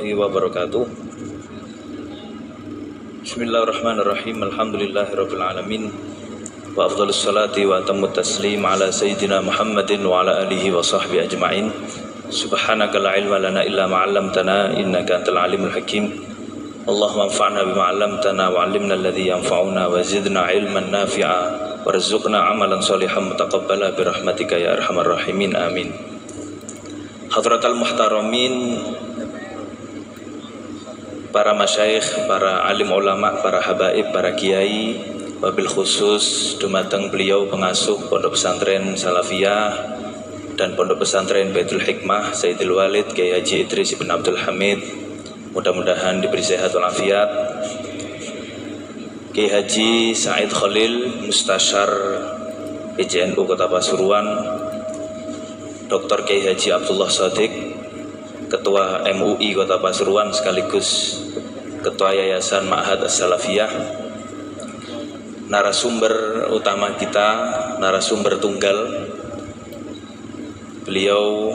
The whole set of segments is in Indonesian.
warahmatullahi wabarakatuh. Bismillahirrahmanirrahim. Alhamdulillahirabbil alamin. Wa afdhalus salati wa atammut taslim ala sayyidina Muhammadin wa ala alihi wa sahbihi ajma'in. Subhanaka la ilma lana illa ma 'allamtana innaka antal alimul hakim. Allahumma anfa'na bima 'allamtana wa 'allimna alladhi yanfa'una wa zidna ilman nafi'a warzuqna amalan shalihan mutaqabbala bi rahmatika ya arhamar rahimin. Amin. Hadratal muhtaramin, para masyayikh, para alim ulama, para habaib, para kiai, wabil khusus dumateng beliau pengasuh Pondok Pesantren Salafiyah dan Pondok Pesantren Baitul Hikmah Sayyidil Walid Kiai Haji Idris Ibn Abdul Hamid, mudah-mudahan diberi sehat walafiat. Kiai Haji Said Khalil Mustasyar PJNU Kota Pasuruan, Dr. Kiai Haji Abdullah Shadiq, Ketua MUI Kota Pasuruan sekaligus Ketua Yayasan Ma'had As-Salafiyah, narasumber utama kita, narasumber tunggal, beliau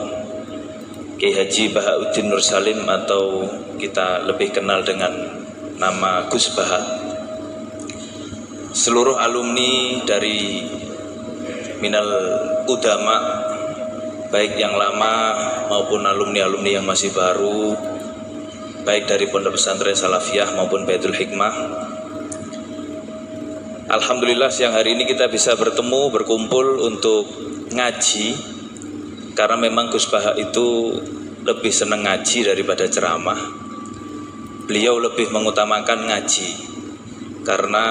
Kiai Haji Bahauddin Nur Salim atau kita lebih kenal dengan nama Gus Baha. Seluruh alumni dari Minal Udama, baik yang lama maupun alumni-alumni yang masih baru, baik dari Pondok Pesantren Salafiyah maupun Baitul Hikmah. Alhamdulillah siang hari ini kita bisa bertemu, berkumpul untuk ngaji, karena memang Gus Baha itu lebih senang ngaji daripada ceramah. Beliau lebih mengutamakan ngaji karena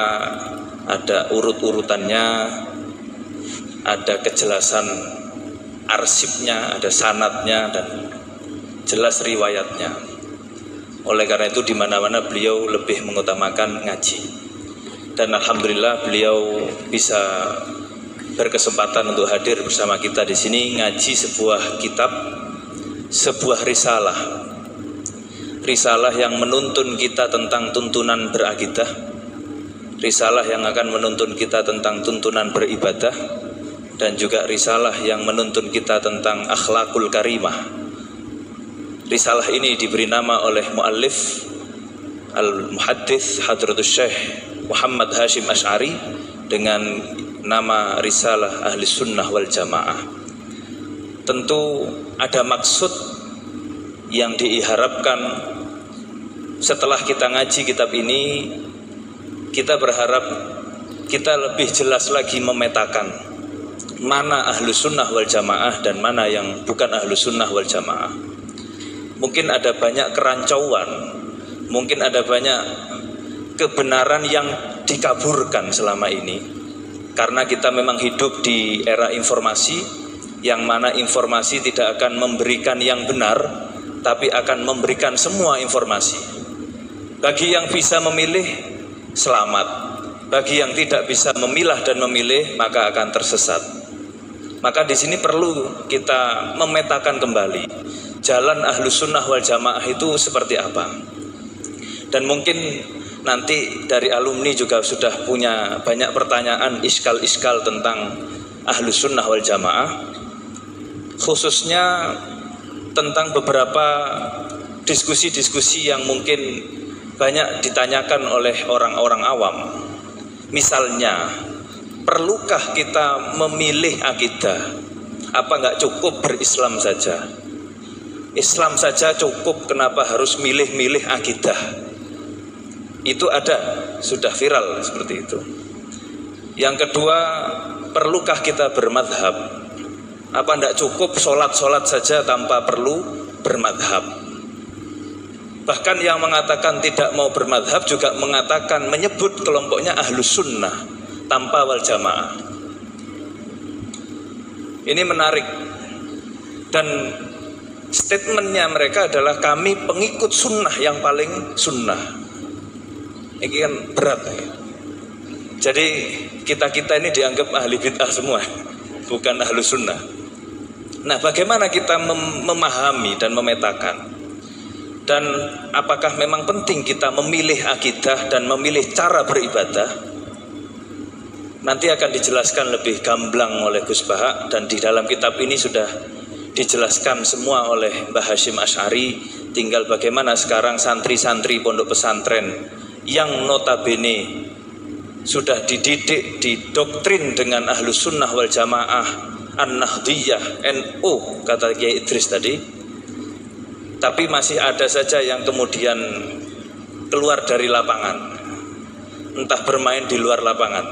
ada urut-urutannya, ada kejelasan arsipnya, ada sanadnya dan jelas riwayatnya. Oleh karena itu di mana-mana beliau lebih mengutamakan ngaji. Dan alhamdulillah beliau bisa berkesempatan untuk hadir bersama kita di sini ngaji sebuah kitab, sebuah risalah. Risalah yang menuntun kita tentang tuntunan berakidah, risalah yang akan menuntun kita tentang tuntunan beribadah, dan juga risalah yang menuntun kita tentang akhlakul karimah. Risalah ini diberi nama oleh muallif al-muhaddits Hadratus Syekh Muhammad Hashim Asy'ari dengan nama Risalah Ahli Sunnah wal Jamaah. Tentu ada maksud yang diharapkan setelah kita ngaji kitab ini. Kita berharap kita lebih jelas lagi memetakan mana ahlu sunnah wal jamaah dan mana yang bukan ahlu sunnah wal jamaah. Mungkin ada banyak kerancauan, mungkin ada banyak kebenaran yang dikaburkan selama ini, karena kita memang hidup di era informasi, yang mana informasi tidak akan memberikan yang benar, tapi akan memberikan semua informasi. Bagi yang bisa memilih, selamat. Bagi yang tidak bisa memilah dan memilih, maka akan tersesat. Maka di sini perlu kita memetakan kembali jalan ahlu sunnah wal jamaah itu seperti apa. Dan mungkin nanti dari alumni juga sudah punya banyak pertanyaan, iskal-iskal tentang ahlu sunnah wal jamaah, khususnya tentang beberapa diskusi-diskusi yang mungkin banyak ditanyakan oleh orang-orang awam. Misalnya, perlukah kita memilih akidah? Apa nggak cukup berislam saja? Islam saja cukup, kenapa harus milih-milih akidah? Itu ada, sudah viral seperti itu. Yang kedua, perlukah kita bermadhab? Apa nggak cukup sholat-sholat saja tanpa perlu bermadhab? Bahkan yang mengatakan tidak mau bermadhab juga mengatakan, menyebut kelompoknya ahlus sunnah tanpa wal jamaah. Ini menarik. Dan statementnya mereka adalah kami pengikut sunnah yang paling sunnah. Ini kan berat ya. Jadi kita-kita ini dianggap ahli bid'ah semua, bukan ahlus sunnah. Nah, bagaimana kita memahami dan memetakan? Dan apakah memang penting kita memilih akidah dan memilih cara beribadah? Nanti akan dijelaskan lebih gamblang oleh Gus Baha, dan di dalam kitab ini sudah dijelaskan semua oleh Mbah Hasyim Asy'ari. Tinggal bagaimana sekarang santri-santri pondok pesantren yang notabene sudah dididik, didoktrin dengan Ahlus Sunnah wal Jamaah, An-Nahdiyah, NU kata Kiai Idris tadi, tapi masih ada saja yang kemudian keluar dari lapangan, entah bermain di luar lapangan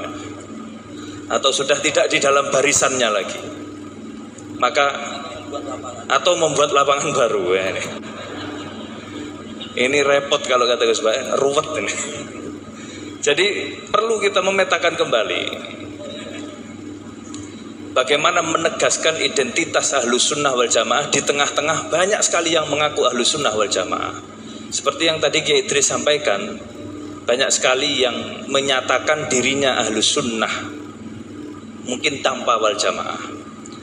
atau sudah tidak di dalam barisannya lagi, maka atau membuat lapangan baru ya. Ini repot kalau kata Gus Bae, ruwet ini. Jadi perlu kita memetakan kembali bagaimana menegaskan identitas Ahlus Sunnah wal Jamaah di tengah-tengah banyak sekali yang mengaku Ahlus Sunnah wal Jamaah. Seperti yang tadi Kiai Idris sampaikan, banyak sekali yang menyatakan dirinya Ahlus Sunnah, mungkin tanpa wal Jamaah.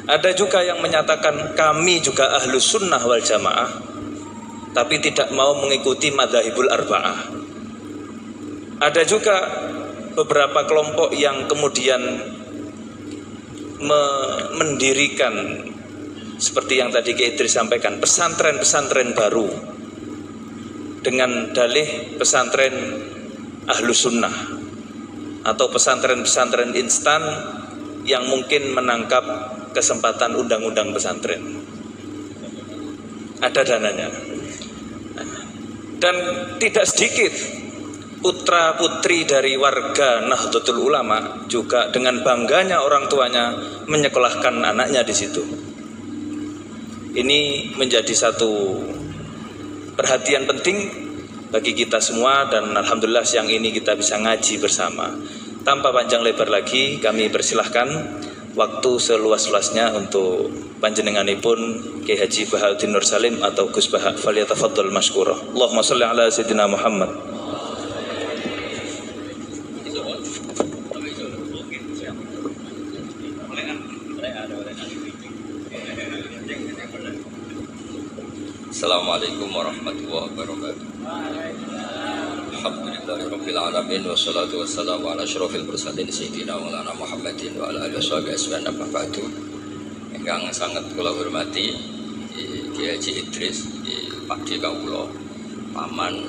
Ada juga yang menyatakan kami juga Ahlus Sunnah wal Jamaah, tapi tidak mau mengikuti madzhabul arba'ah. Ada juga beberapa kelompok yang kemudian mendirikan seperti yang tadi Kiai Idris sampaikan, pesantren-pesantren baru dengan dalih pesantren Ahlus Sunnah atau pesantren-pesantren instan yang mungkin menangkap kesempatan undang-undang pesantren. Ada dananya. Dan tidak sedikit putra putri dari warga Nahdlatul Ulama juga dengan bangganya orang tuanya menyekolahkan anaknya di situ. Ini menjadi satu perhatian penting bagi kita semua, dan alhamdulillah siang ini kita bisa ngaji bersama. Tanpa panjang lebar lagi, kami persilahkan waktu seluas-luasnya untuk panjenenganipun Kiai Haji Bahaudin Nur Salim atau Gus Baha, falyatafaddal masykurah. Allahumma shalli ala sayyidina Muhammad. Assalamualaikum warahmatullahi wabarakatuh. Alhamdulillahirabbil alamin wassalatu wassalamu ala asyrofil mursalin sayyidina Maulana Muhammadin wa ala alihi washabihi ajmain. Amma ba'du. Ingkang sangat kula hormati Kiai Haji Idris, Pak Di kawula, paman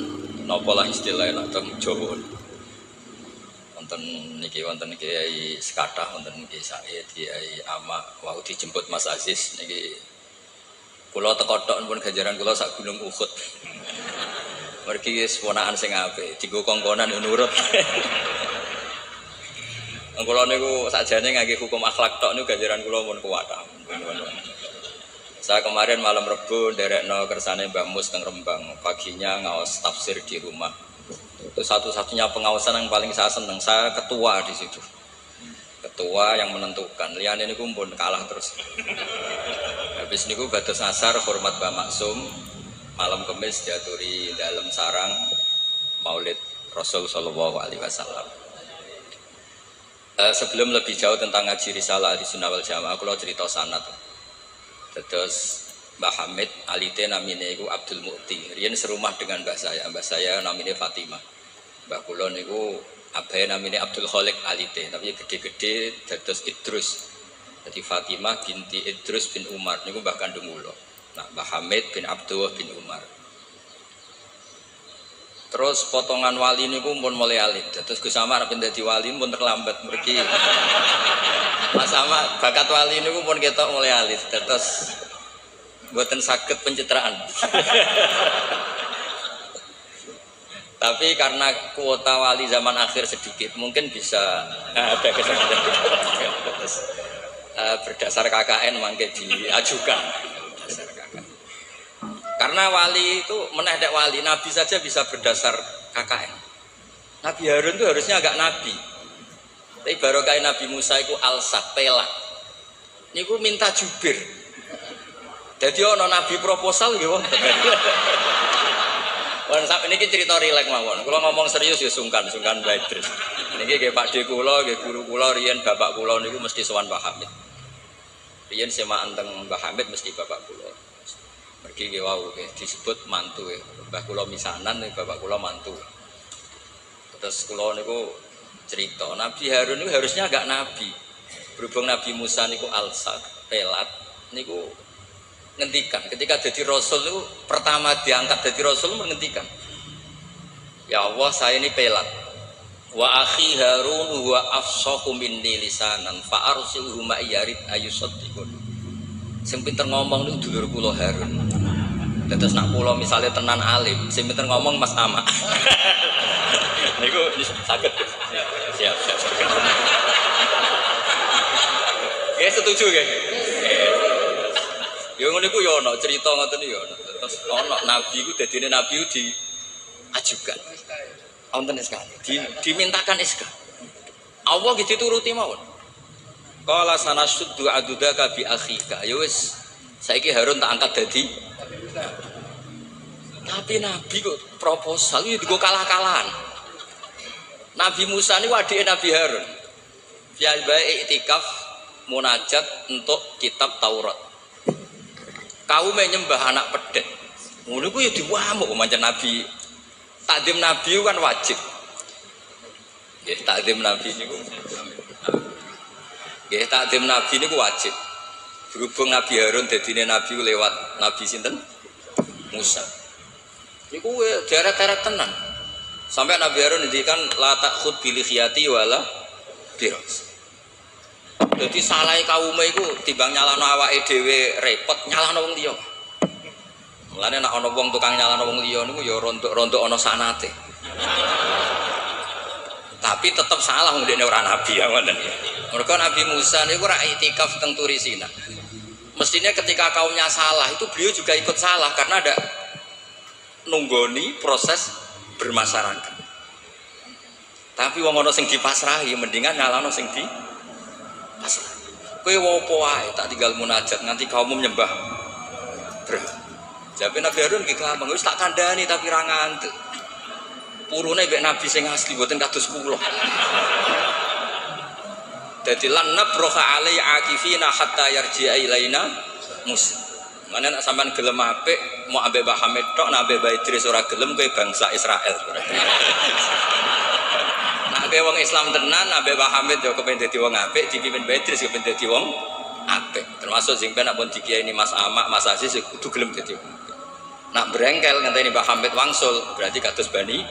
napa lah istilahnya nek teng Jawa. Wonten niki wonten Kiai sekathah, wonten Kiai Said, Kiai Ama, wau dijemput Mas Aziz niki. Kula teko tok pun ganjaran kula sak gunung Uhud. Mergi wis ponakan sing apik, dienggo kongkonan yo nurut. Kula niku sakjane ngangge hukum akhlak tok niku ganjaran kula pun kuwat. Saya kemarin malam Rebo nderekno kersane Mbah Mus teng Rembang, paginya ngaos tafsir di rumah. Itu satu-satunya pengawasan yang paling saya seneng, saya ketua di situ. Ketua yang menentukan, liyane niku pun kalah terus. Habis niku batas asar hormat Mbah Maksum, malam Kamis diaturi dalam sarang Maulid Rasul sallallahu alaihi wasallam. Sebelum lebih jauh tentang ngaji risalah di Sunnah wal Jamaah, kula cerita sanad. Terus Mbah Hamid alite namine iku Abdul Mukti. Riyen serumah dengan mbah saya namine Fatimah. Mbah kula niku abahe namine Abdul Khaliq alite, tapi gede-gede dados Idrus. Jadi Fatimah binti Idrus bin Umar niku mbah kandung kula. Nah, Mbah Hamid bin Abdullah bin Umar. Terus potongan wali niku pun mulai alit. Terus Gus Samar pindah dadi wali pun terlambat mergi. Mas Sama bakat wali niku pun ketok mulai alit. Terus mboten saged pencitraan. Tapi karena kuota wali zaman akhir sedikit, mungkin bisa ada kesempatan. Terus, berdasar KKN mangke diajukan. Berdasar KKN. Karena wali itu menedek wali, nabi saja bisa berdasar KKN. Nabi Harun itu harusnya agak nabi. Tapi barokah Nabi Musa itu alsat pelak. Niku minta jubir. Jadi ono nabi proposal gitu. Ini cerita rileks mawon. Kalau ngomong serius ya sungkan Badr. Niki nggih Pak De kula, nggih guru kula riyen bapak kula niku mesti sowan Mbah Hamid. Riyen semaan teng Mbah Hamid mesti bapak kula. Mergi nggih wau disebut mantu ya. Mbah kula misanan bapak kula mantu. Terus kula niku cerita Nabi Harun itu harusnya agak nabi. Berhubung Nabi Musa niku alsat, pelat niku ngendikan ketika jadi rasul itu pertama diangkat jadi rasul menghentikan, ya Allah saya ini pelat, wa akhi Harun wa afsahu minni lisanan fa arsilhu ma yarid ayusaddiqun. Sing pinter ngomong niku dulur kula Harun. Terus nak kula misale tenan alim, sing pinter ngomong Mas Ama. Niku saged. Siap. Ya setuju nggih. Ya ngono iku ya ana cerita ngoten iki ya ana. Terus ana nabi iku dadine nabi diajukan. Wonten SK. Dimintakan SK. Allah gitu turuti mawon. Qala sanasuddu adudaka bi akhika. Ya wis saiki Harun tak angkat dadi. Tapi nabi kok proposal iki digo kalah-kalahan. Nabi Musa ini wadike Nabi Harun. Dia bae iktikaf munajat untuk kitab Taurat. Kaum menyembah anak pedet. Ngono ku ya diwamuk pancen Nabi. Takdim Nabi kan wajib. Nggih, takdim Nabi niku. Nggih, takdim Nabi niku wajib. Berhubung Nabi Harun dadine Nabi lewat Nabi sinten? Musa. Niku deret-deret tenan. Sampai Nabi Harun ngendikan la takhud bil khiyati wala biras. Jadi salah kaum iku timbang nyalano awake dhewe repot nyalano wong liya. Mulane nek ana wong tukang nyalano wong liya niku ya rontok-rontok ana sanate. Tapi tetap salah wong dene ora nabi ya ngoten. Mergo Nabi Musa niku ora iktikaf teng Turisina. Mestinya ketika kaumnya salah itu beliau juga ikut salah karena ada nunggoni proses bermasyarakat. Tapi wong ana sing dipasrahi mendingan nyalano sing di pasrah. Kowe wopo wae tak tinggal munajat nganti kaum menyembah berhala. Jabe Nabi Harun iki gampang wis tak kandhani tapi ra ngantuk. Purune mek nabi sing asli mboten kados kula. Dadi lan nabroha alai akifina hatta yarji'a ilaina Musa. Mana nak sampean gelem apik mau ambek Mbah Hamid tok nak ambek Mbah Idris ora gelem kowe bangsa Israel. Nak kowe wong Islam tenan ambek Mbah Hamid yo kepen dadi wong apik, dipimpin Mbah Idris kepen dadi wong apik. Termasuk sing ben nak pun dikiai ini Mas Amak, Mas Aziz kudu gelem dadi. Nak brengkel ngenteni Mbah Hamid wangsul berarti kados Bani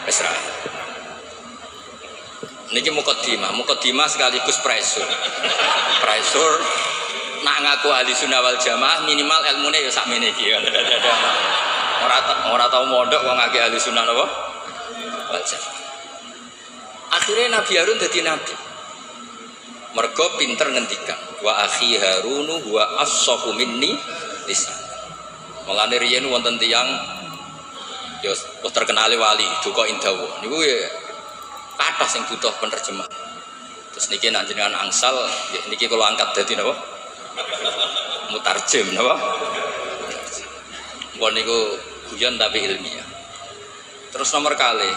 Israel. Niki mukadimah sekaligus pressure. Pressure nak ngaku ahli sunnah wal jamaah minimal ilmune ya sakmene iki. Ora tau mondok kok ngake ahli sunnah napa? Wal jamaah. Akhirnya Nabi Harun dadi nabi. Mergo pinter ngendikan wa akhi Harunu wa afsahu minni lisan. Mulane riyen wonten tiyang ya terkenal wali duka indawa. Niku kathah sing butuh penerjemah. Terus niki nek jenengan angsal niki kula angkat dadi napa? Mutarjem napa? Mbon niku guyon tapi ilmiah. Terus nomor kali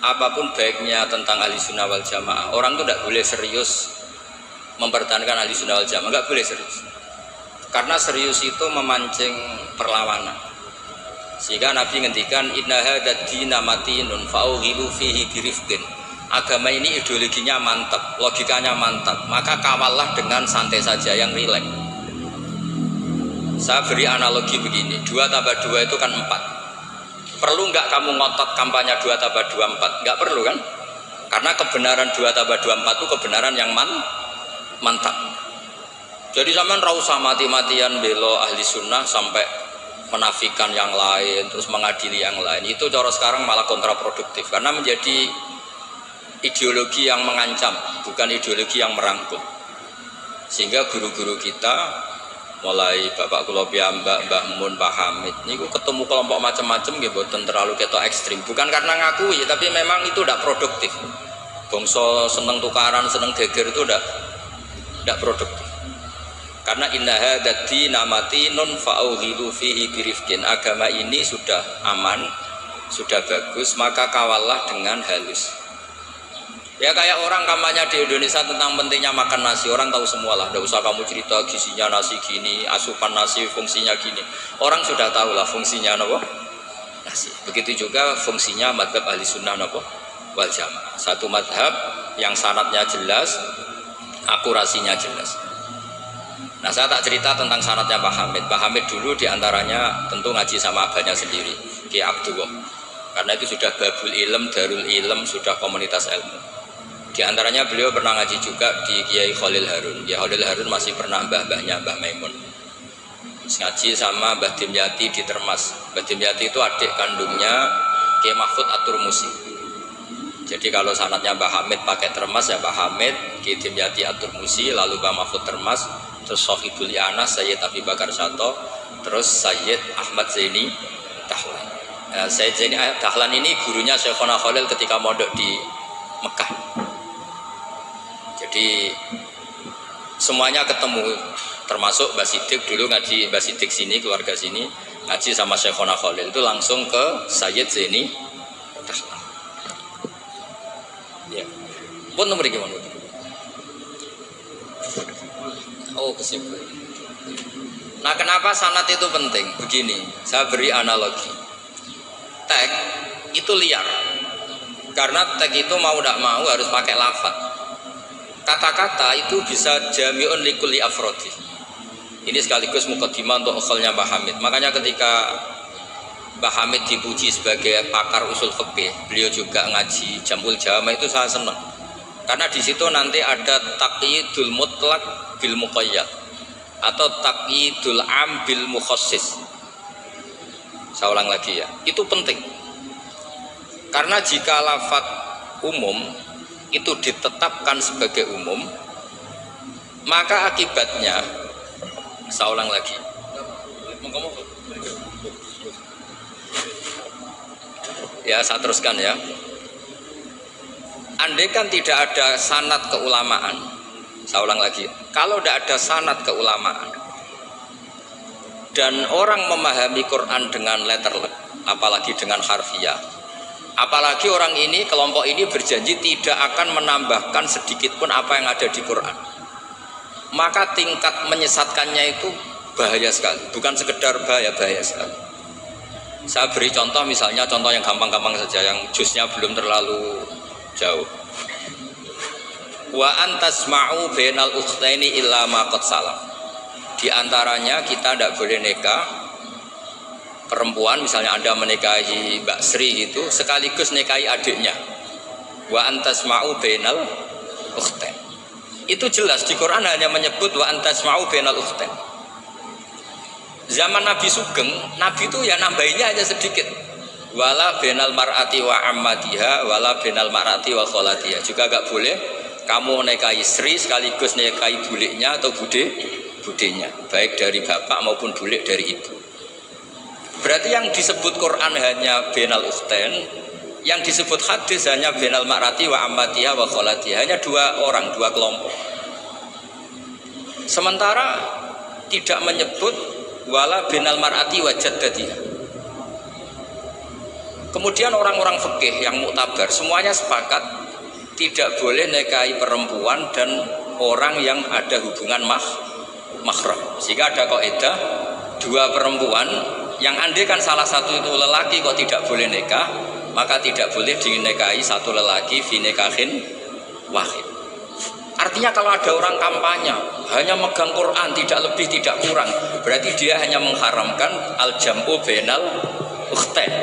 apapun baiknya tentang ahli sunnah wal jamaah, orang itu tidak boleh serius mempertahankan ahli sunnah wal jamaah, nggak boleh serius. Karena serius itu memancing perlawanan. Sehingga Nabi ngendikan inna hadzal dina matinun fa'ughilu fihi birifqin. Agama ini ideologinya mantap, logikanya mantap, maka kawallah dengan santai saja yang rileks. Saya beri analogi begini, 2 tambah 2 itu kan 4. Perlu nggak kamu ngotot kampanye 2 tambah 2 4? Nggak perlu kan? Karena kebenaran 2 tambah 2 4 itu kebenaran yang mantap. Jadi zaman ra usah mati-matian belo ahli sunnah sampai menafikan yang lain, terus mengadili yang lain. Itu cara sekarang malah kontraproduktif karena menjadi ideologi yang mengancam, bukan ideologi yang merangkul. Sehingga guru-guru kita mulai Bapak kula piyambak, Mbah Mun, Pak Hamid niku ketemu kelompok macam-macam nggih mboten terlalu ketok ekstrim. Bukan karena ngakui, tapi memang itu tidak produktif. Bangsa seneng tukaran, seneng geger itu tidak produktif. Karena inna hadzal dina matinun fa'ughilu fihi birifqin. Agama ini sudah aman, sudah bagus, maka kawallah dengan halus. Ya kayak orang kampanye di Indonesia tentang pentingnya makan nasi, orang tahu semua lah. Tidak usah kamu cerita gizinya nasi gini, asupan nasi fungsinya gini. Orang sudah tahu lah fungsinya apa? Nasi. Begitu juga fungsinya madhab ahli sunnah apa? Wal jamaah. Satu madhab yang syaratnya jelas, akurasinya jelas. Nah saya tak cerita tentang sanadnya Pak Hamid. Pak Hamid dulu diantaranya tentu ngaji sama abahnya sendiri, Kiai Abdullah. Karena itu sudah babul ilm, darul ilm, sudah komunitas ilmu. Di antaranya beliau pernah ngaji juga di Kiai Khalil Harun. Kiai Khalil Harun masih pernah mbah-mbahnya Mbah Maimun. Ngaji sama Mbah Dimyati di Termas. Mbah Dimyati itu adik kandungnya Kiai Mahfud At-Turmusi. Jadi kalau sanadnya Mbah Hamid pakai Termas ya Mbah Hamid, Kiai Dimyati At-Turmusi, lalu Mbah Mahfud Termas, terus Sohibul Yanas, Sayyid Abi Bakar Sato, terus Sayyid Ahmad Zaini Dahlan. Sayyid Zaini Dahlan ini gurunya Syekhona Khalil ketika mondok di Mekah. Jadi semuanya ketemu, termasuk Mbah Siddiq dulu ngaji, Mbah Siddiq sini, keluarga sini ngaji sama Syekhona Khalil itu langsung ke Sayyid Zaini Dahlan. Ya, pun nomor gimana? Oh, kesimpulan. Nah, kenapa sanad itu penting? Begini, saya beri analogi. Tag itu liar. Karena tag itu mau tidak mau harus pakai lafaz. Kata-kata itu bisa jami'un likulli afrodi. Ini sekaligus mukaddimah untuk ukholnya Mbah Hamid. Makanya ketika Mbah Hamid dipuji sebagai pakar usul fikih, beliau juga ngaji Jamul Jama, itu saya senang. Karena di situ nanti ada taqyidul mutlaq bil muqayyad atau taqyidul am bil mukhassis. Saya ulang lagi ya, itu penting. Karena jika lafaz umum itu ditetapkan sebagai umum, maka akibatnya, saya ulang lagi. Ya, saya teruskan ya. Andai kan tidak ada sanad keulamaan, saya ulang lagi, kalau tidak ada sanad keulamaan dan orang memahami Quran dengan letterlek, apalagi dengan harfiah, apalagi orang ini, kelompok ini berjanji tidak akan menambahkan sedikit pun apa yang ada di Quran, maka tingkat menyesatkannya itu bahaya sekali. Bukan sekedar bahaya sekali. Saya beri contoh, misalnya contoh yang gampang-gampang saja, yang jusnya belum terlalu jauh. Wa antasma'u bainal ukhtaini illa ma qad salam. Di antaranya kita tidak boleh nikah perempuan, misalnya Anda menikahi Mbak Sri itu sekaligus nikahi adiknya. Wa antasma'u bainal ukhtain. Itu jelas di Quran hanya menyebut wa antasma'u bainal ukhtain. Zaman Nabi Sugeng, Nabi itu ya nambahinnya hanya sedikit. Wala benal mar'ati wa ammatiha wala benal mar'ati wa kholatiha. Juga gak boleh kamu nikahi Sri sekaligus nikahi buliknya atau budenya, baik dari bapak maupun bulik dari ibu. Berarti yang disebut Quran hanya benal ukhtain, yang disebut hadis hanya benal mar'ati wa ammatiha wa kholatiha, hanya dua orang, dua kelompok. Sementara tidak menyebut wala benal mar'ati wa jaddatiha. Kemudian orang-orang fikih yang muktabar semuanya sepakat tidak boleh nikahi perempuan dan orang yang ada hubungan mahram. Jika ada kaidah dua perempuan yang andai kan salah satu itu lelaki kok tidak boleh nikah, maka tidak boleh dinikahi satu lelaki fi nikahin wahid. Artinya kalau ada orang kampanye hanya megang Quran tidak lebih tidak kurang, berarti dia hanya mengharamkan al-jam'u bainal ukhtain.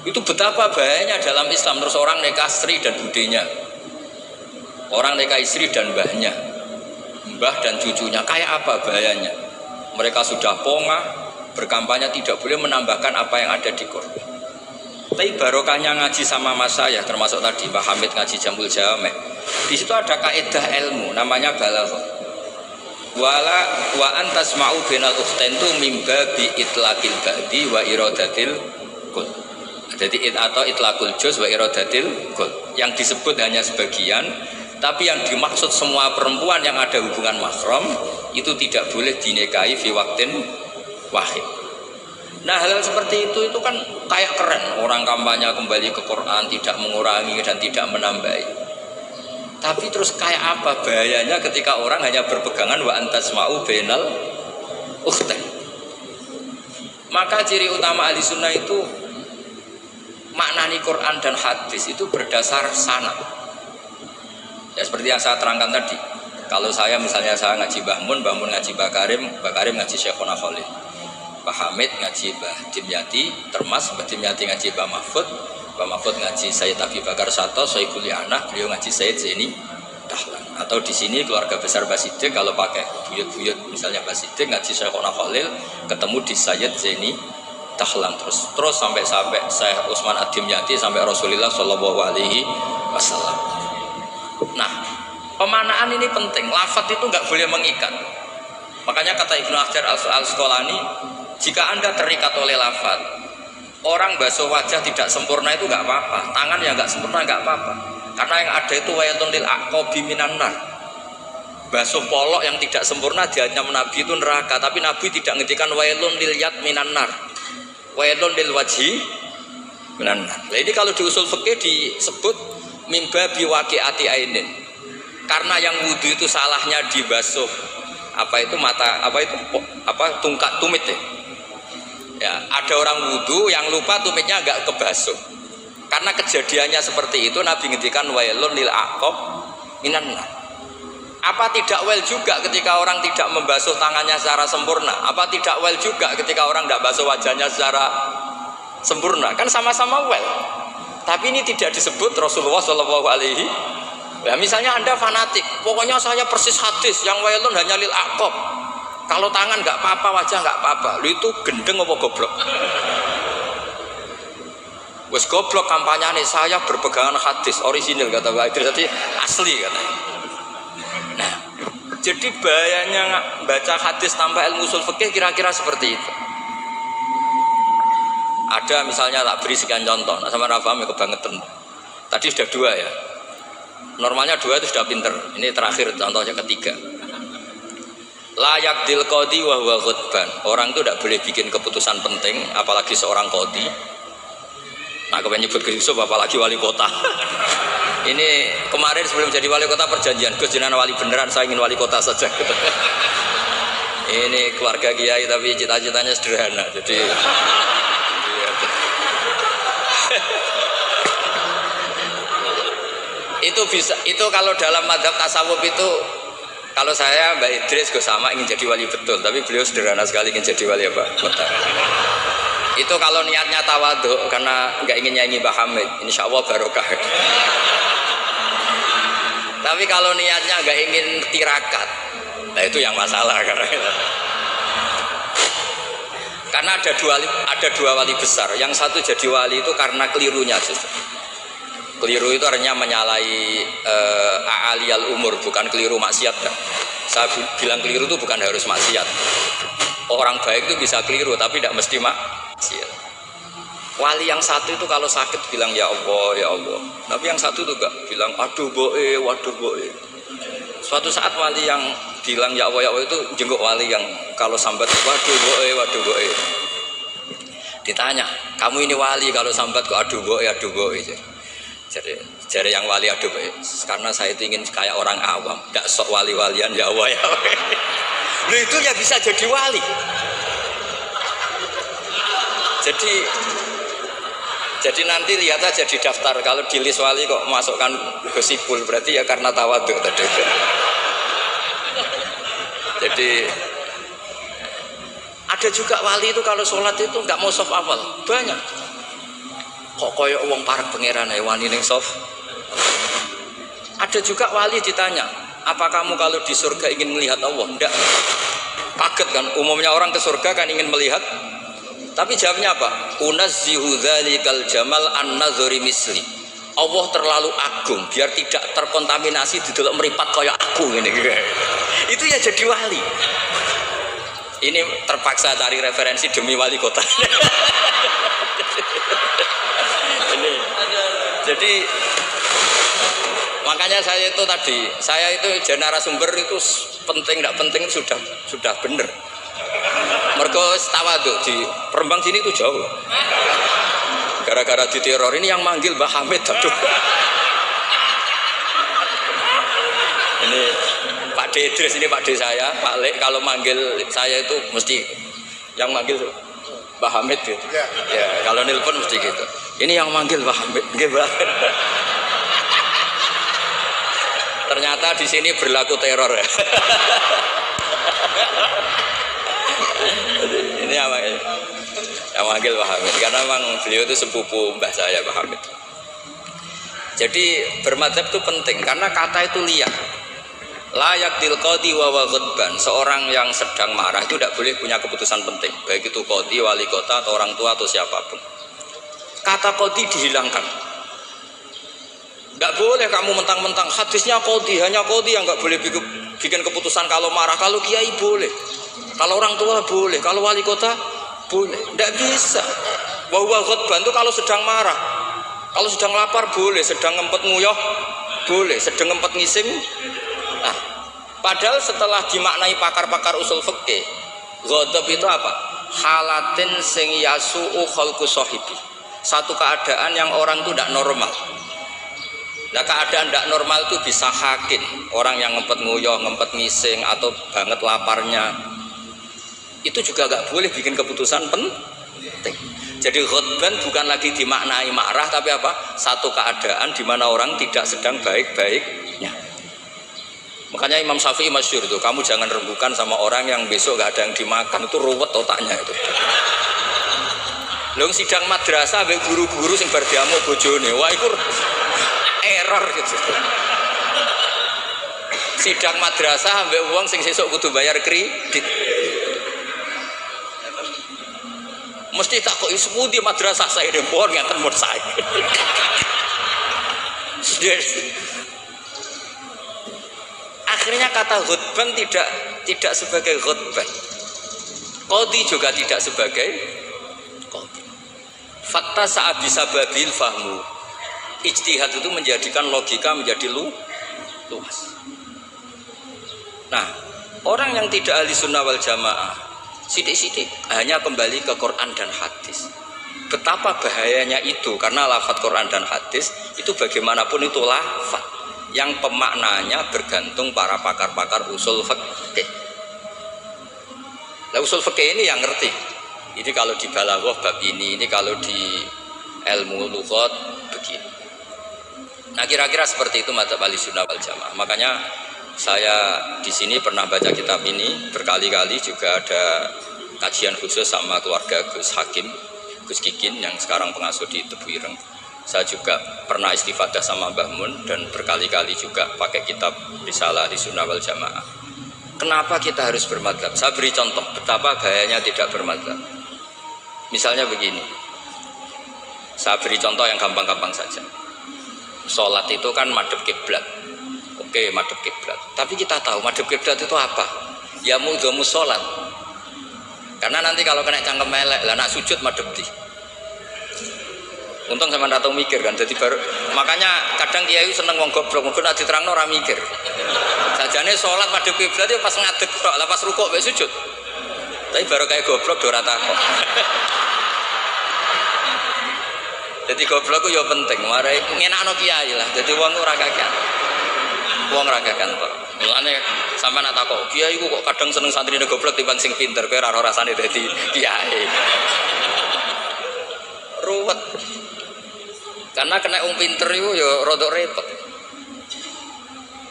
Itu betapa bahayanya dalam Islam. Terus orang nikah Sri dan budenya, orang nikah istri dan mbahnya, mbah dan cucunya, kayak apa bahayanya? Mereka sudah pongah berkampanye tidak boleh menambahkan apa yang ada di Quran. Tapi barokahnya ngaji sama mas saya, termasuk tadi Pak Hamid ngaji Jamul Jame, di situ ada kaidah ilmu namanya balaghah. Wala wa antasma'u bainal ukhtain tu mim babi itlaqil ba'di wa iradatil kull. Jadi atau itlaqul juz wa iradatil kull. Yang disebut hanya sebagian, tapi yang dimaksud semua perempuan yang ada hubungan mahram itu tidak boleh dinikahi fi waqtin wahid. Nah, hal seperti itu kan kayak keren, orang kampanye kembali ke Quran, tidak mengurangi dan tidak menambahi. Tapi terus kayak apa bahayanya ketika orang hanya berpegangan wa antasma'u bainal ukhtain. Maka ciri utama ahli sunnah itu maknani Quran dan hadis itu berdasar sanad. Ya seperti yang saya terangkan tadi. Kalau saya misalnya saya ngaji Mbah Mun ngaji Mbah Karim ngaji Syekhona Khalil, Pak Hamid ngaji Mbah Dimyati, Termas Mbah Dimyati ngaji Mbah Mahfud ngaji Sayyid Abi Bakar Sato, Sohibul Li'anah, beliau ngaji Sayyid Zaini Dahlan. Atau di sini keluarga besar Mbah Siddiq kalau pakai buyut-buyut misalnya Mbah Siddiq ngaji Syekhona Khalil ketemu di Sayyid Zaini Dahlan terus sampai Syekh Utsman Ad-Dimyati sampai Rasulullah Shallallahu Alaihi Wasallam. Nah, pemanaan ini penting. Lafadz itu nggak boleh mengikat. Makanya kata Ibnu Hajar Al-Asqalani, jika Anda terikat oleh lafadz, orang basuh wajah tidak sempurna itu nggak apa-apa, tangan yang nggak sempurna nggak apa-apa. Karena yang ada itu wailun lil aqabi minan nar. Basuh polok yang tidak sempurna diancam Nabi itu neraka, tapi Nabi tidak ngendikan wailun lil yad minan nar. Wailun lil wajhi minan nar. Nah, ini kalau di usul fikih disebut mimba biwaqi'ati ainin. Karena yang wudu itu salahnya dibasuh tungkat tumit ya. Ya, ada orang wudu yang lupa tumitnya agak kebasuh. Karena kejadiannya seperti itu Nabi ngendikan wailun lil aqab minan nar. Apa tidak well juga ketika orang tidak membasuh tangannya secara sempurna? Apa tidak well juga ketika orang tidak basuh wajahnya secara sempurna? Kan sama-sama well. Tapi ini tidak disebut Rasulullah Shallallahu Alaihi. Ya, misalnya Anda fanatik, pokoknya saya persis hadis yang wailun hanya lil aqab. Kalau tangan nggak apa-apa, wajah nggak apa-apa. Lu itu gendeng apa goblok? Wes goblok kampanyane saya berpegangan hadis orisinil kata Pak Idris, jadi asli katanya. Nah, jadi bahayanya baca hadis tanpa ilmu usul fikih kira-kira seperti itu. Ada misalnya tak beri sekian contoh, nah sama Rafaham ya kebangetan. Tadi sudah 2 ya. Normalnya 2 itu sudah pinter. Ini terakhir contohnya ketiga. Layak dil qadi wa huwa ghadban. Orang itu tidak boleh bikin keputusan penting, apalagi seorang qadi. Nah, kepengen nyebut Yusuf apalagi wali kota. Ini kemarin sebelum jadi wali kota perjanjian, Gus jenengan wali beneran, saya ingin wali kota saja. Ini keluarga kiai tapi cita-citanya sederhana. Jadi itu bisa, itu kalau dalam mazhab tasawuf itu, kalau saya Mbak Idris Gus sama ingin jadi wali betul, tapi beliau sederhana sekali ingin jadi wali apa? Kota. Itu kalau niatnya tawadhu karena nggak ingin nyanyi Mbah Hamid, insya Allah barokah. Tapi kalau niatnya nggak ingin tirakat, nah itu yang masalah karena ada dua wali besar. Yang satu jadi wali itu karena kelirunya justru. Keliru itu artinya menyalahi a'aliyal umur, bukan keliru maksiat kan. Saya bilang keliru itu bukan harus maksiat. Orang baik itu bisa keliru tapi tidak mesti maksiat. Wali yang satu itu kalau sakit bilang ya Allah, ya Allah. Tapi yang satu itu enggak bilang aduh boe, waduh boe. Suatu saat wali yang bilang ya Allah itu jenguk wali yang kalau sambat waduh boe. Ditanya, kamu ini wali kalau sambat kok aduh boe. Jadi yang wali aduh boe. Karena saya itu ingin kayak orang awam, enggak sok wali-walian ya Allah ya. Lu itu ya bisa jadi wali. Jadi nanti lihat aja di daftar, kalau di list wali kok masukkan Gusipul berarti ya karena tawadhu tadi. Jadi ada juga wali itu kalau sholat itu nggak mau soft awal, banyak. Kok koyo wong parek pangeran ya wani ning soft. Ada juga wali ditanya, apa kamu kalau di surga ingin melihat Allah? Enggak. Kaget kan, umumnya orang ke surga kan ingin melihat. Tapi jawabnya apa? Unazzihu dzalikal jamal an-nazari misli. Allah terlalu agung biar tidak terkontaminasi didelok meripat kayak aku ngene. Itu ya jadi wali. Ini terpaksa cari referensi demi wali kota. Ini. Jadi makanya saya itu jadi narasumber itu penting tidak penting sudah benar. Mergo tawadhu di Rembang sini itu jauh. Gara-gara diteror ini yang manggil Mbah Hamid aduh. Ini Pak D Idris, ini Pak D saya, Pak Lek kalau manggil saya itu mesti yang manggil Mbah Hamid gitu. Ya, kalau nelpon mesti gitu. Ini yang manggil Mbah Hamid, nggih, Mbah. ternyata di sini berlaku teror. Ini yang manggil Pak Hamid karena memang beliau itu sepupu mbah saya Pak Hamid. Jadi bermadzhab itu penting karena kata itu liar. Layak dil qadi wa ghadban. Seorang yang sedang marah itu tidak boleh punya keputusan penting, baik itu qadi, wali kota atau orang tua atau siapapun. Kata qadi dihilangkan. Tidak boleh kamu mentang-mentang hadisnya qadi, hanya qadi yang nggak boleh bikin keputusan kalau marah. Kalau kiai boleh, kalau orang tua boleh, kalau wali kota boleh. Tidak bisa. Wa ghadban itu kalau sedang marah. Kalau sedang lapar boleh, sedang ngempet nguyuh boleh, sedang ngempet ngising. Nah, padahal setelah dimaknai pakar-pakar usul fikih, ghadab itu apa? Halatin sing yasu'u khalqu sahibi. Satu keadaan yang orang itu tidak normal. Nah, keadaan tidak normal itu bisa hakin. Orang yang ngempet nguyuh, ngempet ngising atau banget laparnya. Itu juga nggak boleh bikin keputusan penting. Jadi ghadban bukan lagi dimaknai marah, tapi apa? Satu keadaan di mana orang tidak sedang baik-baiknya. Makanya Imam Syafi'i masyhur itu, kamu jangan rembukan sama orang yang besok gak ada yang dimakan, itu ruwet otaknya itu. Lho sidang madrasah ambek guru-guru sing bar diamuk bojone, wah itu error gitu. Sidang madrasah ambek wong sing sesuk kudu bayar kredit. Mesti tak kok isu di madrasah saya dempor ngeten mun saya. Akhirnya kata ghadban tidak sebagai ghadban. Qadhi juga tidak sebagai qadhi. Fakta saat bisa babil fahmu. Ijtihad itu menjadikan logika menjadi luas. Nah, orang yang tidak ahli sunnah wal jamaah sidik-sidik hanya kembali ke Quran dan hadis. Betapa bahayanya itu, karena lafadz Quran dan hadis itu bagaimanapun itu lafadz yang pemaknanya bergantung para pakar-pakar usul fikih. Nah, usul fikih ini yang ngerti. Ini kalau di balaghah bab ini kalau di ilmu lughat begini. Nah, kira-kira seperti itu madzhab Ahlussunnah wal Jamaah. Makanya saya di sini pernah baca kitab ini berkali-kali, juga ada kajian khusus sama keluarga Gus Hakim, Gus Kikin yang sekarang pengasuh di Tebu Ireng. Saya juga pernah istifadah sama Mbah Mun dan berkali-kali juga pakai kitab Risalah Ahlussunnah wal Jamaah. Kenapa kita harus bermadzhab? Saya beri contoh betapa bahayanya tidak bermadzhab. Misalnya begini, saya beri contoh yang gampang-gampang saja. Sholat itu kan madhep kiblat. Oke, madhep kiblat. Tapi kita tahu madhep kiblat itu apa? Ya mudhomu sholat. Karena nanti kalau kena cangkem melek, lah nak sujud madhep di. Untung sama datang mikir kan, jadi baru. Makanya kadang kiai seneng wong goblok, mungkin nak diterangno ora mikir. Sajane sholat madhep kiblat itu pas ngadeg tok, lah pas rukuk mek sujud. Tapi baru kayak goblok ora takok. Jadi goblok itu ya penting, marai ngenakno kiai lah. Jadi wong ora kakean. Wong ra kakean kok. Mulane sampean nak takok, kiai ku kok kadang seneng santrine goblok timbang sing pinter, kowe ora rasane dadi kiai. Ruwet. Karena kena wong pinter itu ya rada repot.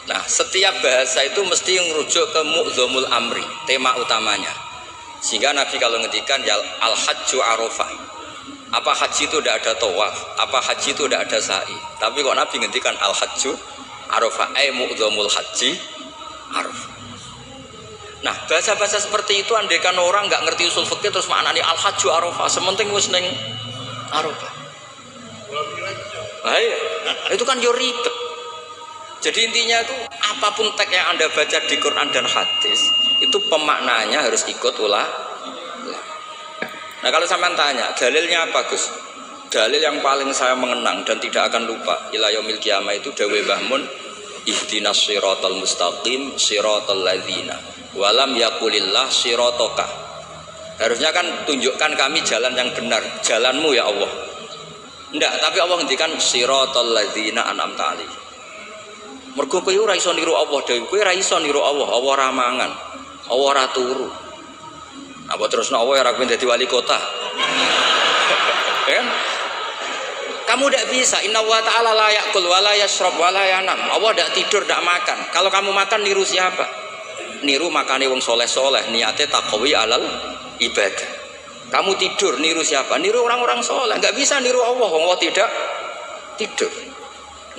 Nah, setiap bahasa itu mesti merujuk ke mu'dhamul amri, tema utamanya. Sehingga Nabi kalau ngendikan ya al-hajju arafah. Apa haji itu tidak ada tawaf, apa haji itu tidak ada sa'i. Tapi kok Nabi ngendikan al-hajju arafah, ay mu'dhamul haji arafah. Nah, bahasa-bahasa seperti itu andaikan orang nggak ngerti usul fikih terus maknanya al-hajju arafah, sementing wis ning arafah. Nah, itu kan yo ribet. Jadi intinya itu apapun teks yang Anda baca di Quran dan hadis itu pemaknanya harus ikut ulama. Nah, kalau sampean tanya, dalilnya apa, Gus? Dalil yang paling saya mengenang dan tidak akan lupa ila yaumil qiyamah itu dawuh Mbah Mun, ihdinas siratal mustaqim siratal ladzina walam yaqulillah sirataka. Harusnya kan tunjukkan kami jalan yang benar, jalanmu ya Allah. Enggak, tapi Allah ngendikan siratal ladzina an'amta alaihim. Mergo kowe ora iso niru Allah dhewe, kowe ora iso niru Allah, Allah ora mangan, Allah ora turu. Apa terus nawa ya rakyat jadi wali kota? Ya kan? Kamu tidak bisa. Inna wa ta'ala la ya'kul wa la yashrab wa la yanam. Allah tidak tidur, tidak makan. Kalau kamu makan niru siapa? Niru makane wong soleh-soleh, niate taqwi alal ibadah. Kamu tidur niru siapa? Niru orang-orang soleh. Enggak bisa niru Allah. Allah tidak tidur.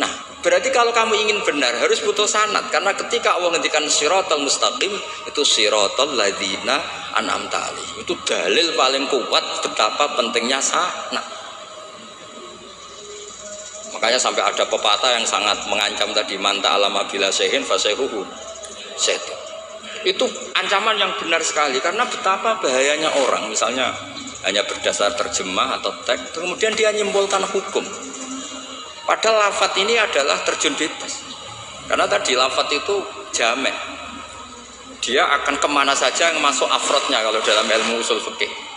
Nah, berarti kalau kamu ingin benar harus butuh sanad, karena ketika Allah ngendikan siratal mustaqim itu siratal ladzina an'amta alaihim. Itu dalil paling kuat betapa pentingnya sanad. Makanya sampai ada pepatah yang sangat mengancam tadi, manta alama bila sehin fasehuhu setan. Itu ancaman yang benar sekali, karena betapa bahayanya orang misalnya hanya berdasar terjemah atau teks kemudian dia nyimpulkan hukum, padahal lafadz ini adalah terjun bebas. Karena tadi lafadz itu jamek, dia akan kemana saja yang masuk afrodnya kalau dalam ilmu usul fikih.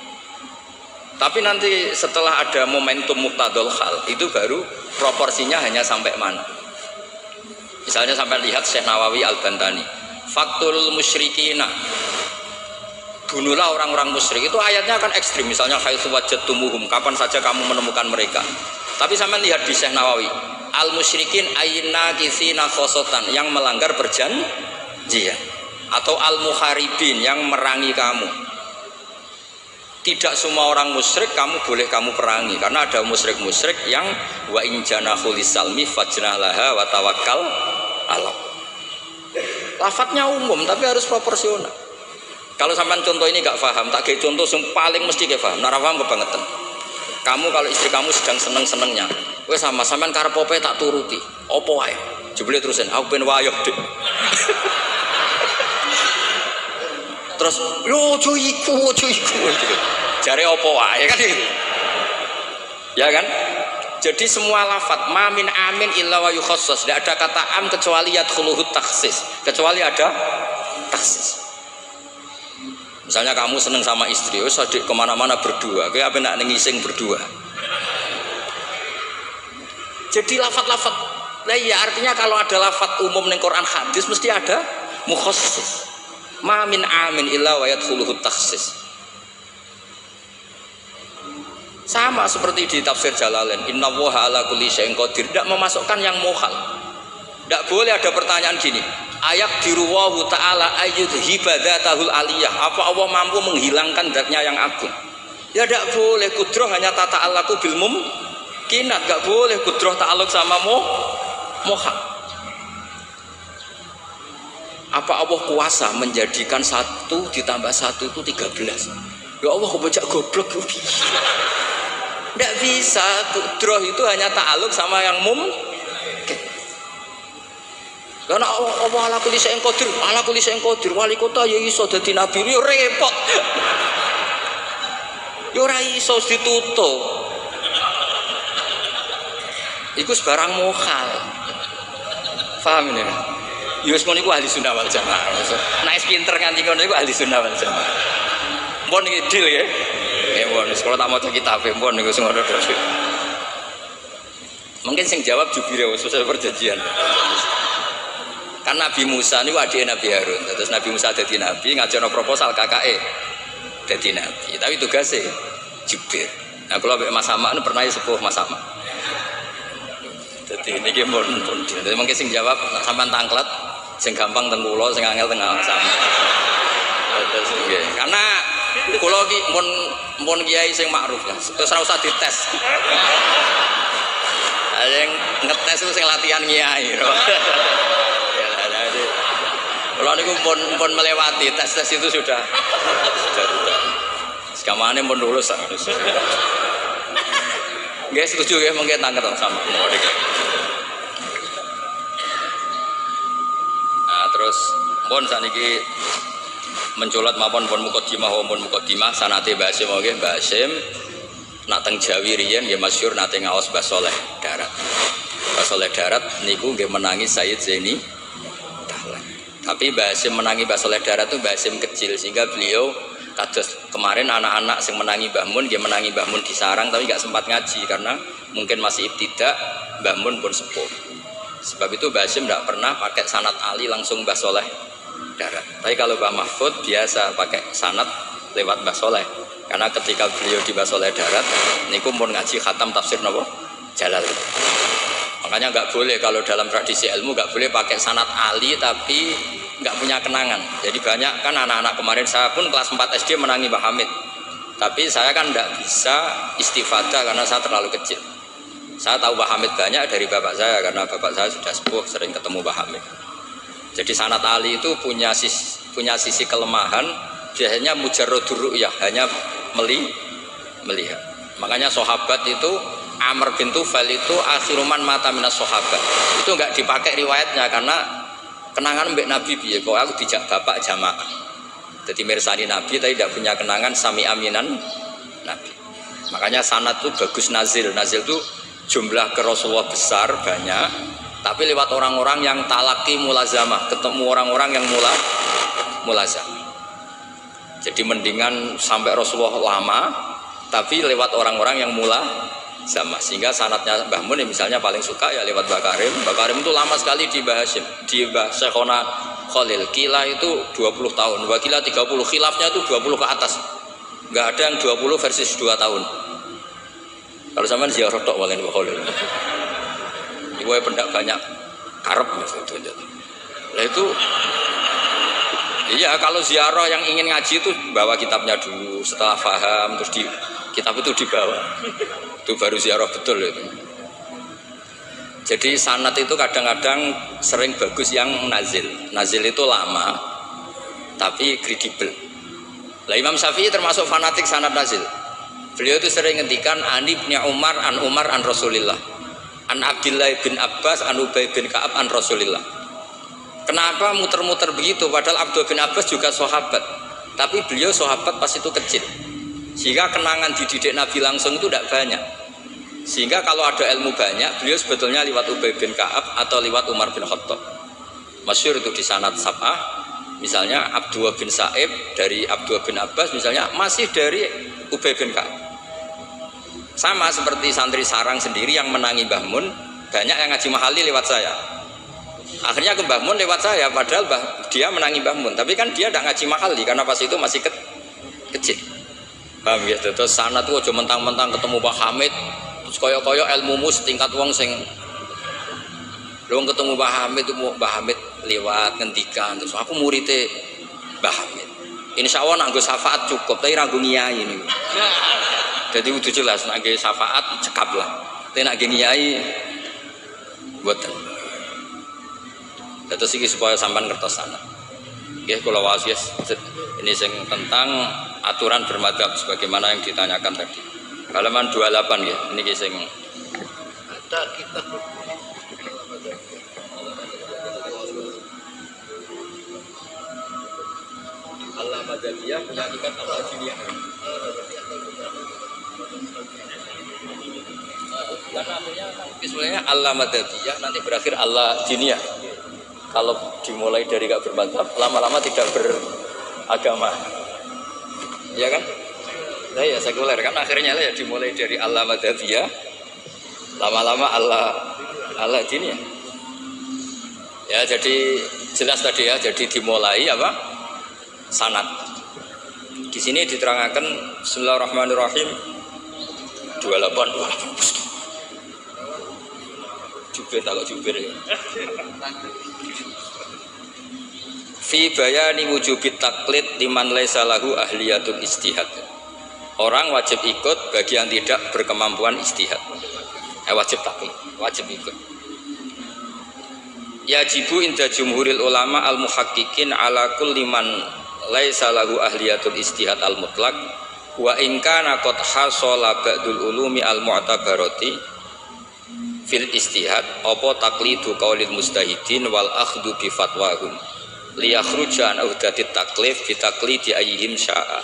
Tapi nanti setelah ada momentum muqtadul hal itu baru proporsinya hanya sampai mana. Misalnya sampai lihat Syekh Nawawi Al-Bantani, faktul musyrikina, bunuhlah orang-orang musyrik. Itu ayatnya akan ekstrim, misalnya haitsu wajadtumuhum, kapan saja kamu menemukan mereka. Tapi sampai lihat di Syekh Nawawi, al musyrikin ayna kisina khosotan, yang melanggar perjanjian, atau al muharibin, yang merangi kamu. Tidak semua orang musyrik kamu boleh kamu perangi, karena ada musyrik-musyrik yang wa in janahu lisalmi fajnah laha wa tawakkal Allah. Lafadznya umum tapi harus proporsional. Kalau sampean contoh ini gak paham, tak kayak contoh yang paling mesti kayak paham. Nara paham kebangetan. Kamu kalau istri kamu sedang seneng-senengnya, gue sama sampean karep opo tak turuti. Opo wae? Jebule terusin, aku ben wayoh, Dik. Terus yo ojo iku. Jare opo wae kan gitu. Ya kan? Jadi semua lafadz ma min amin illa wa yukhassas, tidak ada kata am kecuali yadkhuluhu takhsis, kecuali ada takhsis. Misalnya kamu seneng sama istri, wis adik kemana-mana berdua, kowe apa nak ngising berdua. Jadi lafadz-lafadz, nah ya artinya kalau ada lafadz umum ning Quran hadis mesti ada mukhassis. Ma min amin illa wa yadkhuluhu takhsis. Sama seperti di tafsir Jalalain, innallaha ala kulli syai'in qadir, tidak memasukkan yang muhal. Tidak boleh ada pertanyaan gini, ayak diruwahu ta'ala ayyud hibadatahul aliyah, apa Allah mampu menghilangkan zatnya yang agung? Ya tidak boleh. Kudroh hanya tata alaku bil mumkinat, tidak boleh kudroh ta'aluk sama muhal. Apa Allah kuasa menjadikan 1 ditambah 1 itu 13? Ya Allah kok bocah goblok. Tidak bisa. Kudroh itu hanya ta'aluk sama yang mumkin. Karena Allah ala kulli syai'in qadir, ala kulli syai'in qadir. Wali kota ya iso dadi nabi, yo repot. Yo ora iso ditutup. Iku sebarang mukhal. Paham ini? Ya wis ngono iku ahli sunnah wal jamaah. Nek pinter nganti ngono iku ahli sunnah wal jamaah. Mbon iki deal ya. Mbon sekolah tak maca kitab mbon niku sing ngono terus. Mungkin sing jawab jubire wis selesai perjanjian. Kan Nabi Musa niku adike Nabi Harun. Terus Nabi Musa dadi nabi, ngajarno proposal kakake dadi nabi. Tapi tugasnya jubir. Nah kalau Mas Sama pernah sepuh Mas Sama. Jadi ini pun jadi mungkin sing jawab sampean tangklet, sing gampang teng kula, sing angel teng sama. Karena kula ki pun kiai sing makruf lah. Terus ora usah dites. Yang ngetes itu sing latihan kiai. Kalau niku pun melewati tes itu sudah. Sekamane pun lulus. Nggih setuju ya mungkin tangklet sama. Terus pun saniki menculat mapun pun mukadimah sanate Mbah Hasyim nggih Mbah Hasyim nak teng Jawi riyen nggih masyhur nate ngaos Mbah Saleh Darat. Mbah Saleh Darat niku nggih menangi Sayyid Zaini Dahlan. Tapi Mbah Hasyim menangi Mbah Saleh Darat itu Mbah Hasyim kecil sehingga beliau kados kemarin anak-anak sing menangi Mbah Mun nggih menangi Mbah Mun di sarang tapi enggak sempat ngaji karena mungkin masih ibtidak, Mbah Mun pun sepuh. Sebab itu Mbah Hasyim tidak pernah pakai sanad Ali langsung Mbah Saleh Darat. Tapi kalau Mbah Mahfud biasa pakai sanad lewat Mbah Saleh. Karena ketika beliau di Mbah Saleh Darat, niku pun ngaji khatam tafsir napa Jalal. Makanya nggak boleh kalau dalam tradisi ilmu nggak boleh pakai sanad Ali tapi nggak punya kenangan. Jadi banyak kan anak-anak kemarin, saya pun kelas 4 SD menangi Mbah Hamid. Tapi saya kan nggak bisa istifadah karena saya terlalu kecil. Saya tahu Mbah Hamid banyak dari bapak saya karena bapak saya sudah sepuh, sering ketemu Mbah Hamid. Jadi sanad Ali itu punya sisi kelemahan, biasanya mujarradur ru'yah, hanya melihat. Makanya sahabat itu Amr bin Tufail itu akhiruman mata minas sahabat. Itu enggak dipakai riwayatnya karena kenangan mbek Nabi piye kok aku dijak bapak jamaah. Jadi mirsani Nabi tapi tidak punya kenangan sami aminan Nabi. Makanya sanad itu bagus nazil. Nazil itu jumlah ke Rasulullah besar banyak, tapi lewat orang-orang yang talaki mulazamah, ketemu orang-orang yang mulazamah. Jadi mendingan sampai Rasulullah lama, tapi lewat orang-orang yang mulazamah. Sehingga sanadnya Mbah Mun misalnya paling suka ya lewat Mbah Karim. Mbah Karim itu lama sekali di Mbah Hasyim, di Mbah Syekhona Khalil. Kila itu 20 tahun, Wakila 30, khilafnya itu 20 ke atas. Enggak ada yang 20 versus 2 tahun. Kalau sampean ziarah tok walen Mbah Khalil. Iku pendak banyak karep maksudnya. Lah itu iya, kalau ziarah yang ingin ngaji itu bawa kitabnya dulu, setelah paham terus di kitab itu dibawa. Itu baru ziarah betul itu. Jadi sanad itu kadang-kadang sering bagus yang nazil. Nazil itu lama tapi kredibel. Lah Imam Syafi'i termasuk fanatik sanad nazil. Beliau itu sering ngendikan an Ibnu Umar an Rasulillah. An Abdullah bin Abbas an Ubay bin Ka'ab an Rasulillah. Kenapa muter-muter begitu? Padahal Abdullah bin Abbas juga sahabat, tapi beliau sahabat pas itu kecil, sehingga kenangan dididik Nabi langsung itu tidak banyak. Sehingga kalau ada ilmu banyak, beliau sebetulnya lewat Ubay bin Ka'ab atau lewat Umar bin Khattab. Masyhur itu di sanad sab'ah, misalnya Abdullah bin Sa'ib dari Abdullah bin Abbas, misalnya masih dari Ubay bin Ka'ab. Sama seperti santri sarang sendiri yang menangi Mbah Mun, banyak yang ngaji mahali lewat saya. Akhirnya ke Mbah Mun lewat saya, padahal dia menangi Mbah Mun, tapi kan dia tidak ngaji mahali karena pas itu masih kecil. Paham ya? Terus sana tuh aja mentang-mentang ketemu Mbah Hamid, terus koyo-koyo ilmumu setingkat wong sing belum ketemu Mbah Hamid itu Mbah Hamid lewat ngendikan, terus aku muridnya Mbah Hamid. Insya Allah nanggo syafaat cukup, tapi ragu ngiyai ini. Jadi udah jelas nak ge syafaat cekap lah. Tapi nak ge ngiyai buatan. Terus ini supaya sampai ngertos sana. Oke, kalau wasiat ini yang tentang aturan bermadzhab sebagaimana yang ditanyakan tadi. Halaman 28 ya. Ini yang ada kita Allah Madzhabiyah menyanyikan Allah Jiniyah. Karena akhirnya sebenarnya Allah Madzhabiyah nanti berakhir Allah Jiniyah. Kalau dimulai dari gak bermadzhab, lama-lama tidak beragama, ya kan? Nah ya sekuler kan akhirnya lah ya dimulai dari Allah Madzhabiyah, lama-lama Allah Jiniyah. Ya jadi jelas tadi ya, jadi dimulai apa? Sanad. Di sini diterangkan Bismillahirrahmanirrahim 28. Jubir tak kok jubir ya. Fi bayani wujubit taklid liman laisa lahu ahliyatul istihad. Orang wajib ikut bagi yang tidak berkemampuan istihad. Wajib taklid, wajib ikut. Yajibu inda jumhuril ulama al muhaqqiqin ala kulli man laisa lahu ahliyatul istihad al mutlaq wa in kana qad hasala ba'dul ulumi al mu'tabarati fil istihad apa taqlidu qaulil mustahidin wal akhdhu bi fatwahum liyakhruja an uhdatit taklif bi taqlidi ayyihim syaa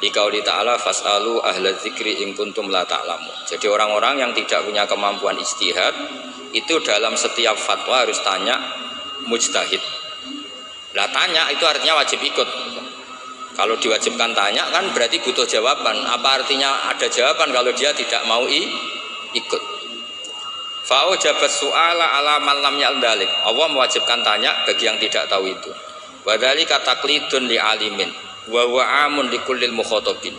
liqauli ta'ala fasalu ahla dzikri in kuntum la ta'lamun. Jadi orang-orang yang tidak punya kemampuan istihad itu dalam setiap fatwa harus tanya mujtahid. Lah tanya itu artinya wajib ikut. Kalau diwajibkan tanya kan berarti butuh jawaban. Apa artinya ada jawaban kalau dia tidak mau ikut? Fa'u jabat su'ala ala man lam ya'dalik. Allah mewajibkan tanya bagi yang tidak tahu itu. Wa dzalika taqlidun li alimin wa huwa amun li kullil mukhatabin.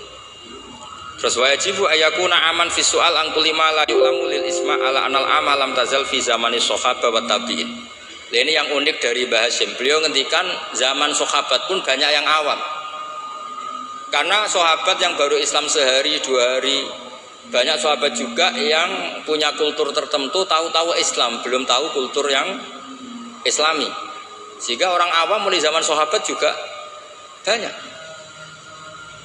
Terus wajibu ayakuna aman fi soal angkulima la yulamu lil isma ala anal amalam tazal fi zamani sahabat wa tabi'in. Ini yang unik dari Mbah Hasyim. Beliau ngendikan zaman sahabat pun banyak yang awam. Karena sahabat yang baru Islam sehari dua hari, banyak sahabat juga yang punya kultur tertentu, tahu-tahu Islam, belum tahu kultur yang Islami. Sehingga orang awam mulai zaman sahabat juga banyak.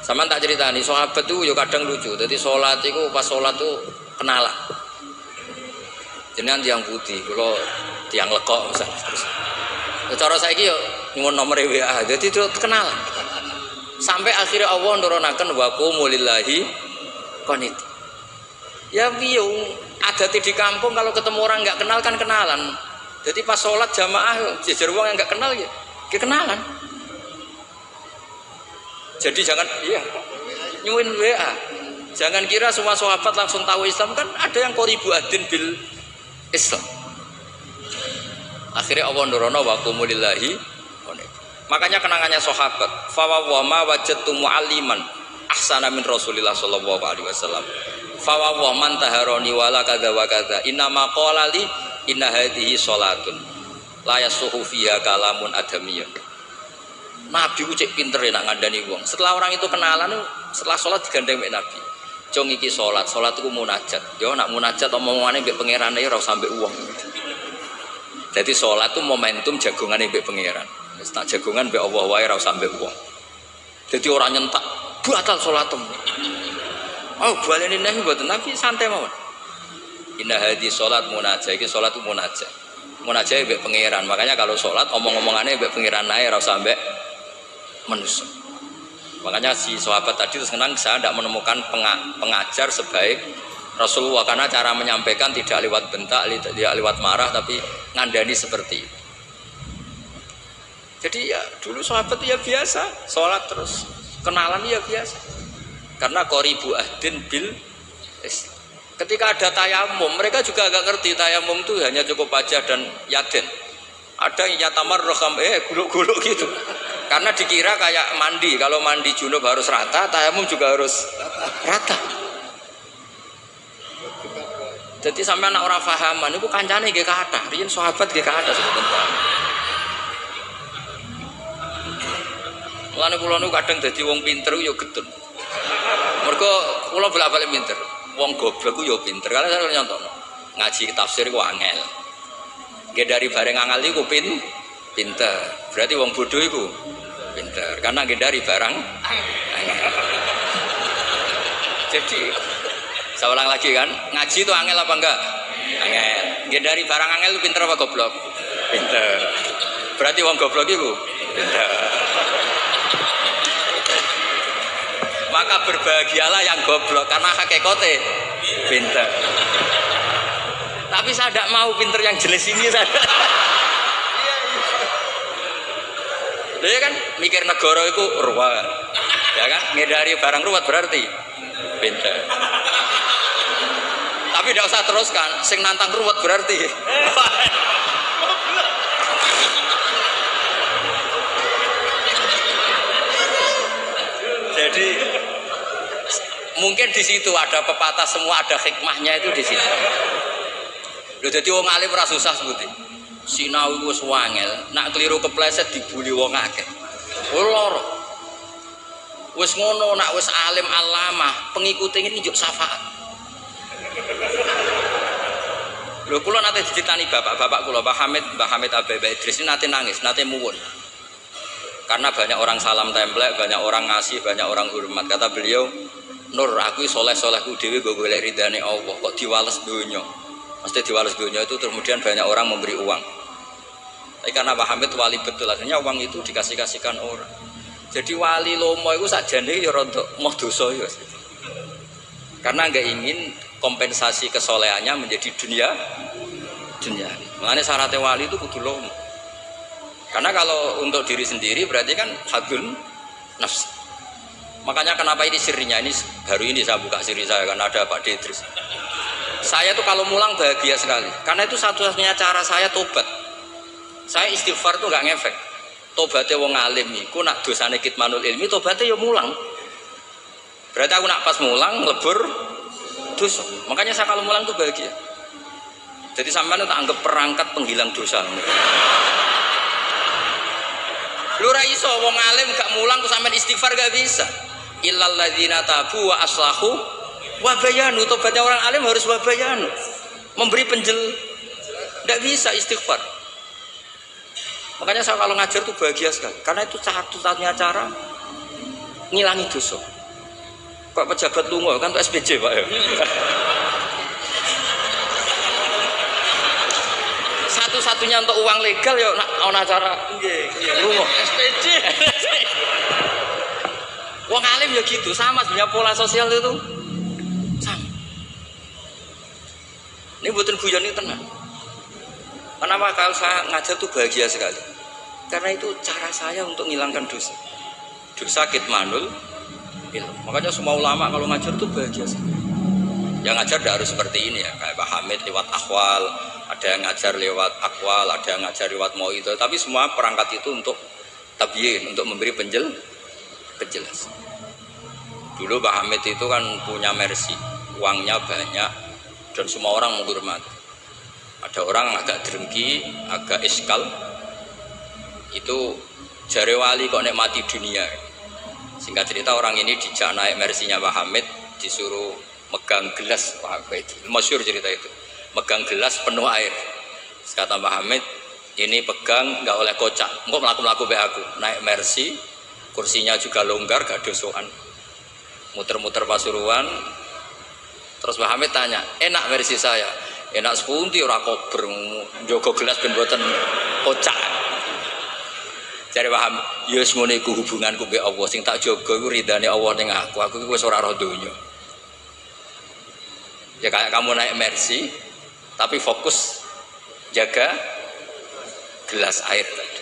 Sama tak cerita nih, sahabat itu yo kadang lucu. Jadi sholat itu pas sholat tuh kenalan. Jenengan tiang putih, kalau tiang lekok misalnya. Cara saya yo nyuwun nomor WA. Jadi itu kenalan. Sampai akhirnya Allah nurunaken wa qumu lillahi qanit. Ya biung ada di kampung kalau ketemu orang nggak kenal kan kenalan. Jadi pas sholat jamaah jejer wong yang nggak kenal ya kenalan. Jadi jangan nyuwun WA. Jangan kira semua sahabat langsung tahu Islam, kan ada yang qoribu adin bil Islam. Akhirnya Allah nurono wa qumulillahi. Makanya kenangannya sahabat, fa wa ma wajadtu mualliman ahsana min Rasulillah sallallahu alaihi wasallam. Fa wa man taharani wala kadza wa kadza. Inna ma qala li inna hadhihi salatun la yasuhu fiha kalamun adamiyun. Nabi ku cek pinter nak ngandani wong. Setelah orang itu kenalan, setelah sholat digandeng mbek Nabi. Cung iki sholat itu munajat. Yo nak munajat omongane mbek pangerane ora usah mbek wong. Jadi sholat itu momentum jagongane mbek pangeran. Wis tak jagongan mbek Allah wae ora usah mbek wong. Jadi orang nyentak batal sholatem. Oh, baleni neh mboten Nabi santai mawon. Inna hadhi sholat munajat, iki sholat itu munajat. Munajat mbek pangeran. Makanya kalau sholat omong-omongane mbek pangeran ae ora usah mbek manusia. Makanya si sahabat tadi terus kenang, saya tidak menemukan pengajar sebaik Rasulullah, karena cara menyampaikan tidak lewat bentak, tidak lewat marah, tapi ngandani seperti itu. Jadi ya dulu sahabat ya biasa sholat terus kenalan ya biasa, karena qoribu ahdin bil Islam. Ketika ada tayamum, mereka juga agak ngerti tayamum itu hanya cukup wajah dan yaden. Ada yang yatamar roham guluk-guluk gitu. Karena dikira kayak mandi, kalau mandi junub harus rata, tayamum juga harus rata. Jadi sampai anak orang fahaman, itu kancane nggih kathah, riyen sahabat nggih kathah sebetulnya. Mulane kula niku kadang dadi wong pinter yo getun. Mergo kula bolak-balik pinter. Wong goblok ku yo pinter. Karena saya nyontokno. Ngaji tafsir ku angel. Nggih dari bareng angel iku pinter. Berarti wong bodoh iku pinter, karena hindari barang. Jadi saya ulang lagi kan, ngaji itu angel apa enggak? Angel. Hindari barang angel itu pinter apa goblok? Pinter. Berarti wong goblok itu pinter. Maka berbahagialah yang goblok, karena hakikate pinter. Tapi saya tidak mau pinter yang jelas ini saya. Dia kan mikir negara itu ruwet, ya kan? Ngedari barang ruwet berarti pinter. Tapi tidak usah teruskan, sing nantang ruwet berarti. Jadi mungkin di situ ada pepatah, semua ada hikmahnya itu di situ. Loh, jadi wong alim ora susah sebuti. Sinau iku wis wangel, nak keliru kepleset dibuli wong akeh. Loro. Wis ngono, nak wis alim alamah, pengikute ini njuk syafaat. Lho kula nate dicitani bapak-bapak kula, Mbah Hamid Abai Idris ini nate nangis, nate muwun. Karena banyak orang salam templek, banyak orang ngasih, banyak orang hormat. Kata beliau, Nur, aku soleh-solehku dhewe go golek ridane Allah, kok diwales donya. Mesti diwales dunia itu kemudian banyak orang memberi uang. Tapi karena Pak Hamid wali betul, akhirnya uang itu dikasihkan orang. Jadi wali lomo itu sakjane ya rontok moh dosa ya. Karena nggak ingin kompensasi kesolehannya menjadi dunia. Makanya syaratnya wali itu kudu lomo. Karena kalau untuk diri sendiri berarti kan hadun nafs. Makanya kenapa ini sirinya, ini baru ini saya buka siri saya karena ada Pak Idris. Saya tuh kalau mulang bahagia sekali, karena itu satu-satunya cara saya tobat. Saya istighfar tuh nggak ngefek. Tobatnya wong alim iku nak dosane kitmanul ilmi, tobatnya ya mulang. Berarti aku nak pas mulang lebur dosa. Makanya saya kalau mulang tuh bahagia. Jadi sampean tak anggap perangkat penghilang dosa. Lu ra iso wong alim gak mulang ku sampean istighfar gak bisa. Illal ladzina tabu wa aslahu wa bayanu. Tobatnya orang alim harus wa bayanu. Memberi tidak bisa istighfar. Makanya saya kalau ngajar tuh bahagia sekali. Karena itu satu-satunya cara ngilangi dosa. Pak pejabat lunga kan tuh SPJ Pak ya. Satu-satunya untuk uang legal ya ana acara lunga SPJ. Wong alim ya gitu, sama sebenarnya pola sosial itu sama. Ini buatan guyon ini tenang. Kenapa kalau saya ngajar tuh bahagia sekali? Karena itu cara saya untuk menghilangkan dosa. Dosa kitmanul ilmu. Makanya semua ulama kalau ngajar tuh bahagia sekali. Yang ngajar tidak harus seperti ini ya, kayak Pak Hamid lewat akwal, ada yang ngajar lewat akwal, ada yang ngajar lewat mau'idhah. Tapi semua perangkat itu untuk tabyin, untuk memberi penjelasan. Dulu Pak Hamid itu kan punya mercy, uangnya banyak dan semua orang menghormati. Ada orang agak drengki, agak iskal, itu jare wali kok nikmati dunia. Singkat cerita orang ini dijak naik mersinya Pak Hamid, disuruh megang gelas Pak Hamid. Masyhur cerita itu, megang gelas penuh air. Kata Pak Hamid, ini pegang nggak oleh kocak, engkau melaku be aku. Naik mersi, kursinya juga longgar, gak dosoan. Muter-muter Pasuruan. Terus Pak Hamid tanya, enak mersi saya? Enak sepunti ora kober, njogo gelas ben mboten kocak. Jare paham, ya wis ngene iku hubunganku mbek Allah, sing tak jaga iku ridane Allah ning aku iku wis ora roh donya. Ya kayak kamu naik Mercy, tapi fokus jaga gelas air tadi.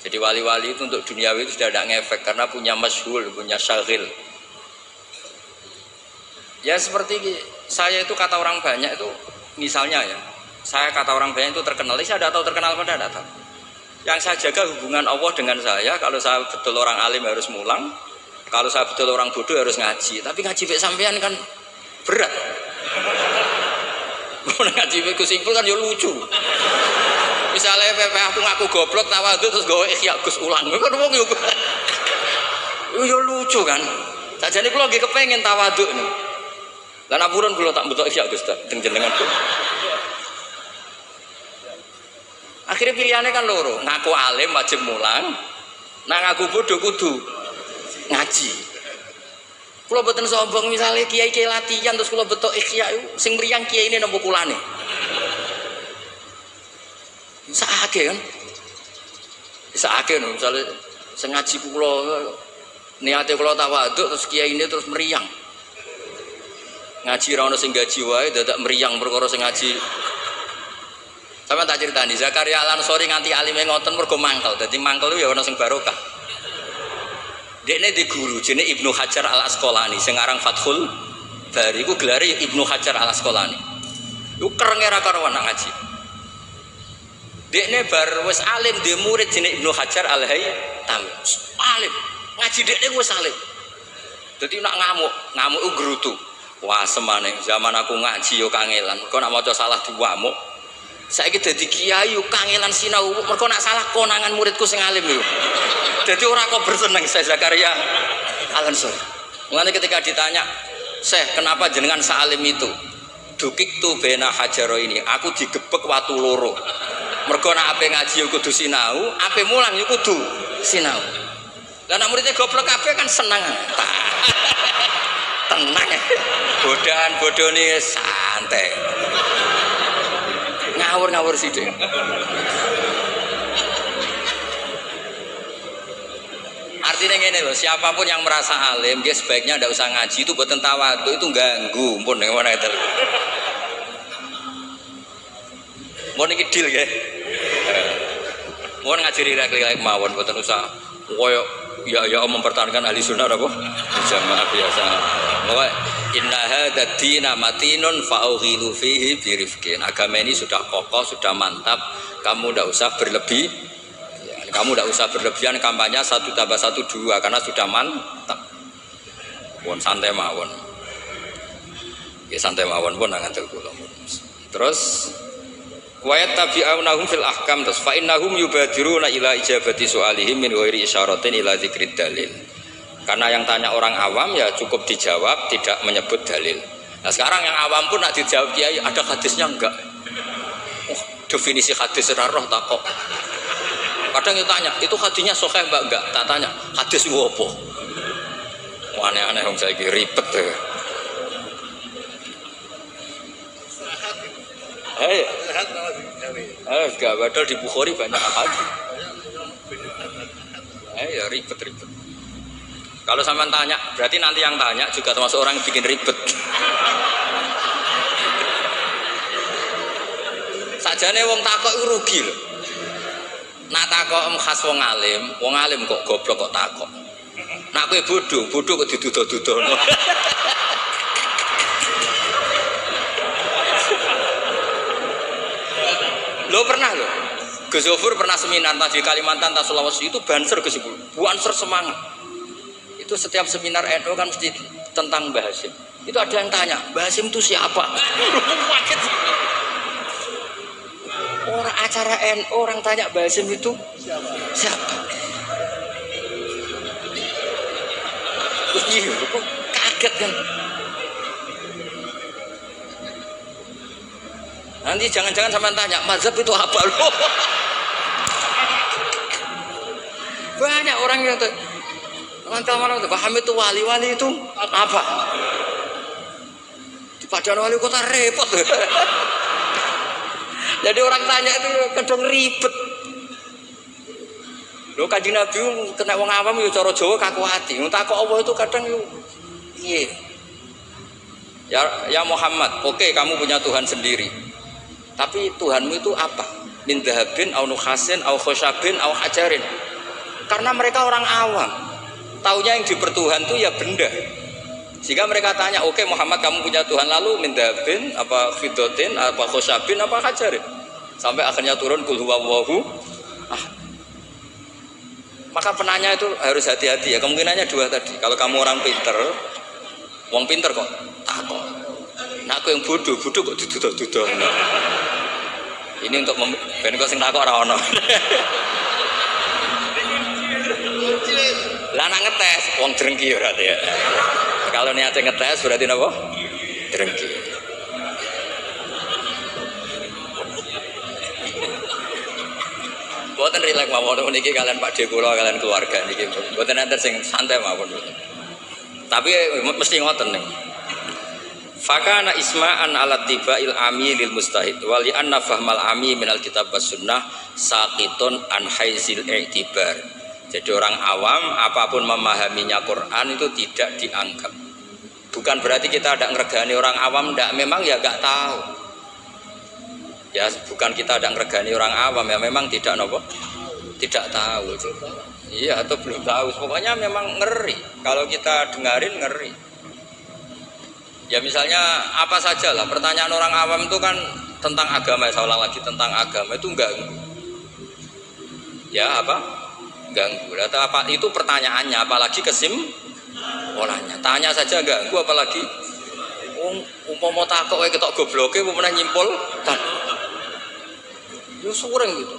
Jadi wali-wali itu untuk duniawi itu sudah tidak ngefek karena punya masyhul, punya syagil. Ya seperti saya itu kata orang banyak itu, misalnya ya, saya kata orang banyak itu terkenal, saya tidak tahu terkenal pada tidak tahu. Yang saya jaga hubungan Allah dengan saya, kalau saya betul orang alim harus mulang, kalau saya betul orang bodoh harus ngaji. Tapi ngaji baik sampean kan berat. Ngaji baik simpel kan ya lucu. Misalnya aku ngaku goblok tawadhu terus gawe ikhya Gus ulang. Kan wong yo lucu kan. Sajane kula nggih kepengin tawadhu nih. Lan ampun kula tak butuh ikhya Gus teng jenengan. Akhirnya pilihannya kan loro, ngaku alim wajib mulang, nah ngaku bodoh kudu ngaji. Kalau betul sombong misalnya kiai latihan terus kalau betul ikhya sing meriang kiai ini nembok kulane. Bisa akeh kan? Bisa akeh no, misalnya sengaji pulau niatnya kalau tawaduk terus kiai ini terus meriang. Ngaji ra ono sing gaji wae dadak meriang perkara sing ngaji. Sama tak cerita nih, Zakaria Al-Ansori nganti alime ngoten mergo mangkel. Dadi mangkel ya ana sing barokah. Dekne di guru jenenge Ibnu Hajar Al-Asqalani sing aran Fathul Bari iku gelare Ibnu Hajar Al-Asqalani. Iku kerenge ra karuan ngaji. Dekne bar wis alim di murid jenenge Ibnu Hajar Al-Haytami. Alim, ngaji dekne wis alim. Dadi nak ngamuk gerutu. Wah semane zaman aku ngaji yo kangelan. Kok nak maca salah diwamuk. Saiki dadi kiai yo kangelan sinau mergo nak salah konangan muridku sing alim yo. Dadi ora kok berseneng saya Zakaria Al-Ansori. Mulane ketika ditanya, "Syekh, kenapa jenengan salim itu?" Dukik tu bena hajaro ini, aku digebek watu loro. Mergo nak ape ngaji yo kudu sinau, ape mulang yo kudu sinau. Lah nak muridnya goblok kabeh kan seneng. Tenang ya. Bodohan-bodone santai. Ngawur sithik. Artinya ngene loh, siapapun yang merasa alim dia sebaiknya tidak usah ngaji, itu buat tawadhu, itu ganggu pun yang mana itu. Mau niki deal ya. Mau ngajari rek-rek mawon buat usah koyo ya mempertahankan ahli sunnah apa? Jamaah biasa. Bahwa inna hadza dina matinun fa'ughilu fihi birifqin. Agama ini sudah kokoh, sudah mantap. Kamu tidak usah berlebih. Kamu tidak usah berlebihan kampanye 1+1 2 karena sudah mantap. pun santai mawon. Ya santai mawon pun nang ngandel kula. Terus wa yattabi'unahum fil ahkam terus fa innahum yubadiruna ila ijabati su'alihim min ghairi isyaratin ila dzikrid dalil. Karena yang tanya orang awam ya cukup dijawab tidak menyebut dalil. Nah sekarang yang awam pun nak dijawab kiai ada hadisnya enggak? Definisi hadis ora roh tak kok. Kadang yo tanya, itu hadisnya sahih mbak enggak? Tak tanya, hadis ku apa? Aneh-aneh wong saiki ribet ya. Enggak padahal di Bukhari banyak hadis. Ya ribet-ribet. Kalau sampean tanya, berarti nanti yang tanya juga termasuk orang yang bikin ribet. Sakjane wong takok iku rugi lho. Nak takok khas wong alim kok goblok kok takok. Nak kowe bodho kok didudoh-dudohno. Lo pernah lo? Gus Zofur pernah seminar di Kalimantan, Sulawesi itu banser Gus Zofur. Banser semangat. Itu setiap seminar NU kan mesti tentang Mbah Hasyim. Itu ada yang tanya, Mbah Hasyim itu siapa? Orang acara NU orang tanya Mbah Hasyim itu siapa? Terus iya, kok kaget kan? Nanti jangan-jangan sama tanya, mazhab itu apa loh? Banyak orang yang mana paham itu wali itu apa? Di Padang wali kota repot. Jadi orang tanya itu kadang ribet. Lo Kanjeng Nabi kena wong awam yo cara Jawa kaku ati. Takok Allah itu kadang yo piye? Ya Muhammad, oke kamu punya Tuhan sendiri. Tapi Tuhanmu itu apa? Min dhahabin au nukhasin au khosyabin au hajarin. Karena mereka orang awam. Taunya yang dipertuhan itu ya benda. Sehingga mereka tanya, oke Muhammad kamu punya Tuhan, lalu min dhahabin apa fidotin apa khosyabin apa hajarin. Sampai akhirnya turun kul huwallahu. Maka penanya itu harus hati-hati ya. Kemungkinannya dua tadi. Kalau kamu orang pinter, wong pinter kok takok. Nah aku yang bodoh kok duduh-duduh. Ini untuk ben kok sing takok ora ono. Lah nak ngetes wong drengki berarti ya. Kalau niate ngetes berarti napa? Drengki. Boten rileks mawon niki kalian Pak De kula kalian keluarga niki. Boten enten sing santai mawon. Tapi mesti ngoten nih. Fakana isma'an ala tibail ami lil mustahid wali anna fahmal ami minal kitab was sunnah saqitun an haizil i'tibar. Jadi orang awam apapun memahaminya Quran itu tidak dianggap. Bukan berarti kita ada ngeregani orang awam, ndak, memang ya enggak tahu. Ya bukan kita ada ngeregani orang awam, ya memang tidak nopo, tidak tahu. Iya atau belum tahu. Pokoknya memang ngeri. Kalau kita dengarin ngeri. Ya misalnya apa saja lah, pertanyaan orang awam itu kan tentang agama, saya ulang lagi tentang agama itu ganggu. Ya apa? Ganggu. Atau apa itu pertanyaannya, apalagi kesimpulannya. Tanya saja ganggu, apalagi mau takut kayak ketok gobloke, mau pernah nyimpul kan? Ya sureng gitu.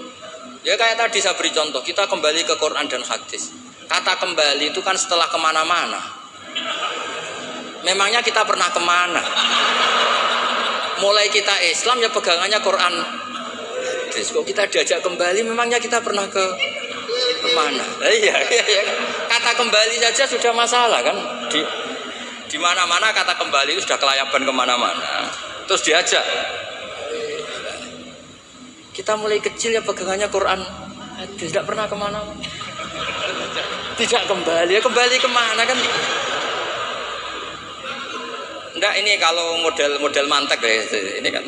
Ya kayak tadi saya beri contoh, kita kembali ke Quran dan hadis. Kata kembali itu kan setelah kemana-mana. Memangnya kita pernah kemana? Mulai kita Islam ya pegangannya Quran. Terus kok kita diajak kembali, memangnya kita pernah kemana? Iya. Kata kembali saja sudah masalah kan? Di mana-mana kata kembali itu sudah kelayaban kemana-mana. Terus diajak. Kita mulai kecil ya pegangannya Quran. Tidak pernah kemana-mana. Tidak kembali, ya kembali kemana kan? Enggak, ini kalau model mantek ya, ini kan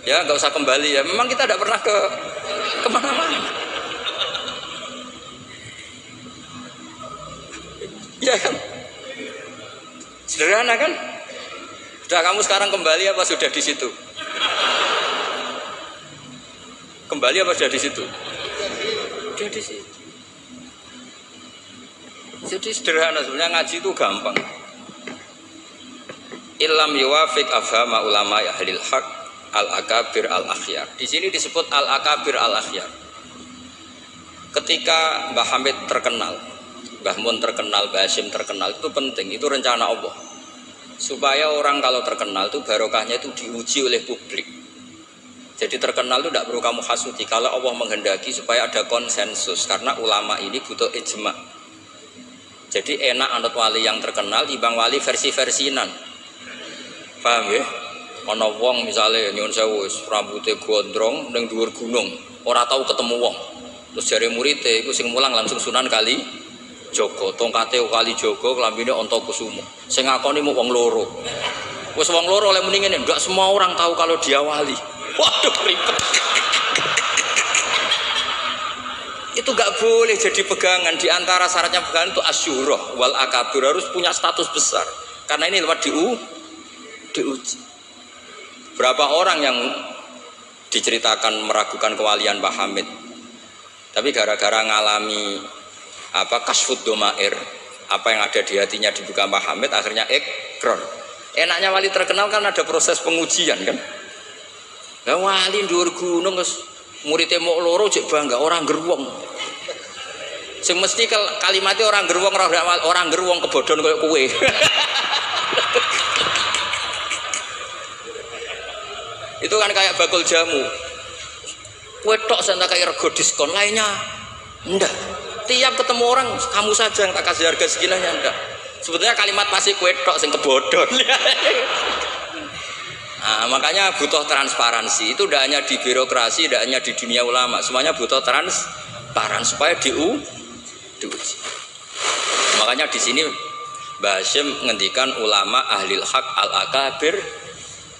ya nggak usah kembali ya, memang kita tidak pernah kemana-mana ya kan, sederhana kan. Sudah kamu sekarang kembali apa sudah di situ? Kembali apa sudah di situ? Sudah di situ. Jadi sederhana sebenarnya ngaji itu gampang. Illam yuwafiq afhama ulama ahlil haq al-akabir al-akhyar. Di sini disebut al-akabir al-akhyar. Ketika Mbah Hamid terkenal, Mbah Mun terkenal, Mbah Hasyim terkenal, itu penting, itu rencana Allah. Supaya orang kalau terkenal itu barokahnya itu diuji oleh publik. Jadi terkenal itu tidak perlu kamu hasuti. Kalau Allah menghendaki supaya ada konsensus, karena ulama ini butuh ijma. Jadi enak anut wali yang terkenal dibanding wali versi-versinan. Paham ya? Ana wong misale nyuwun sewu rambutnya gondrong ning dhuwur gunung, ora tahu ketemu wong. Terus jare muridé iku sing mulang langsung Sunan Kali Joko, tongkate Kali Joko, klambine Antakusuma. Sing ngakoni mung wong loro. Wis wong loro oleh muni ngene, enggak semua orang tahu kalau dia wali. Waduh ribet. Itu enggak boleh jadi pegangan. Di antara syaratnya pegangan itu asyurah wal akabir, harus punya status besar. Karena ini lewat diuji. Berapa orang yang diceritakan meragukan kewalian Mbah Hamid, tapi gara-gara ngalami kasfud domair, apa yang ada di hatinya dibuka Mbah Hamid, akhirnya ikrar. Enaknya wali terkenal kan ada proses pengujian kan. Lah wali dhuwur gunung muridé mok loro jek bangga orang gerwong. Sing mesti kalimatnya orang gerwong kebodhon koyo kowe. Itu kan kayak bakul jamu. Kowe tok santai kayak rego diskon, lainnya enggak. Tiap ketemu orang kamu saja yang tak kasih harga seginanya enggak. Sebetulnya kalimat masih kowe tok sing kebodhon. Nah, makanya butuh transparansi. Itu tidak hanya di birokrasi, tidak hanya di dunia ulama, semuanya butuh transparan supaya diuji. Makanya di sini Mbah Hasyim ngendikan ulama ahlil haq al-akabir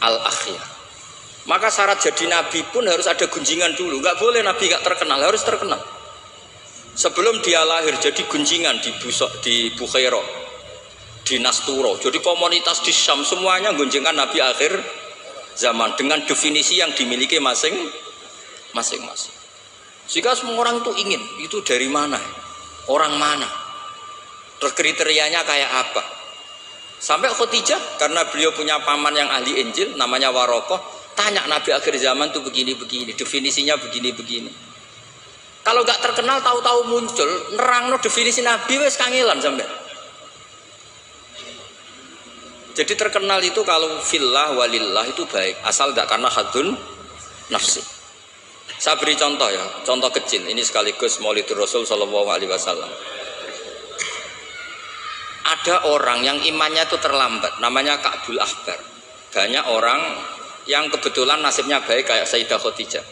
al-akhyar. Maka syarat jadi nabi pun harus ada gunjingan dulu. Enggak boleh nabi enggak terkenal, harus terkenal. Sebelum dia lahir jadi gunjingan di Bukhaira, di Nasturo. Jadi komunitas di Syam semuanya gunjingan nabi akhir zaman dengan definisi yang dimiliki masing-masing. Jika semua orang itu ingin, itu dari mana? Orang mana? Terus kriterianya kayak apa? Sampai Khadijah karena beliau punya paman yang ahli Injil namanya Warokoh. Tanya Nabi akhir zaman tuh begini-begini, definisinya begini-begini. Kalau nggak terkenal tahu-tahu muncul, nerangno definisi Nabi wes kangelan sampai. Jadi terkenal itu kalau fillah walillah itu baik, asal nggak karena hadun nafsi. Saya beri contoh ya, contoh kecil. Ini sekaligus Maulidur Rasul Shallallahu Alaihi Wasallam. Ada orang yang imannya itu terlambat, namanya Ka'bul Ahbar. Banyak orang yang kebetulan nasibnya baik kayak Sayyidah Khadijah.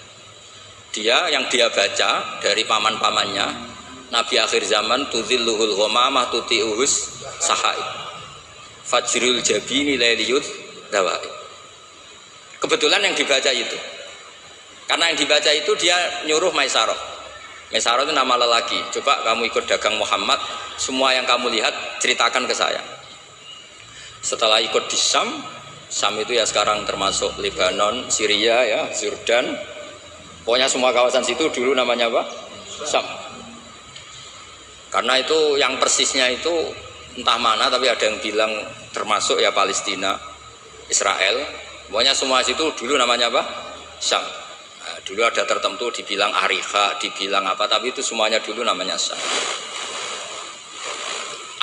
Yang dia baca dari paman-pamannya, Nabi akhir zaman tudzilluhul ghamamah tuti'uhus sahaib. Fajrul jabini lailiyud dawai. Kebetulan yang dibaca itu. Karena yang dibaca itu dia nyuruh Maisarah. Maisarah itu nama lelaki. Coba kamu ikut dagang Muhammad, semua yang kamu lihat ceritakan ke saya. Setelah ikut di Syam itu ya sekarang termasuk Lebanon, Syria ya, Jordan. Pokoknya semua kawasan situ dulu namanya apa? Syam. Karena itu yang persisnya itu entah mana, tapi ada yang bilang termasuk ya Palestina, Israel. Pokoknya semua situ dulu namanya apa? Syam. Nah, dulu ada tertentu dibilang Ariha, dibilang apa, tapi itu semuanya dulu namanya Syam.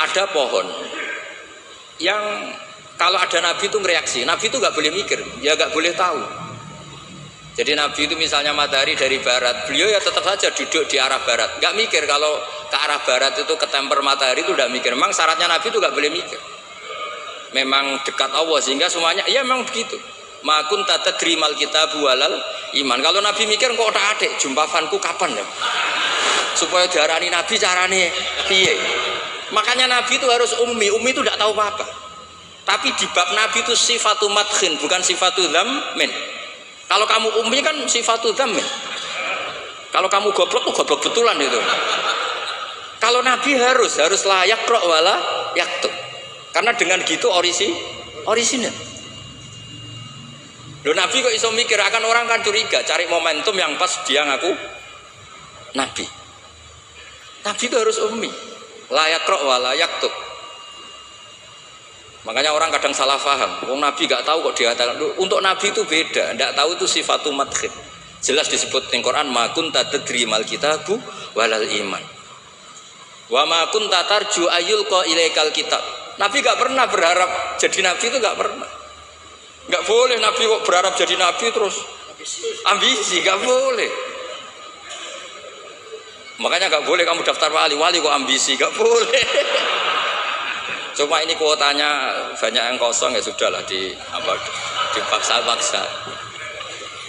Ada pohon yang kalau ada Nabi itu reaksi, Nabi itu nggak boleh mikir, ya nggak boleh tahu. Jadi Nabi itu misalnya matahari dari barat, beliau ya tetap saja duduk di arah barat, nggak mikir kalau ke arah barat itu ketemper matahari itu nggak mikir. Memang syaratnya Nabi itu nggak boleh mikir. Memang dekat Allah sehingga semuanya, ya memang begitu. Makun tata krimal kita bualal iman. Kalau Nabi mikir kok tak adek, jumpafanku kapan ya? Supaya diarani Nabi carane piye? Makanya Nabi itu harus ummi itu tidak tahu apa-apa. Tapi di bab Nabi itu sifatu madkhin, bukan sifatu dzammin. Kalau kamu ummi kan sifatu dzammin. Kalau kamu goblok tuh goblok betulan itu. Kalau Nabi harus layak roh wala yaktub. Karena dengan gitu orisinal. Loh Nabi kok iso mikir, akan orang kan curiga, cari momentum yang pas dia ngaku Nabi. Nabi itu harus ummi. La yaqra wa la yaktub. Makanya orang kadang salah paham. Wong Nabi enggak tahu kok dikatakan. Untuk Nabi itu beda. Enggak tahu itu sifatu madkhid. Jelas disebut di Quran ma kunta tadri mal kitabu walal iman. Wa ma kunta tarju ayyulqa ilaikal kitab. Nabi enggak pernah berharap jadi nabi itu enggak pernah. Enggak boleh Nabi kok berharap jadi nabi terus ambisi, enggak boleh. Makanya enggak boleh kamu daftar wali kok ambisi, enggak boleh. Cuma ini kuotanya banyak yang kosong ya sudahlah dipaksa-paksa.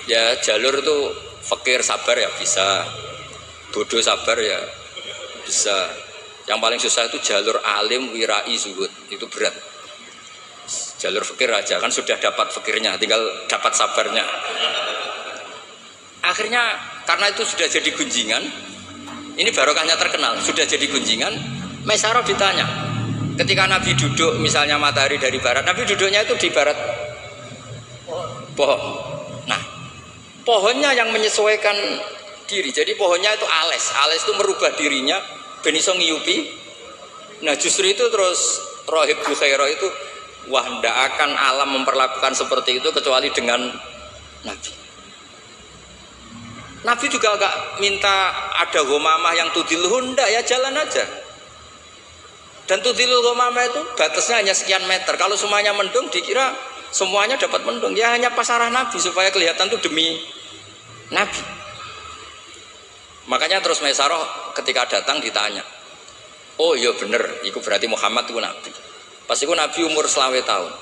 Ya jalur itu fakir sabar ya bisa, bodoh sabar ya bisa. Yang paling susah itu jalur alim wirai zuhud, itu berat. Jalur fakir aja kan sudah dapat fakirnya, tinggal dapat sabarnya. Akhirnya karena itu sudah jadi gunjingan, ini barokahnya terkenal, sudah jadi gunjingan. Maisarah ditanya, ketika Nabi duduk misalnya matahari dari barat, Nabi duduknya itu di barat pohon. Nah, pohonnya yang menyesuaikan diri. Jadi pohonnya itu ales itu merubah dirinya ben iso ngiyupi. Nah, justru itu terus Rohib Bukhairah itu wah ndak akan alam memperlakukan seperti itu kecuali dengan Nabi. Nabi juga enggak minta ada gomamah yang tudilhun, ndak ya jalan aja. Dan tudilul gomamah itu batasnya hanya sekian meter. Kalau semuanya mendung dikira semuanya dapat mendung. Ya hanya pas arah Nabi supaya kelihatan itu demi Nabi. Makanya terus Maisarah ketika datang ditanya, oh iya bener, itu berarti Muhammad itu Nabi. Pas itu Nabi umur 20 tahun.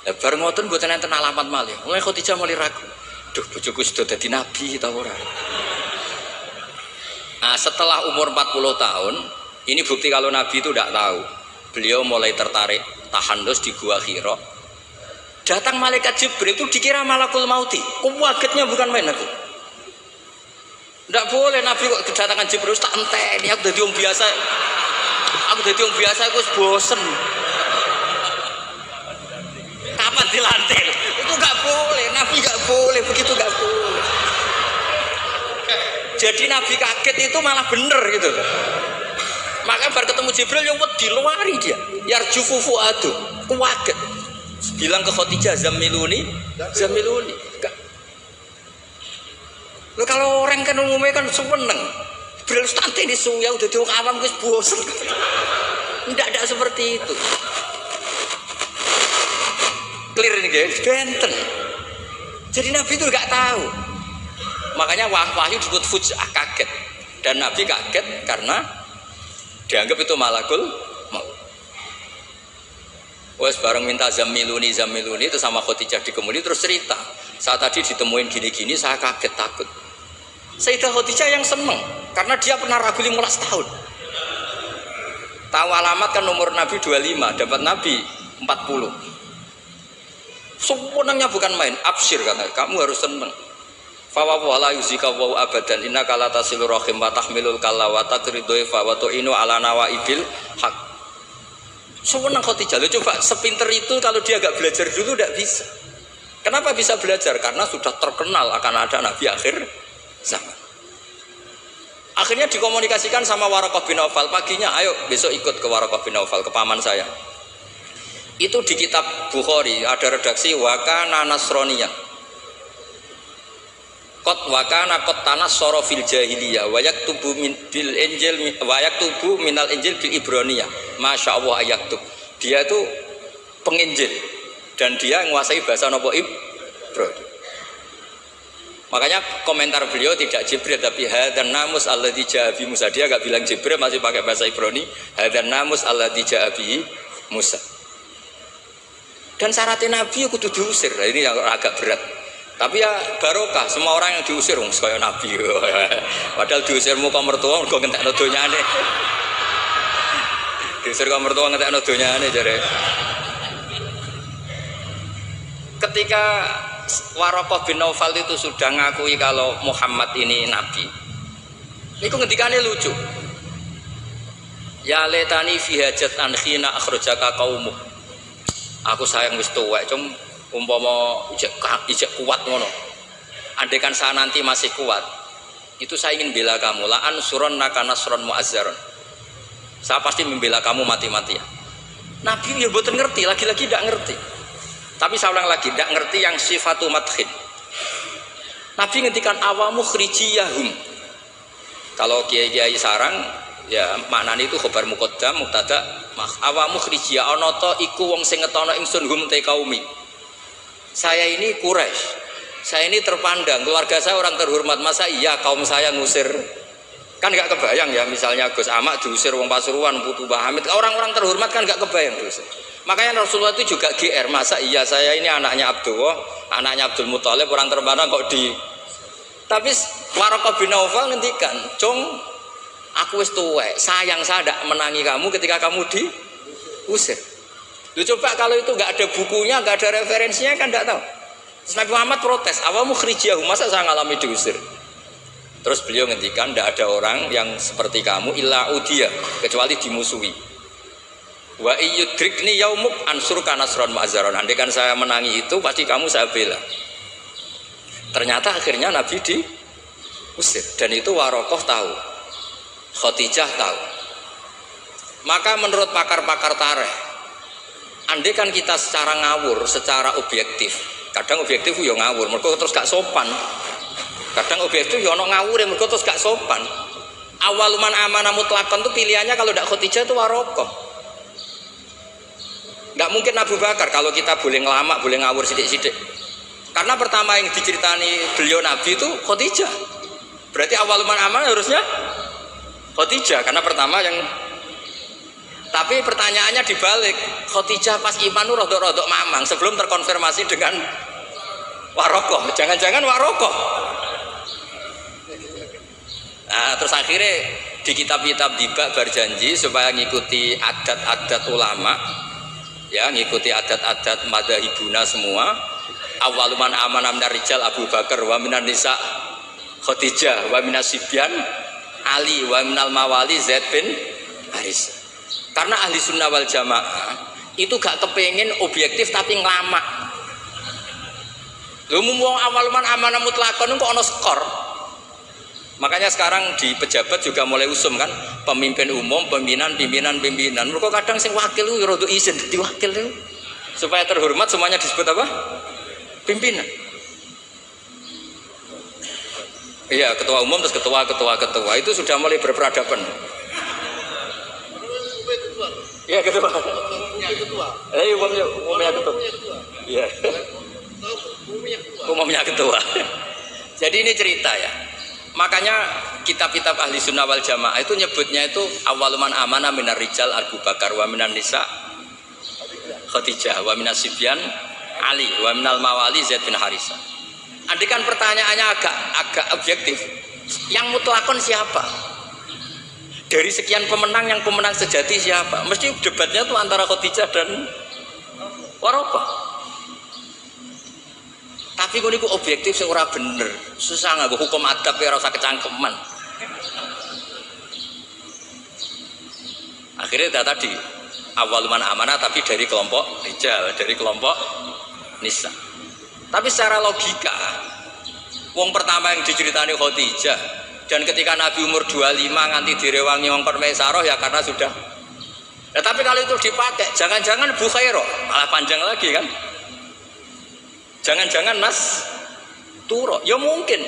Ya bareng ngoten mboten enten alamat malih. Mulai Khadijah mulai ragu. Duh bojoku sudah jadi Nabi ta ora. Nah, setelah umur 40 tahun, ini bukti kalau Nabi itu tidak tahu. Beliau mulai tertarik tahandus di Gua Hira. Datang malaikat Jibril itu dikira malakul mauti. Kagetnya bukan main aku. Tidak boleh Nabi kok kedatangan Jibril tak enteni. Aku jadi orang biasa. Aku bosen. Kapan dilantik? Itu nggak boleh. Nabi nggak boleh begitu, nggak boleh. Jadi Nabi kaget itu malah bener gitu. Maka baru ketemu Jibril yang diluari dia. Yarjufu fuadu, kuwaget. Bilang ke Khadijah zamiluni. Lo kalau orang kan umumnya kan seneng. Jibril santai di suya udah diwong awam wis bosen. Tidak seperti itu. Clear ini guys, benten. Jadi Nabi itu nggak tahu. Makanya wahyu disebut fuj'ah, kaget. Dan Nabi kaget karena dianggap itu malakul maut. Wes bareng minta zamiluni itu sama Khadijah dikemuli terus cerita. Saat tadi ditemuin gini-gini saya kaget takut. Sayyidah Khadijah yang seneng karena dia pernah ragu 15 tahun. Tahu alamat kan nomor Nabi 25, dapat Nabi 40. Sebenarnya bukan main, absyir kata, kamu harus seneng. Fa wala yuzika wa abadan innaka la tasilur rahim wa tahmilul kalla wa taqridaifa wa tu'inu ala nawaibil haq. Sewenang Khadijah, coba sepinter itu kalau dia agak belajar dulu tidak bisa. Kenapa bisa belajar? Karena sudah terkenal akan ada Nabi akhir zaman. Akhirnya dikomunikasikan sama Waraqah bin Naufal, paginya ayo besok ikut ke Waraqah bin Naufal, ke paman saya. Itu di kitab Bukhari ada redaksi wakana nasroniyah. Kot wakana kot tanah soro fil jahiliyah wayak tubuh bil injil wayak tubuh minal injil bil ibroniyah. Masya Allah ayaktub. Dia itu penginjil dan dia menguasai bahasa nopo Ibrani. Makanya komentar beliau tidak Jibril tapi hadan namus alladzi jaa bi Musa. Dia enggak bilang Jibril, masih pakai bahasa Ibrani. Hadan namus alladzi jaa bi Musa. Dan syaratnya Nabi ya kudu diusir. Nah, ini yang agak berat. Tapi ya barokah, semua orang yang diusir kaya Nabi. Padahal diusirmu kok mertua kok ngentekno donyane. Diusir kok mertua ngentekno donyane jare. Ketika Waraqah bin Naufal itu sudah ngakui kalau Muhammad ini Nabi, itu ngendikane lucu. Ya letani fi hajat an khina akhrajaka qaumuk. Aku sayang wis tuwek, cum umpama ijek kuat ngono. Andaikan saya nanti masih kuat, itu saya ingin bela kamu. La ansuron naka nasron muazzaron. Saya pasti membela kamu mati-matian. Nabi ya mboten ngerti, lagi-lagi tidak ngerti. Tapi saya ulang lagi, tidak ngerti yang sifatu madhin. Nabi ngendikan awamu khrijiyahum. Kalau kiai-kiai sarang ya maknane itu khabar muqaddam mubtada awamu khrijiyah ana ta iku wong sing ngetono ingsun hum te kaumi. Saya ini Quraisy. Saya ini terpandang, keluarga saya orang terhormat, masa iya kaum saya ngusir? Kan nggak kebayang ya, misalnya Gus Ahmad diusir wong Pasuruan, Putu Mbah Hamid, orang-orang terhormat kan nggak kebayang diusir. Makanya Rasulullah itu juga GR, masa iya saya ini anaknya Abdullah, anaknya Abdul Muthalib, orang terpandang kok di. Tapi Waraqah bin Naufal ngendikan, "Cung, aku wis tuwek, sayang saya tidak menangi kamu ketika kamu diusir." Lu coba kalau itu nggak ada bukunya, nggak ada referensinya kan nggak tahu. Nabi Muhammad protes, awamu khrijiyahum, masa saya ngalami diusir? Terus beliau ngendikan, tidak ada orang yang seperti kamu illa udiyah, kecuali dimusuhi. Wa iyyudrikni yaumuk ansurka nasron ma'zaron. Andai kan saya menangi itu, pasti kamu saya bela. Ternyata akhirnya Nabi diusir, dan itu Waraqah tahu, Khadijah tahu. Maka menurut pakar-pakar tarikh, andai kan kita secara ngawur, secara objektif, kadang objektif yo ngawur, mergo terus gak sopan. Kadang objektif yo ono ngawur, mergo terus gak sopan. Awaluman amanah mutlaqan itu pilihannya kalau tidak Khadijah itu Waraqah. Gak mungkin Abu Bakar kalau kita boleh ngelamak, boleh ngawur sidik-sidik. Karena pertama yang diceritani beliau Nabi itu Khadijah. Berarti awaluman amanah harusnya Khadijah karena pertama yang. Tapi pertanyaannya dibalik, Khadijah pas iman itu rodok-rodok mamang sebelum terkonfirmasi dengan Waraqah. Jangan-jangan Waraqah. Nah, terus akhirnya di kitab-kitab dibak berjanji supaya ngikuti adat-adat ulama, ya ngikuti adat-adat madzhabuna semua. Awaluman amanah minar rijal Abu Bakar wa minan nisa Khadijah wa minas sibyan Ali wa minal mawali Zaid bin Haris. Karena ahli sunnah wal jamaah itu gak kepengen objektif tapi ngelamak. Lu mau awaluman amanah mutlaqan kok ono skor. Makanya sekarang di pejabat juga mulai usum kan, pemimpin umum, pimpinan. Mereka kadang sing wakil itu rada izin dadi wakil itu. Supaya terhormat semuanya disebut apa? Pimpinan. Iya, ketua umum terus ketua itu sudah mulai berperadaban. Iya ketua. Umumnya ketua. Iya. Umumnya ketua. Jadi ini cerita ya. Makanya kitab-kitab ahli sunnah wal jamaah itu nyebutnya itu awaluman amanah minar rijal Abu Bakar wa minan nisa Khadijah wa minas sibyan Ali wa minal mawali Zaid bin Harisah. Andai kan pertanyaannya agak objektif, yang mutlakon siapa? Dari sekian pemenang yang pemenang sejati siapa? Mesti debatnya tuh antara Khadijah dan Waraqah. Tapi kalau itu objektif sing ora bener, susah nggak hukum adab ya rasa kecangkeman. Akhirnya tadi awaluman amanah tapi dari kelompok rijal, dari kelompok nisa. Tapi secara logika, wong pertama yang diceritani Khadijah, dan ketika Nabi umur 25 nganti direwangi wong Permaisaroh ya karena sudah. Ya, tapi kalau itu dipakai, jangan-jangan Bukhairah malah panjang lagi kan? Jangan-jangan Nas Turo, ya mungkin.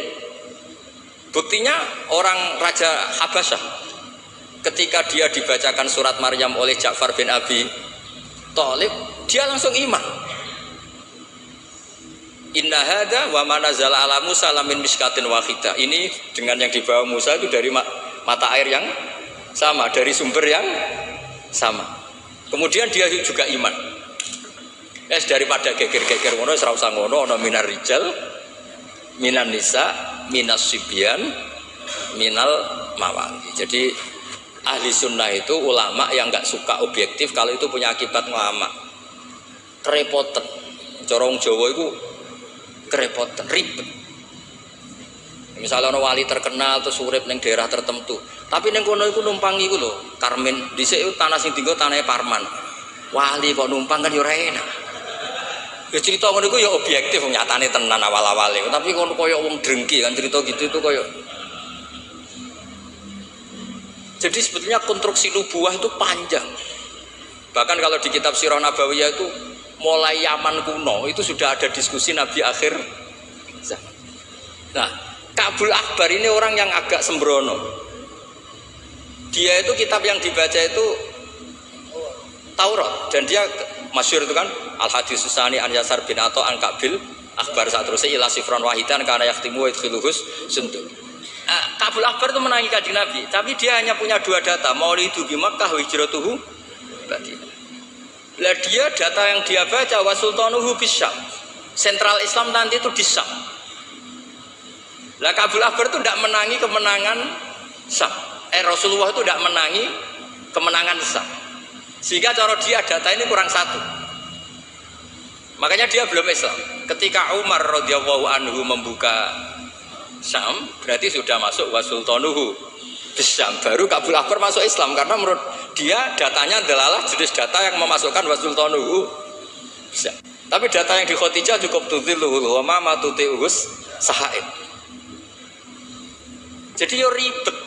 Buktinya orang Raja Habasyah, ketika dia dibacakan surat Maryam oleh Ja'far bin Abi Thalib, dia langsung iman. Inna hadza wa manazala ala Musa lamin miskatin wahidah. Ini dengan yang dibawa Musa itu dari mata air yang sama, dari sumber yang sama. Kemudian dia juga iman. Daripada geger-geger ngono wis ora usah ngono, ana minar rijal, minan nisa, minas sibyan, minal mawali. Jadi ahli sunnah itu ulama yang enggak suka objektif kalau itu punya akibat ngelamak. Kerepotan. Corong Jawa itu kerepotan, ribet. Misalnya orang wali terkenal terus urip ning daerah tertentu, tapi ning kono iku numpang iku lho, Karmen dhisik tanah sing dienggo tanahe Parman. Wali kok numpang kan yo ora enak. Ya cerita ngono iku ya objektif nyatane tenan awal-awale, tapi kono koyo wong drengki kan cerita gitu itu koyo. Jadi sebetulnya konstruksi nubuwah itu panjang. Bahkan kalau di kitab Sirah Nabawiyah itu mulai Yaman kuno itu sudah ada diskusi Nabi akhir zaman. Nah, Ka'bul Akbar ini orang yang agak sembrono. Dia itu kitab yang dibaca itu Taurat, dan dia masyhur itu kan Al-Hadis Susani an Yasar bin Atha an Ka'bil Akbar saat terusnya ila sifron wahidan karena yaktimu wa idkhiluhus suntuk. Ka'bul Akbar itu menangi Kanjeng Nabi, tapi dia hanya punya dua data, maulidu bi Makkah wa hijratuhu Madinah. Lah dia data yang dia baca wa sultanuhu bisyam. Sentral Islam nanti itu di Syam. Lah Ka'bul Akbar itu tidak menangi kemenangan Syam. Rasulullah itu tidak menangi kemenangan Syam. Sehingga cara dia data ini kurang satu. Makanya dia belum Islam. Ketika Umar radhiyallahu anhu membuka Syam, berarti sudah masuk wa sultanuhu bisyam. Baru Ka'bul Akbar masuk Islam karena menurut dia datanya adalah jenis data yang memasukkan wa sultanuhu bisyam. Tapi data yang di Khadijah cukup tudhilluhul ghamama tuti'us sahaib. Jadi yo ribet.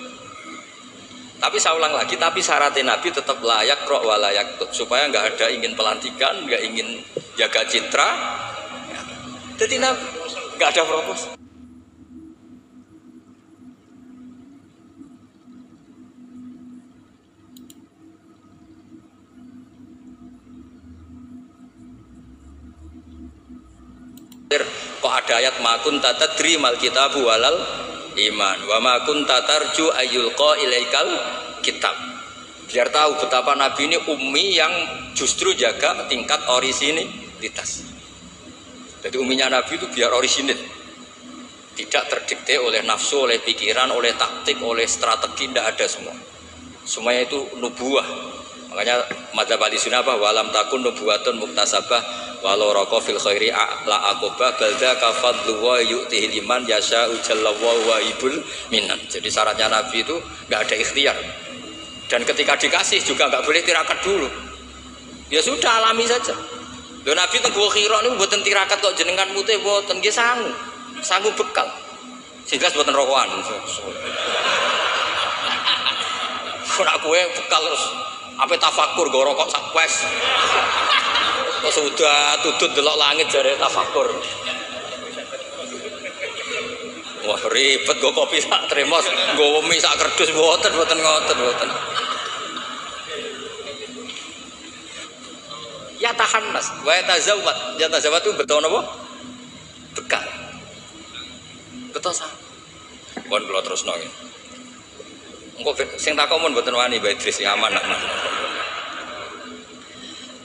Tapi saya ulang lagi, tapi syaratnya Nabi tetap layak rok wa layak tub, supaya nggak ada ingin pelantikan, nggak ingin jaga citra. Jadi Nabi nggak ada propos. Kok ada ayat makun tatadri mal kitabu walal iman wa ma kunta tarju ayyulqa ilaikal kitab. Biar tahu betapa Nabi ini ummi yang justru jaga tingkat orisinilitas. Jadi umminya Nabi itu biar orisinil, tidak terdikte oleh nafsu, oleh pikiran, oleh taktik, oleh strategi, tidak ada semua. Semuanya itu nubuwah. Makanya madzhab Ahlussunnah apa walam takun nubuwatun muktasabah walau raqo fil khairi la aqaba balda kafadlu wa yu'tihi liman yasha'u jalla wa ibul minan. Jadi syaratnya Nabi itu enggak ada ikhtiar. Dan ketika dikasih juga enggak boleh tirakat dulu. Ya sudah alami saja. Lho Nabi teng Gua Hira niku mboten tirakat kok jenengan mute mboten nggih sangu. Sangu bekal. Sehingga mboten rokokan. Ora kowe bekal terus apa tafakur go rokok sak wes. Kok sudah tutut delok langit jare tafakur. Wah ribet go kopi sak tremos, go mie sak kerdus mboten ngoten. Ya tahannas, wa tazawwad. Ya tazawwad itu betul napa? Bekal. Betul sah. Pun kula terusno nggih. Engko sing takon mun mboten wani Mbak Idris aman.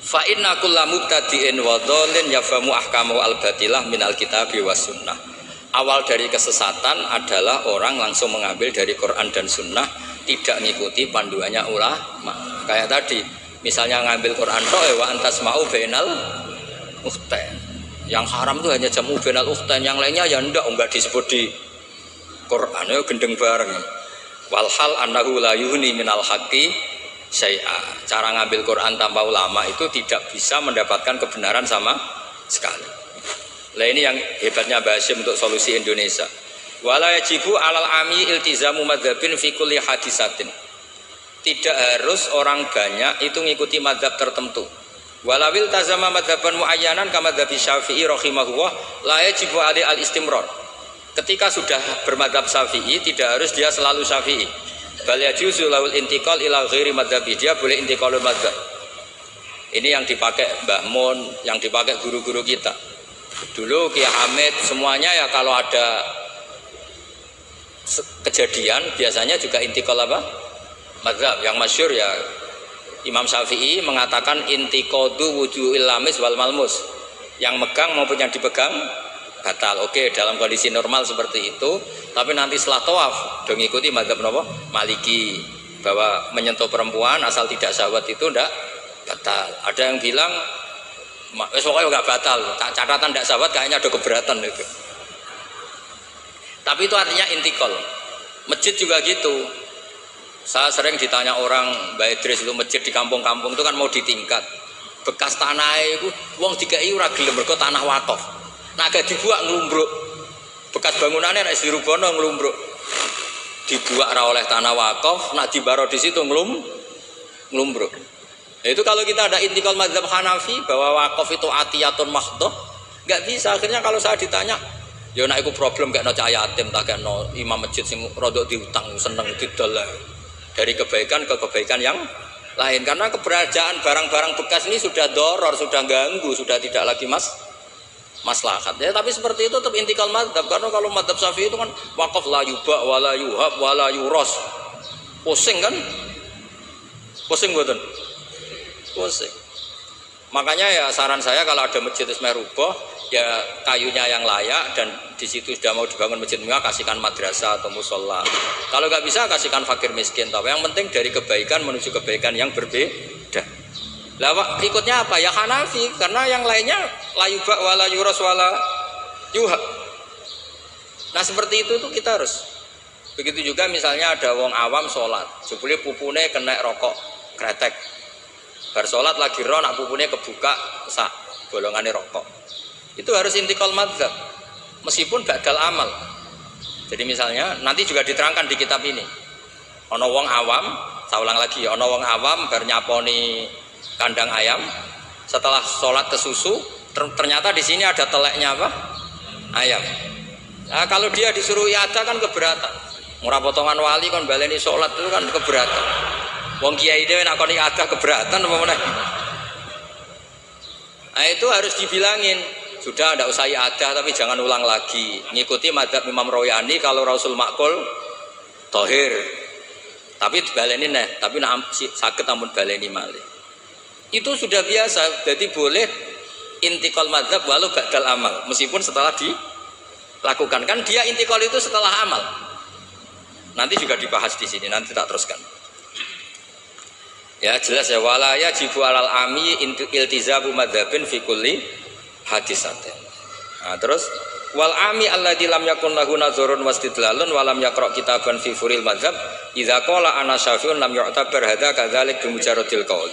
Fa inna kullu mubtadi'in wa dhalin yafhamu ahkamu al-batilah minal kitabi was sunnah. Awal dari kesesatan adalah orang langsung mengambil dari Quran dan sunnah, tidak mengikuti panduannya ulama. Kayak tadi, misalnya ngambil Quran tok wa antasma'u bainal ukhtain. Yang haram itu hanya jamu bainal ukhtain, yang lainnya ya enggak disebut di Quran, ya gendeng bareng. Walhal annahu la yuhni minal haqqi syai'a. Cara ngambil Quran tanpa ulama itu tidak bisa mendapatkan kebenaran sama sekali. Lah ini yang hebatnya Mbah Hasyim untuk solusi Indonesia. Wala yajibu alal ami iltizamu madzhabin fi kulli hadisatin. Tidak harus orang banyak itu ngikuti madzhab tertentu. Walawil tazama madzhaban muayyanan kama madzhabi Syafi'i rahimahullah la yajibu ali al istimrar. Ketika sudah bermadzhab Syafi'i tidak harus dia selalu Syafi'i. Bal yajuzu laul intiqal ila ghairi madzhabi, dia boleh intiqalul madzhab. Ini yang dipakai Mbah Mun, yang dipakai guru-guru kita. Dulu Kiai Hamid semuanya ya kalau ada kejadian biasanya juga intiqal apa? Madzhab. Yang masyhur ya Imam Syafi'i mengatakan intiqadu wujuhil lamis wal malmus. Yang megang maupun yang dipegang batal. Oke, dalam kondisi normal seperti itu, tapi nanti setelah tawaf dong ikuti madzhab napa? Maliki, bahwa menyentuh perempuan asal tidak syahwat itu ndak batal. Ada yang bilang wis pokoknya enggak batal, catatan ndak syahwat kayaknya ada keberatan itu. Tapi itu artinya intikal. Masjid juga gitu. Saya sering ditanya orang, Mbak Idris itu masjid di kampung-kampung itu kan mau ditingkat. Bekas tanah itu wong dikai ora gelem mergo tanah wakaf. Nah agak dibuat ngelumbruk, bekas bangunannya nek dirubono ngelumbruk. dibuat ra oleh tanah wakaf, nak dibaro di situ nglumbruk. Nah, itu kalau kita ada intikal mazhab Hanafi bahwa wakaf itu atiyatun mahdhah, enggak bisa. Akhirnya kalau saya ditanya, ya nek iku problem gak no cah yatim tak gak no imam masjid sing rodok diutang seneng didol dari kebaikan ke kebaikan yang lain, karena keberadaan barang-barang bekas ini sudah doror, sudah ganggu, sudah tidak lagi maslahat ya. Tapi seperti itu tetap intikal madzhab, karena kalau madzhab Syafi'i itu kan wakaf la yuba wala yuhab wala yuros, pusing kan, pusing buatan pusing. Makanya ya saran saya kalau ada masjid ismerubah ya kayunya yang layak, dan di situ sudah mau dibangun masjid mewah, kasihkan madrasah atau musola. Kalau nggak bisa kasihkan fakir miskin. Tapi yang penting dari kebaikan menuju kebaikan yang berbeda. Lah ikutnya apa ya Hanafi, karena yang lainnya layuba wala yuros wala yuha. Nah seperti itu tuh kita harus. Begitu juga misalnya ada wong awam sholat, jebule pupune kena rokok kretek. Bar sholat lagi roh nak pupune kebuka sak bolongane rokok. Itu harus intikal madzhab meskipun badal amal. Jadi misalnya nanti juga diterangkan di kitab ini, ono wong awam, saya ulang lagi, ono wong awam bar nyaponi kandang ayam, setelah sholat ke susu ternyata di sini ada teleknya apa ayam. Nah, kalau dia disuruh iada kan keberatan, murah potongan wali kan baleni sholat itu kan keberatan. Wong kiai dhewe nek kon iada keberatan apa meneh. Nah itu harus dibilangin, sudah ada usah ada tapi jangan ulang lagi, ngikuti madzhab Imam Royani kalau Rasul makul tohir, tapi baleni neh, tapi nak sakit ampun baleni malih. Itu sudah biasa, jadi boleh intikal madzhab walau badal amal, meskipun setelah dilakukan. Kan dia intikal itu setelah amal. Nanti juga dibahas di sini, nanti tak teruskan. Ya jelas ya, wala yajibu alal ami iltizamu madzhabin fi kulli hadisatin. Nah, terus wal ami alladzi lam yakun lahu nazarun wastidlalun wa lam yaqra kitaban fi furil madzhab idza qala ana syafi'un lam yu'tabar hadza kadzalik bi mujarradil qaul.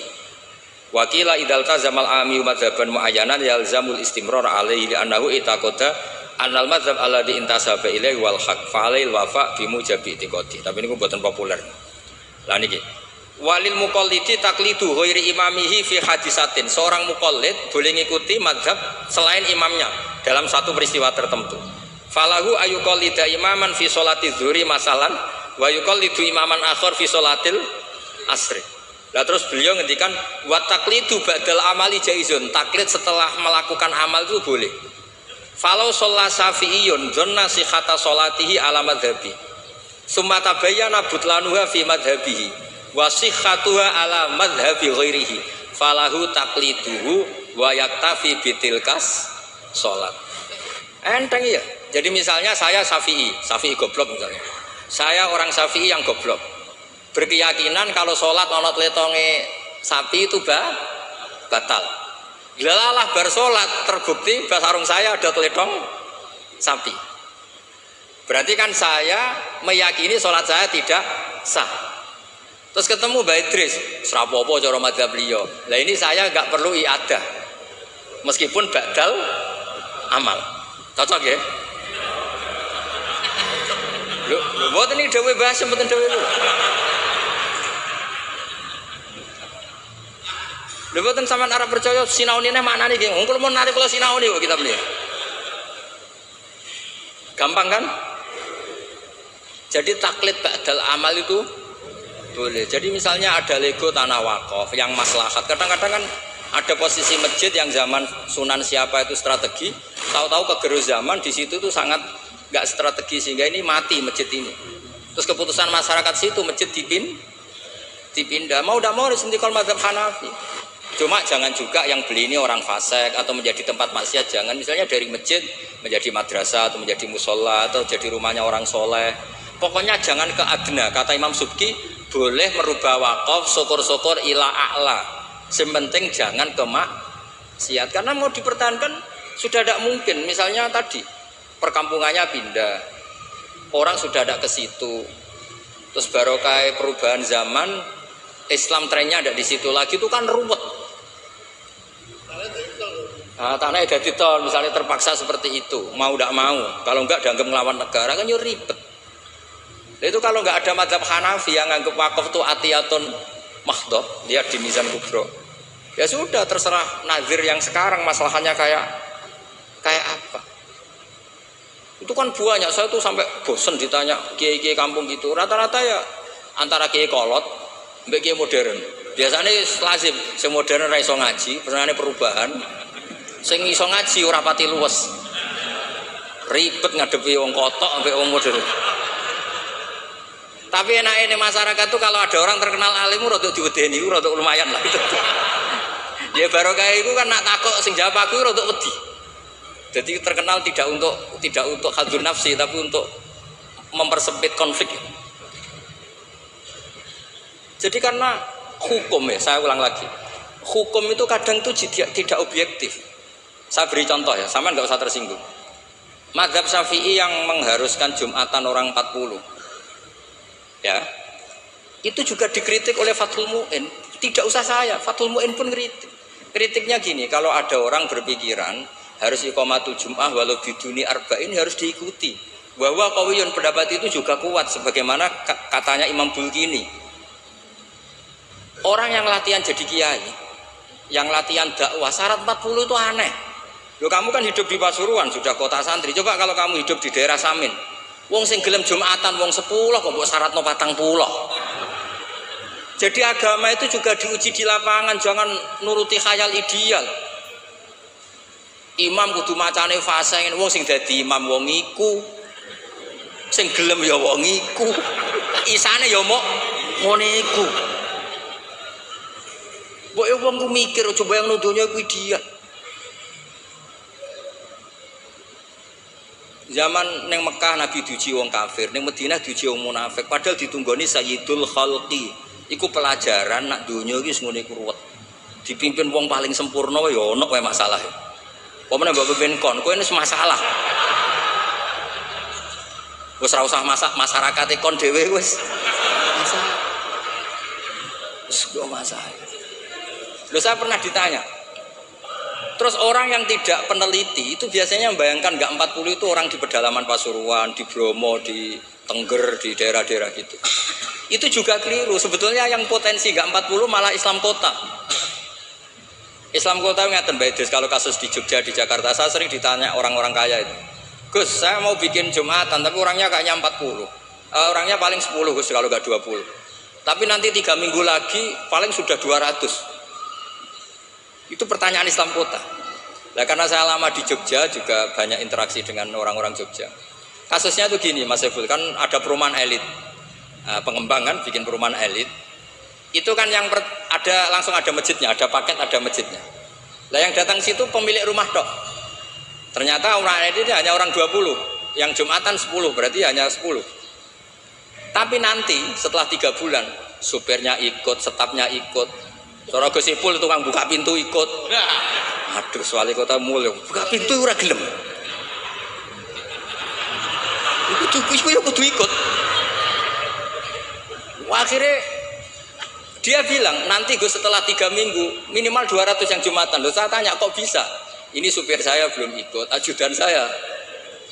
Wa qila idzal tazamal ami madzhaban muayyanan yalzamul istimrar alaihi li annahu itaqada annal madzhab alladzi intasaba ilaihi wal haq fa alail wafa bi mujabi itiqadi. Tapi niku mboten populer. Lah niki walil muqallidi taklidu ghairi imamihi fi hadisatin. Seorang muqallid boleh ngikuti mazhab selain imamnya dalam satu peristiwa tertentu. Falahu ayuqallida imaman fi sholati dzuri masalan wa yuqallidu imaman akhar fi sholatil asri. Lah terus beliau ngendikan wa taklidu ba'dal amali jaizun. Taklid setelah melakukan amal itu boleh. Falau sholla syafi'iyun dzanna sihhata sholatihi ala madhabi summa tabayyana butlanuha fi madhabihi wasihhatuha ala madhabi ghairihi falahu takliduhu wa yaktafi bitilkas sholat. Enteng ya. Jadi misalnya saya Syafi'i goblok misalnya. Saya orang Syafi'i yang goblok, berkeyakinan kalau sholat ono tletonge sapi itu batal. Gelalah bar sholat terbukti basarung saya ada teletong sapi. Berarti kan saya meyakini sholat saya tidak sah. Terus ketemu Mbak Idris, serapopo cara madzhab beliau. Lah ini saya nggak perlu iadah, meskipun badal amal. Cocok ya? Lho, buat ini dewe bahas, mboten dewe lu. Lho mboten sampean arep percaya sinaune maknane nggih. Wong kula mun narik kula sinaune kok kitab beliau. Gampang kan? Jadi taklid badal amal itu boleh. Jadi misalnya ada lego tanah wakaf yang maslahat. Kadang-kadang kan ada posisi masjid yang zaman Sunan siapa itu strategi, tahu-tahu kegerus zaman di situ tuh sangat nggak strategi sehingga ini mati masjid ini. Terus keputusan masyarakat situ masjid dipindah. Mau tidak mau disentikal mazhab Hanafi. Cuma jangan juga yang beli ini orang fasik atau menjadi tempat maksiat. Jangan, misalnya dari masjid menjadi madrasah atau menjadi musola atau jadi rumahnya orang soleh. Pokoknya jangan ke adna. Kata Imam Subki, boleh merubah wakaf syukur-syukur ila a'la. Sementing jangan ke maksiat. Karena mau dipertahankan sudah tidak mungkin. Misalnya tadi perkampungannya pindah, orang sudah tidak ke situ. Terus barokah perubahan zaman, Islam trennya ada di situ lagi, itu kan ruwet. Nah, tanahnya jadi tol, misalnya terpaksa seperti itu, mau tidak mau. Kalau enggak dianggap ngelawan negara kan ya ribet. Itu kalau nggak ada mazhab Hanafi yang nganggep wakaf itu atiyatun mahdhah, lihat di Mizan Kubro. Ya sudah, terserah nazir yang sekarang masalahnya kayak apa. Itu kan banyak, saya tuh sampai bosen ditanya kiai-kiai kampung gitu. Rata-rata ya antara kiai kolot mbek kiai modern. Biasanya lazim sing modern ra iso ngaji, pesenane perubahan. Sing iso ngaji ora pati luwes. Ribet ngadepi wong kotok mbek wong modern. Tapi enaknya masyarakat tuh kalau ada orang terkenal alim rada diwedeni, rada lumayan lah itu. Ya barokah itu kan nak takok sing jawab aku rada wedi. Jadi terkenal tidak untuk hadzun nafsi tapi untuk mempersempit konflik. Jadi karena hukum ya, saya ulang lagi. Hukum itu kadang itu tidak objektif. Saya beri contoh ya, sama nggak usah tersinggung. Mazhab Syafi'i yang mengharuskan Jumatan orang 40. Ya, itu juga dikritik oleh Fathul Mu'in. Tidak usah saya, Fathul Mu'in pun kritik. Kritiknya gini, kalau ada orang berpikiran harus iqamatul Jum'ah walau biduni arba'in harus diikuti. Bahwa qawiyun pendapat itu juga kuat sebagaimana katanya Imam Bulkini. Orang yang latihan jadi kiai, yang latihan dakwah syarat 40 itu aneh. Loh, kamu kan hidup di Pasuruan, sudah kota santri. Coba kalau kamu hidup di daerah Samin. Wong sing gelem Jumatan wong 10 kok mbok syaratno 40. Jadi agama itu juga diuji di lapangan, jangan nuruti khayal ideal. Imam kudu macane fase wong sing dadi imam wong iku. Sing gelem ya wong iku. Isane ya mok ngene iku. Mbok yo wong ku mikir coba yang nuduhnya iku ideal. Zaman neng Mekah Nabi diuji wong kafir, neng Madinah diuji wong munafik. Padahal ditunggoni Sayyidul Khalqi. Iku pelajaran nak dunia iki ngene iku ruwet. Dipimpin wong paling sempurna ya ono wae masalah. Pomene mbok pimpin kon, kowe wis masalah. Wis ora usah masyarakat kon dhewe wis masalah. Wis go masalah. Lho saya pernah ditanya. Terus orang yang tidak peneliti itu biasanya membayangkan nggak 40 itu orang di pedalaman Pasuruan, di Bromo, di Tengger, di daerah-daerah gitu. Itu juga keliru. Sebetulnya yang potensi nggak 40 malah Islam kota. Islam kota ngeten Mbak Idris, kalau kasus di Jogja, di Jakarta, saya sering ditanya orang-orang kaya itu. Gus, saya mau bikin Jumatan, tapi orangnya kayaknya 40. Orangnya paling 10 Gus, kalau nggak 20. Tapi nanti 3 minggu lagi paling sudah 200. Itu pertanyaan Islam kota. Nah, karena saya lama di Jogja juga banyak interaksi dengan orang-orang Jogja. Kasusnya tuh gini Mas Ebul, kan ada perumahan elit, pengembangan bikin perumahan elit. Itu kan yang langsung ada masjidnya, ada paket ada masjidnya. Lah yang datang situ pemilik rumah dok. Ternyata orang elit ini hanya orang 20, yang Jumatan 10, berarti hanya 10. Tapi nanti setelah 3 bulan, supirnya ikut, stafnya ikut. Cara Gus Ipul tukang buka pintu ikut. Aduh, wali kota mulya buka pintu ora gelem. Iku kudu ikut. Akhirnya dia bilang nanti Gus setelah 3 minggu minimal 200 yang Jumatan. Loh, saya tanya kok bisa? Ini supir saya belum ikut, ajudan saya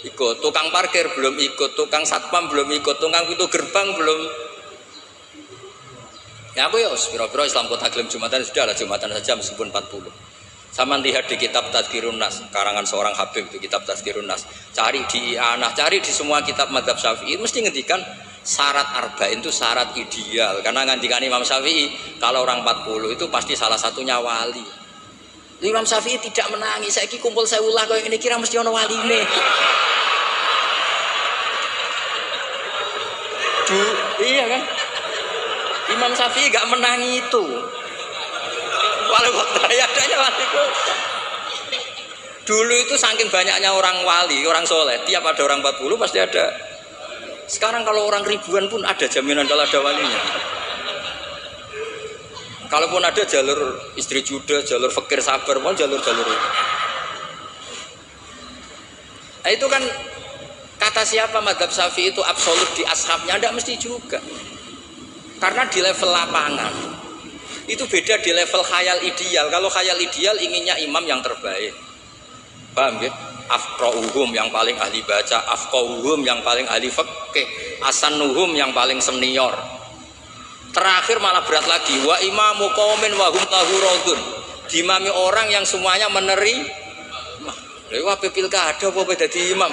ikut, tukang parkir belum ikut, tukang satpam belum ikut, tukang pintu gerbang belum. Ya aku ya, pira-pira Islam kota gelem Jumatan sudah lah Jumatan saja meskipun 40. Sama lihat di kitab Tazkirun Nas, karangan seorang Habib itu kitab Tazkirun Nas. Cari di I'anah, cari di semua kitab mazhab Syafi'i mesti ngendikan syarat arba'in itu syarat ideal. Karena ngendikan Imam Syafi'i kalau orang 40 itu pasti salah satunya wali. Imam Syafi'i tidak menangis. Saiki kumpul sewulah kau yang ini kira mesti ono waline. Iya kan? Imam Syafi'i gak menangi itu. Walau waktu adanya wali itu. Dulu itu saking banyaknya orang wali, orang soleh, tiap ada orang 40 pasti ada. Sekarang kalau orang ribuan pun ada jaminan kalau ada walinya. Kalaupun ada jalur istri juda, jalur fakir sabar, mau jalur-jalur itu. Nah itu kan kata siapa mazhab Syafi'i itu absolut di ashabnya, tidak mesti juga. Karena di level lapangan itu beda di level khayal ideal. Kalau khayal ideal inginnya imam yang terbaik, paham ya? afqahuhum yang paling ahli baca, afqahuhum yang paling ahli fikih, asanuhum yang paling senior. Terakhir malah berat lagi, wa imamu qaumin wa hum lahu radun. Diimami orang yang semuanya meneri. Lha apa pilkada apa dadi imam?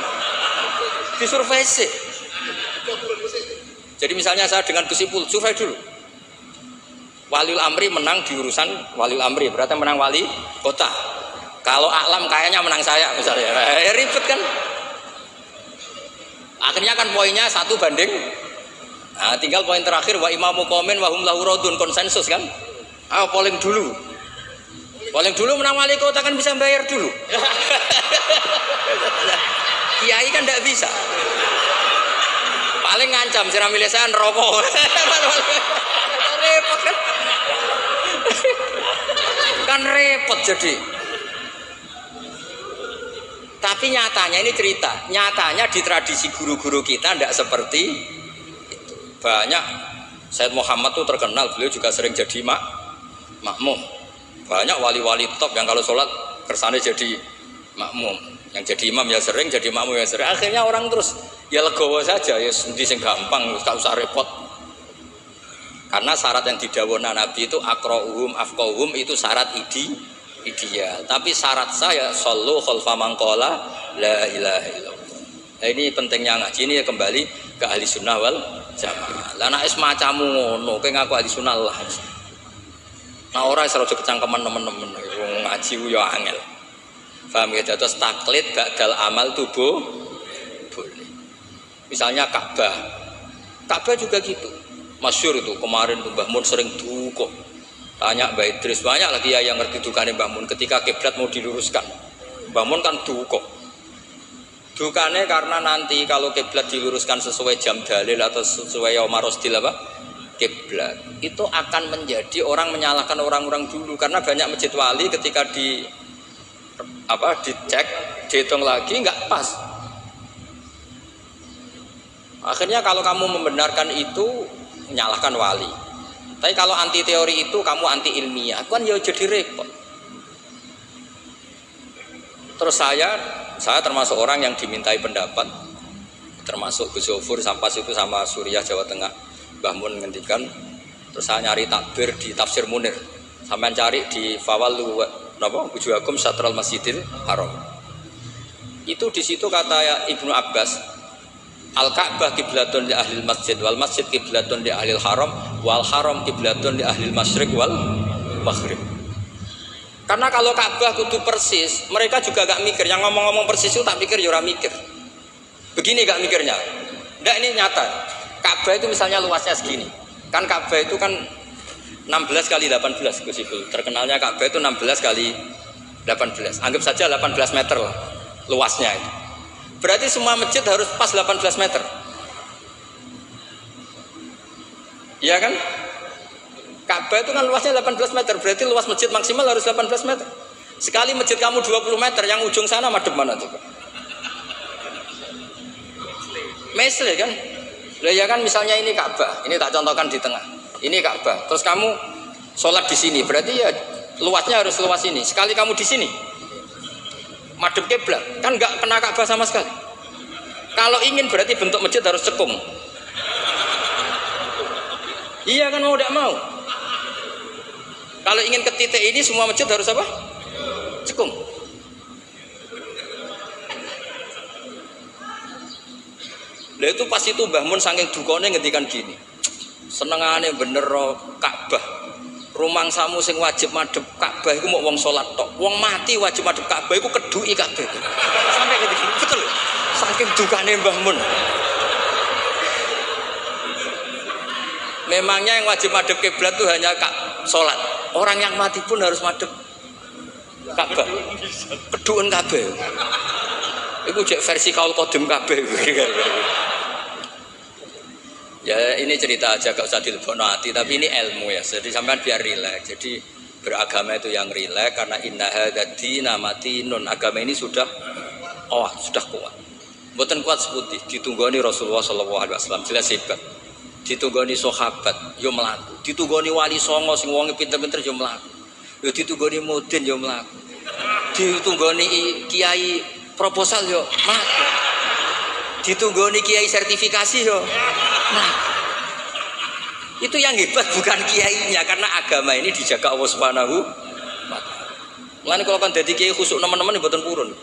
Disurvei sih. Jadi misalnya saya dengan Gus Ipul, survei dulu. Waliul Amri menang di urusan Waliul Amri, berarti menang wali kota. Kalau Aklam kayaknya menang saya misalnya, ribet kan? Akhirnya kan poinnya 1 banding. Nah, tinggal poin terakhir wa imamu qaumin wa hum lahu radun, konsensus kan? Ayo polling dulu. Polling dulu menang wali kota kan bisa bayar dulu. Kiai kan tidak bisa. Paling ngancam siram milih saya rokok. Repot kan? Kan repot jadi. Tapi nyatanya ini cerita, nyatanya di tradisi guru-guru kita tidak seperti itu. Banyak Sayyid Muhammad tuh terkenal, beliau juga sering jadi makmum. Banyak wali-wali top yang kalau sholat kersane jadi makmum, yang jadi imam ya sering, jadi makmum ya sering. Akhirnya orang terus ya legowo saja, ya sendiri sing gampang, tak usah repot. Karena syarat yang didhawuhna Nabi itu aqra'uhum afqahuhum itu syarat ideal. Tapi syarat saya sallu khalfa man qala la ilaha illallah. Nah, ini pentingnya ngaji ini ya kembali ke ahli sunnah wal jamaah. Lah nek semacammu ngono kowe ngaku ahli sunnah lah. Nah ora iso kecangkeman temen-temen wong ngaji ku ya angel. Paham ya, terus taklid badal amal tubuh boleh. Misalnya Ka'bah juga gitu. Masyhur itu kemarin tuh Mbah Mun sering duka. Tanya Mbah Idris, banyak lagi ya yang ngerti dukane Mbah Mun ketika kiblat mau diluruskan. Mbah Mun kan duka. Dukane karena nanti kalau kiblat diluruskan sesuai jam dalil atau sesuai yaumar rosdil apa? Kiblat. Itu akan menjadi orang menyalahkan orang-orang dulu karena banyak masjid wali ketika dicek, dihitung lagi nggak pas. Akhirnya kalau kamu membenarkan itu menyalahkan wali. Tapi kalau anti teori itu kamu anti ilmiah, kan ya jadi repot. Terus saya termasuk orang yang dimintai pendapat, termasuk Gus Zofur Sampas itu sama Suriah Jawa Tengah. Mbah Mun ngendikan, terus saya nyari takbir di Tafsir Munir, sampean cari di Fawal napa wujuhakum Syatral Masjidil Haram. Itu di situ kata Ibnu Abbas, Al-Ka'bah kiblatun li ahlil masjid wal masjid kiblatun li ahlil haram wal haram kiblatun li ahlil masyriq wal maghrib. Karena kalau Ka'bah kudu persis, mereka juga gak mikir. Yang ngomong-ngomong persis itu tak pikir ya ora mikir. Begini gak mikirnya. Nggak, ini nyata. Ka'bah itu misalnya luasnya segini. Kan Ka'bah itu kan 16 kali 18 Gus Ibul. Terkenalnya Ka'bah itu 16 kali 18. Anggap saja 18 meter lah luasnya itu. Berarti semua masjid harus pas 18 meter. Iya kan? Ka'bah itu kan luasnya 18 meter. Berarti luas masjid maksimal harus 18 meter. Sekali masjid kamu 20 meter, yang ujung sana madep mana coba? Mesle kan? Lah ya kan misalnya ini Ka'bah. Ini tak contohkan di tengah. Ini Ka'bah. Terus kamu sholat di sini. Berarti ya luasnya harus luas ini. Sekali kamu di sini madhep kiblat kan nggak kena Ka'bah sama sekali. Kalau ingin berarti bentuk masjid harus cekung. Iya kan, mau tidak mau. Kalau ingin ke titik ini semua masjid harus apa? Cekung. Lah itu pas itu Mbah Mun saking dukane ngendikan gini. Senengane bener Ka'bah. Rumangsamu sing wajib madhep Ka'bah iku mau wong salat tok. Wong mati wajib madhep Ka'bah iku keduki kabeh. Sampai gitu. Betul. Saking dukane Mbah Mun. Memangnya yang wajib madhep kiblat itu hanya salat. Orang yang mati pun harus madhep Ka'bah. Keduken kabeh. Iku jek versi kaul qadim kabeh. Ya ini cerita aja, gak usah dilebokno hati, tapi ini ilmu ya. Jadi sampean biar rileks. Jadi beragama itu yang rileks karena innaha dzina matinun. Agama ini sudah kuat. Mboten kuat seputih, ditunggoni Rasulullah sallallahu alaihi wasallam jelas hebat. Ditunggoni sahabat yo mlaku. Ditunggoni wali songo sing wonge pinter-pinter yo mlaku. Yo ditunggoni mudin yo mlaku. Ditunggoni kiai proposal yo mati. Ditunggoni kiai sertifikasi yo mati. Itu yang hebat bukan kiainya, karena agama ini dijaga Allah Subhanahu wa taala. Mulane kalau kan dadi kiai khusuk teman-teman mboten purun.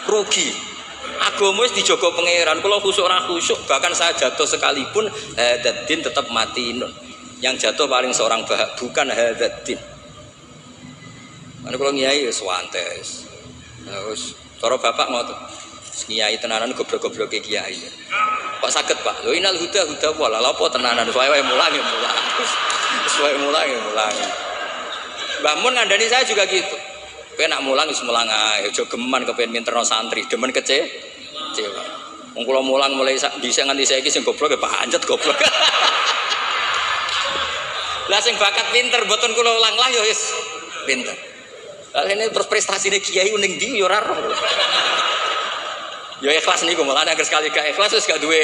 Rugi. Agama wis dijaga pangeran. Kalau khusuk ora khusuk, bahkan saya jatuh sekalipun hadzin tetap mati. Yang jatuh paling seorang bukan hadzin. Mana kalau kiai wis wantes. Terus cara bapak ngoten. Kiai tenanan goblok-goblok kiai. Pak sakit Pak. Lho inal huda wala apa tenanan wae mulang. Sesuai mulang. Mbah Mun ngandani saya juga gitu. Kowe nak mulang wis mulang ae, aja geman kepen minterno santri, demen kecewa. Wong kula mulang mulai bisa nganti saiki sing goblok ya pancet goblok. Lah sing bakat pinter mboten kula ulang lah ya wis pinter. Lah ini terus prestasine kiai ning ndi ya ora roh. Ya ikhlas niku malah nek sekali gak ikhlas wis gak duwe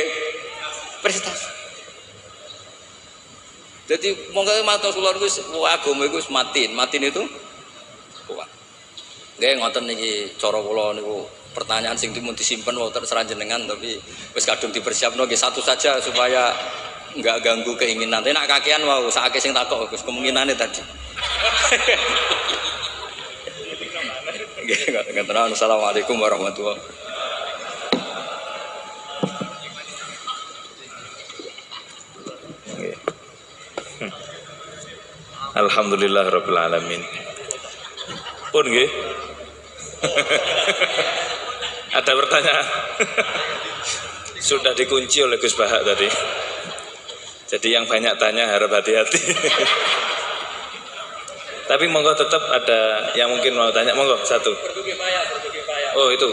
prestasi. Jadi monggo matur kula niku agama iku wis matin itu kuat. Nggih ngoten niki cara kula niku pertanyaan sing dimun disimpen wonten seranjenengan tapi wis kadung dipersiapno nggih satu saja supaya enggak ganggu keinginan. Tapi nek kakean wau sakake sing takok Gus kemungkinane tadi. Nggih ngoten. Assalamualaikum warahmatullahi wabarakatuh. Alhamdulillahirabbil alamin. Pun nggih. Ada pertanyaan. Sudah dikunci oleh Gus Bahak tadi. Jadi yang banyak tanya harap hati-hati. Tapi monggo tetap ada yang mungkin mau tanya, monggo satu. Oh itu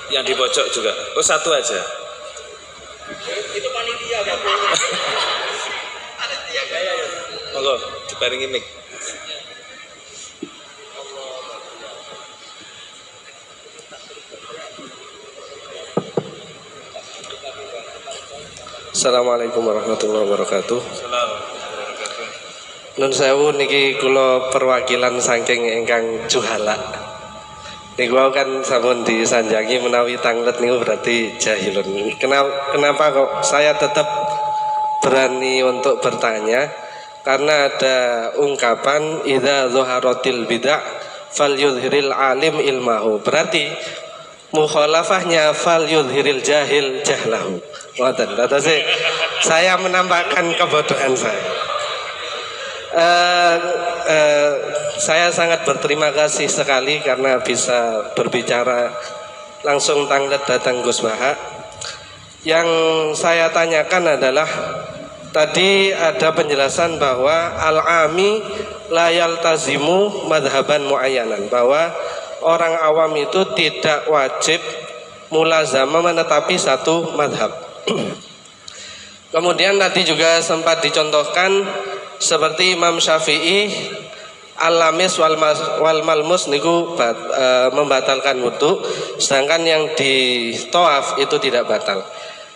yang di pojok juga. Oh satu aja. Itu panitia Pak. Monggo diparingi mic. Assalamualaikum warahmatullahi wabarakatuh. Nun sewu niki kula perwakilan saking ingkang juhala. Niku kan sampun disanjangi menawi tanglet niku berarti jahilun. Kenapa kok saya tetap berani untuk bertanya? Karena ada ungkapan idza zuharatil bid'ah falyudhiril alim ilmahu. Berarti mukhalafahnya falyudhiril jahil jahlahu. Ngoten. Saya menambahkan kebodohan saya. Saya sangat berterima kasih sekali karena bisa berbicara langsung tanglet datang Gus Bahak. Yang saya tanyakan adalah tadi ada penjelasan bahwa al-ami la yaltazimu madhaban muayyanan, bahwa orang awam itu tidak wajib mulazamah menetapi satu madhab. Kemudian tadi juga sempat dicontohkan seperti Imam Syafi'i al-lamis wal malmus niku membatalkan wudu, sedangkan yang di tawaf itu tidak batal.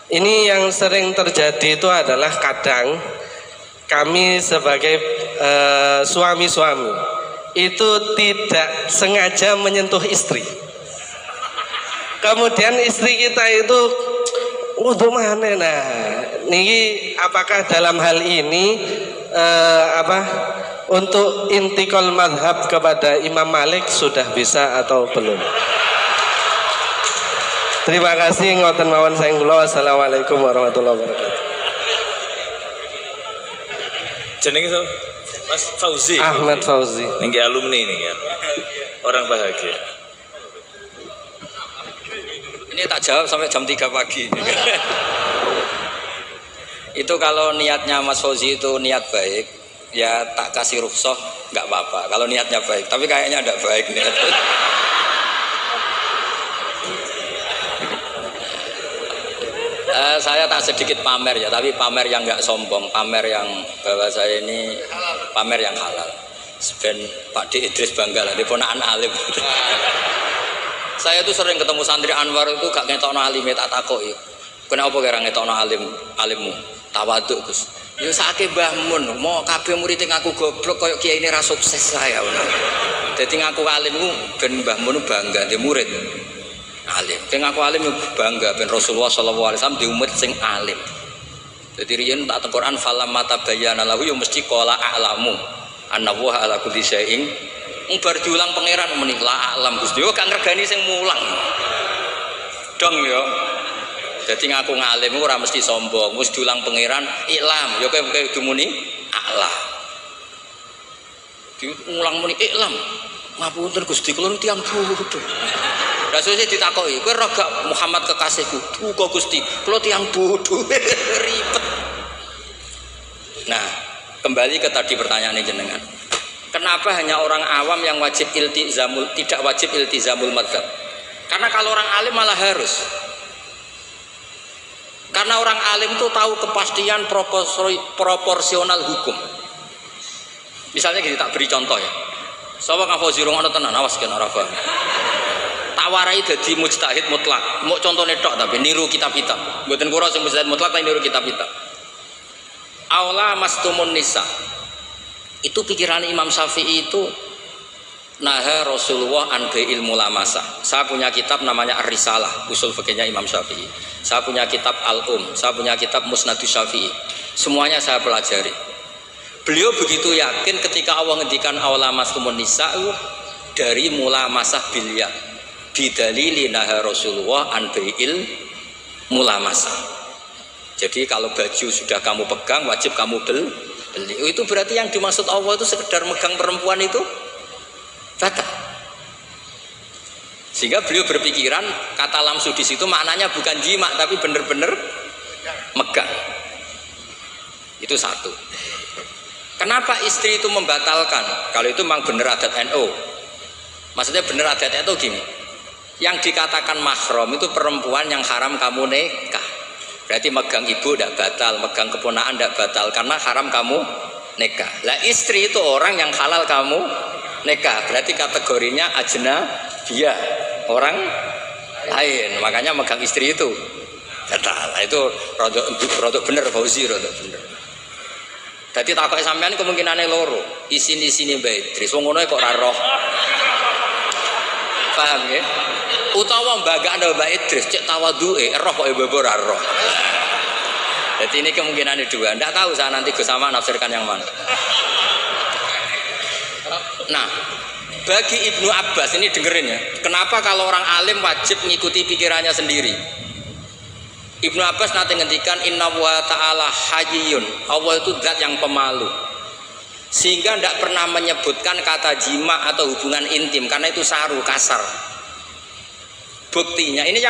Ini yang sering terjadi itu adalah kadang kami sebagai suami-suami itu tidak sengaja menyentuh istri. Kemudian istri kita itu wudu mana? Nah, niki apakah dalam hal ini untuk intikal madhab kepada Imam Malik sudah bisa atau belum? Terima kasih ngoten mawon saking kula. Wassalamualaikum warahmatullahi wabarakatuh. Jenenge so? Mas Fauzi. Ahmad Fauzi. Niki alumni ini kan. Orang bahagia. Ini tak jawab sampai jam 3 pagi. Itu kalau niatnya Mas Fauzi itu niat baik, ya tak kasih rukhsah nggak apa-apa. Kalau niatnya baik, tapi kayaknya tidak baik niatnya. Saya tak sedikit pamer ya, tapi pamer yang nggak sombong, pamer yang bahwa saya ini pamer yang halal. Ben Pak D Idris bangga lah, dia ponakan alim. Saya tuh sering ketemu santri Anwar itu gak ngetokno alime, tak takoki. Kenapa kira ngetokno alimmu? Tawaduk Gus. Ya sakake Mbah Mun, mau kabeh murid ngaku goblok koyo kiai ini ra sukses saya. Dadi ngaku alimmu ben Mbah Mun bangga di murid. alim. Sing ngaku alim bangga ben Rasulullah sallallahu alaihi wasallam di umat sing alim. Jadi riyen tak teng Quran falam mata bayyana lahu ya mesti qala a'lamu annahu ala kulli syai'in. Bar diulang pangeran muni la a'lam Gusti. Yo gak ngregani sing mulang. Dong yo. Jadi ngaku ngalim ora mesti sombong, wis diulang pangeran iklam, ya kowe kudu muni a'lam. Diulang muni iklam. Ngapunten Gusti kula tiyang bodho. Lah sesuk ditakoki, kowe ora gak Muhammad kekasihku? Duka Gusti, kula tiyang bodho. Ribet. Nah, kembali ke tadi pertanyaan jenengan. Kenapa hanya orang awam yang wajib iltizamul, tidak wajib iltizamul madzhab? Karena kalau orang alim malah harus. Karena orang alim itu tahu kepastian proporsional hukum. Misalnya gini, tak beri contoh ya. Sapa kang fauzi rong ana tenan awas kan ora paham. Tak warai dadi mujtahid mutlak. Mau contone tok tapi niru kitab-kitab. Mboten kula sing mujtahid mutlak tapi niru kitab-kitab. Aula mastumun nisa. Itu pikiran Imam Syafi'i itu naha Rasulullah an bai'il mulamasa. Saya punya kitab namanya Ar-Risalah, usul fikihnya Imam Syafi'i. Saya punya kitab Al-Um, saya punya kitab Musnadus Syafi'i. Semuanya saya pelajari. Beliau begitu yakin ketika Allah ngendikan aula mastumun nisa dari mulamasah bilya. Bidalili naha Rasulullah an bai'il mulamasa. Jadi kalau baju sudah kamu pegang wajib kamu beli. Itu berarti yang dimaksud Allah itu sekedar megang perempuan itu batal. Sehingga beliau berpikiran kata lamsu di situ maknanya bukan jima tapi benar-benar megang. Itu satu. Kenapa istri itu membatalkan? Kalau itu memang benar adat NU. Maksudnya benar adat itu gini. Yang dikatakan mahram itu perempuan yang haram kamu nikah. Berarti megang ibu tidak batal, megang keponakan tidak batal karena haram kamu nikah. Lah istri itu orang yang halal kamu nikah. Berarti kategorinya ajnabiyah, orang lain. Makanya megang istri itu batal. Itu rodok bener Fauzi, rodok bener. Jadi takut sampean kemungkinannya loro. Isin-isini Mbak Idris. Wong ngono kok ora roh. Paham ya? Utawa mbagakno Mbak Idris cek tawaduke roh kok ibu ora roh. Jadi ini kemungkinannya dua. Ndak tahu saya nanti Gus Sama nafsirkan yang mana. Nah, bagi Ibnu Abbas ini dengerin ya. Kenapa kalau orang alim wajib mengikuti pikirannya sendiri? Ibnu Abbas nanti ngendikan inna wa ta'ala hayyun. Allah itu zat yang pemalu. Sehingga tidak pernah menyebutkan kata jima atau hubungan intim karena itu saru kasar. Buktinya ini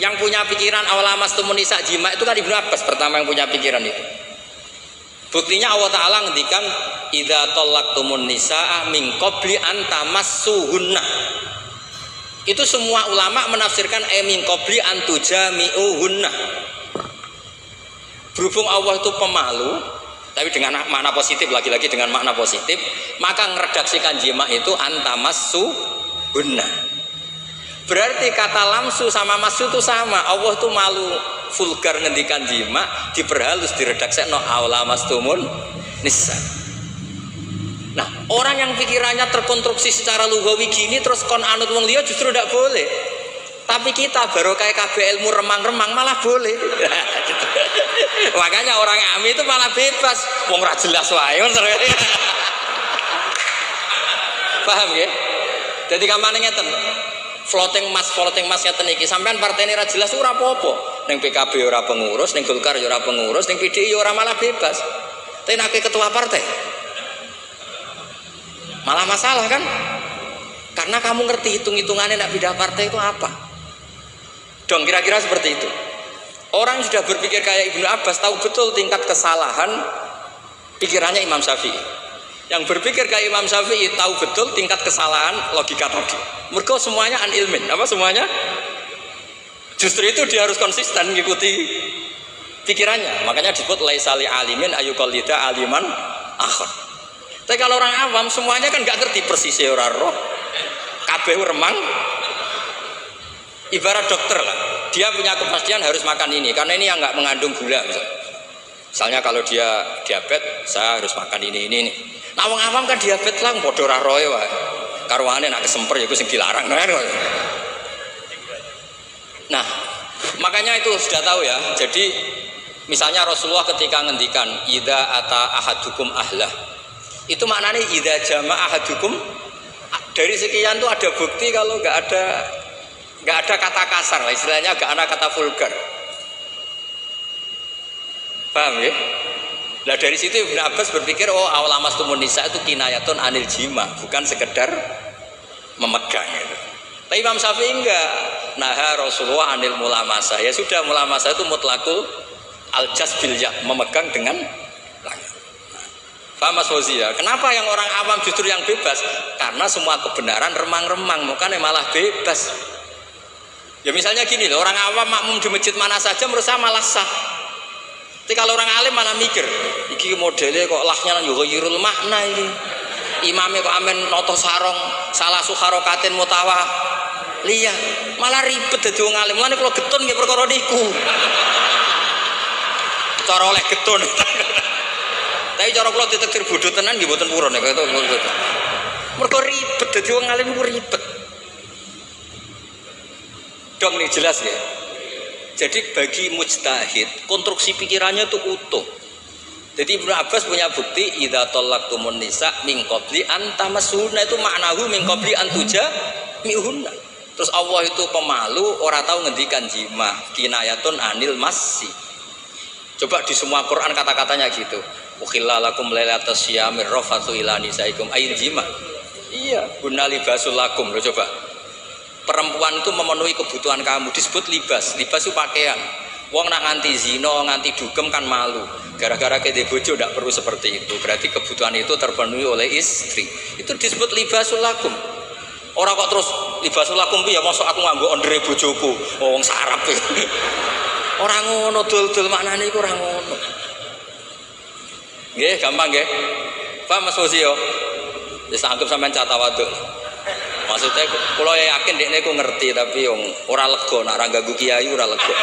yang punya pikiran awalamas tumunisa jima itu kan Ibnu Abbas pertama yang punya pikiran itu. Buktinya Allah Ta'ala ngendikan idza talaqtumun nisaa min qabli an tamassuhunna. Itu semua ulama menafsirkan min qabli an tujami'uhunna. Berhubung Allah itu pemalu, tapi dengan makna positif, lagi-lagi dengan makna positif, maka meredaksikan jima itu antamassuhunna. Berarti kata lamsu sama masu itu sama. Allah itu malu vulgar ngendikan jima, diperhalus diredaksekno aula mastumun nisa. Nah, orang yang pikirannya terkonstruksi secara lughawi gini terus kon anut wong liya justru tidak boleh. Tapi kita baru kayak KB ilmu remang-remang malah boleh. Makanya orang ami itu malah bebas. Wong ora jelas wae. Paham ya? Jadi kampanye ngeten. Floating mas ngeten iki sampean partene ra jelas ora apa-apa. Ning PKB ora pengurus, ning Golkar ya ora pengurus, ning PDI ya ora malah bebas. Tapi nek ketua partai malah masalah kan? Karena kamu ngerti hitung-hitungannya nak pindah partai itu apa. Dong kira-kira seperti itu. Orang yang sudah berpikir kayak Ibnu Abbas tahu betul tingkat kesalahan pikirannya Imam Syafi'i. Yang berpikir kayak Imam Syafi'i tahu betul tingkat kesalahan logika tadi. Mergo semuanya an ilmin, apa semuanya? Justru itu dia harus konsisten mengikuti pikirannya. Makanya disebut laisali alimin ayuqallida aliman akhar. Tapi kalau orang awam semuanya kan nggak ngerti persis ora roh. Kabeh remang. Ibarat dokter lah. Dia punya kepastian harus makan ini karena ini yang nggak mengandung gula misalnya kalau dia diabetes, saya harus makan ini. Nah, wong awam kan diabetes lah, padha ora roe wae. Karwane nak kesemper ya iku sing dilarang. Nah, makanya itu sudah tahu ya. Jadi misalnya Rasulullah ketika ngendikan idza ata ahadukum ahlah, itu maknanya idza jama ahadukum, dari sekian tuh ada bukti kalau nggak ada kata kasar lah, istilahnya nggak ada kata vulgar. Paham ya? Nah dari situ Ibnu Abbas berpikir awlamastumun nisa itu kinayatun anil jima, bukan sekedar memegang gitu. Tapi Imam Syafi'i enggak. Nah Rasulullah anil mulamasa, ya sudah, mulamasa itu mutlakul al-jas bil yad, memegang dengan tangan. Paham Mas Fauzi ya? Kenapa yang orang awam justru yang bebas? Karena semua kebenaran remang-remang, makanya malah bebas. Ya misalnya gini loh, orang awam makmum di masjid mana saja menurut saya malah sah. Tapi kalau orang alim malah mikir, iki modelnya kok lahnya yughayyirul makna ini. Imamnya kok amen noto sarong, salah sukharokatin mutawa. Liya, malah ribet dadi wong alim. Lan kula getun nggih perkara niku. Cara oleh getun. Tapi cara kula ditektir bodho tenan nggih mboten purun nek kata. Mergo ribet dadi wong alim ku ribet. Dong nih jelas ya. Jadi bagi mujtahid konstruksi pikirannya itu utuh. Jadi Ibnu Abbas punya bukti idza talaqtumun nisa min qabli an tamassuhunna, itu maknahu min qabli an tujami'hunna. Terus Allah itu pemalu, ora tahu ngendikan jima, kinayatun anil massi. Coba di semua Quran kata-katanya gitu. Ukhilla lakum lailatas syiyamir rafathu ila nisaikum ayin jima. Iya, guna libasul lakum. Loh coba. Perempuan itu memenuhi kebutuhan kamu, disebut libas. Libas itu pakaian. Wong nak nganti zina, nganti dugem kan malu. Gara-gara kede bojo tidak perlu seperti itu. Berarti kebutuhan itu terpenuhi oleh istri. Itu disebut libasul lakum. Orang kok terus libasul lakum ya masuk aku nganggo ondre bojoku. Wong sarap ya. Orang ngono dul-dul maknane iku ora ngono. Nggih, gampang nggih. Paham Mas Fauzi yo? Wis anggap sampean cata waduk. Maksudnya kula yakin dekne ku ngerti tapi wong ora lega nek ora ganggu kiai ora lega.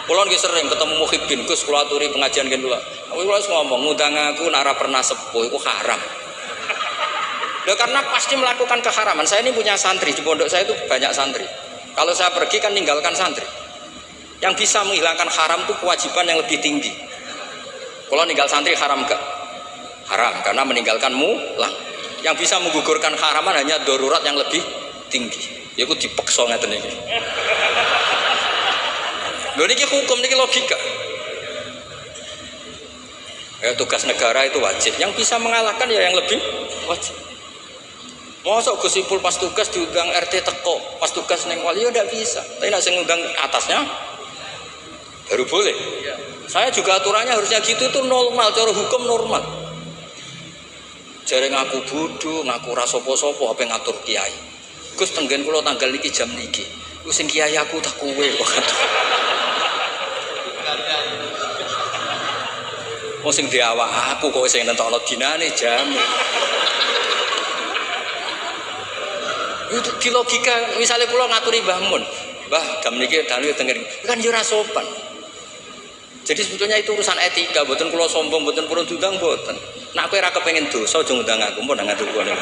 Kulo nggih sering ketemu muhibbin, Gus kula aturi pengajian kan kula. Kula wis ngomong ngundang aku nek ora pernah sepuh iku haram. Ya karena pasti melakukan keharaman. Saya ini punya santri di pondok saya itu banyak santri. Kalau saya pergi kan ninggalkan santri. Yang bisa menghilangkan haram itu kewajiban yang lebih tinggi. Kalau ninggal santri haram gak? Haram karena meninggalkanmu lah. Yang bisa menggugurkan haraman hanya darurat yang lebih tinggi. Ya aku dipeksa ngeten iki. Lho niki hukum niki logika. Ya tugas negara itu wajib. Yang bisa mengalahkan ya yang lebih wajib. Mosok Gus Ipul pas tugas diundang RT teko, pas tugas neng wali ya ndak bisa. Tapi nek sing ngundang atasnya baru boleh. Saya juga aturannya harusnya gitu itu normal, cara hukum normal. Jare ngaku bodoh, ngaku ra sapa-sapa apa ngatur kiai. Gus tenggen kula tanggal niki jam niki. Ku sing kiai aku tak kowe kok. Mau sing diawak aku kok sing nentokno dinane jam. Itu di logika misalnya kula ngaturi Mbah Mun. Mbah jam niki dalu tenggen. Kan yo ora sopan. Jadi sebetulnya itu urusan etika, mboten kula sombong, mboten purun diundang mboten. Nek kowe ora kepengin dosa aja ngundang aku, mbok nang ngatur kono.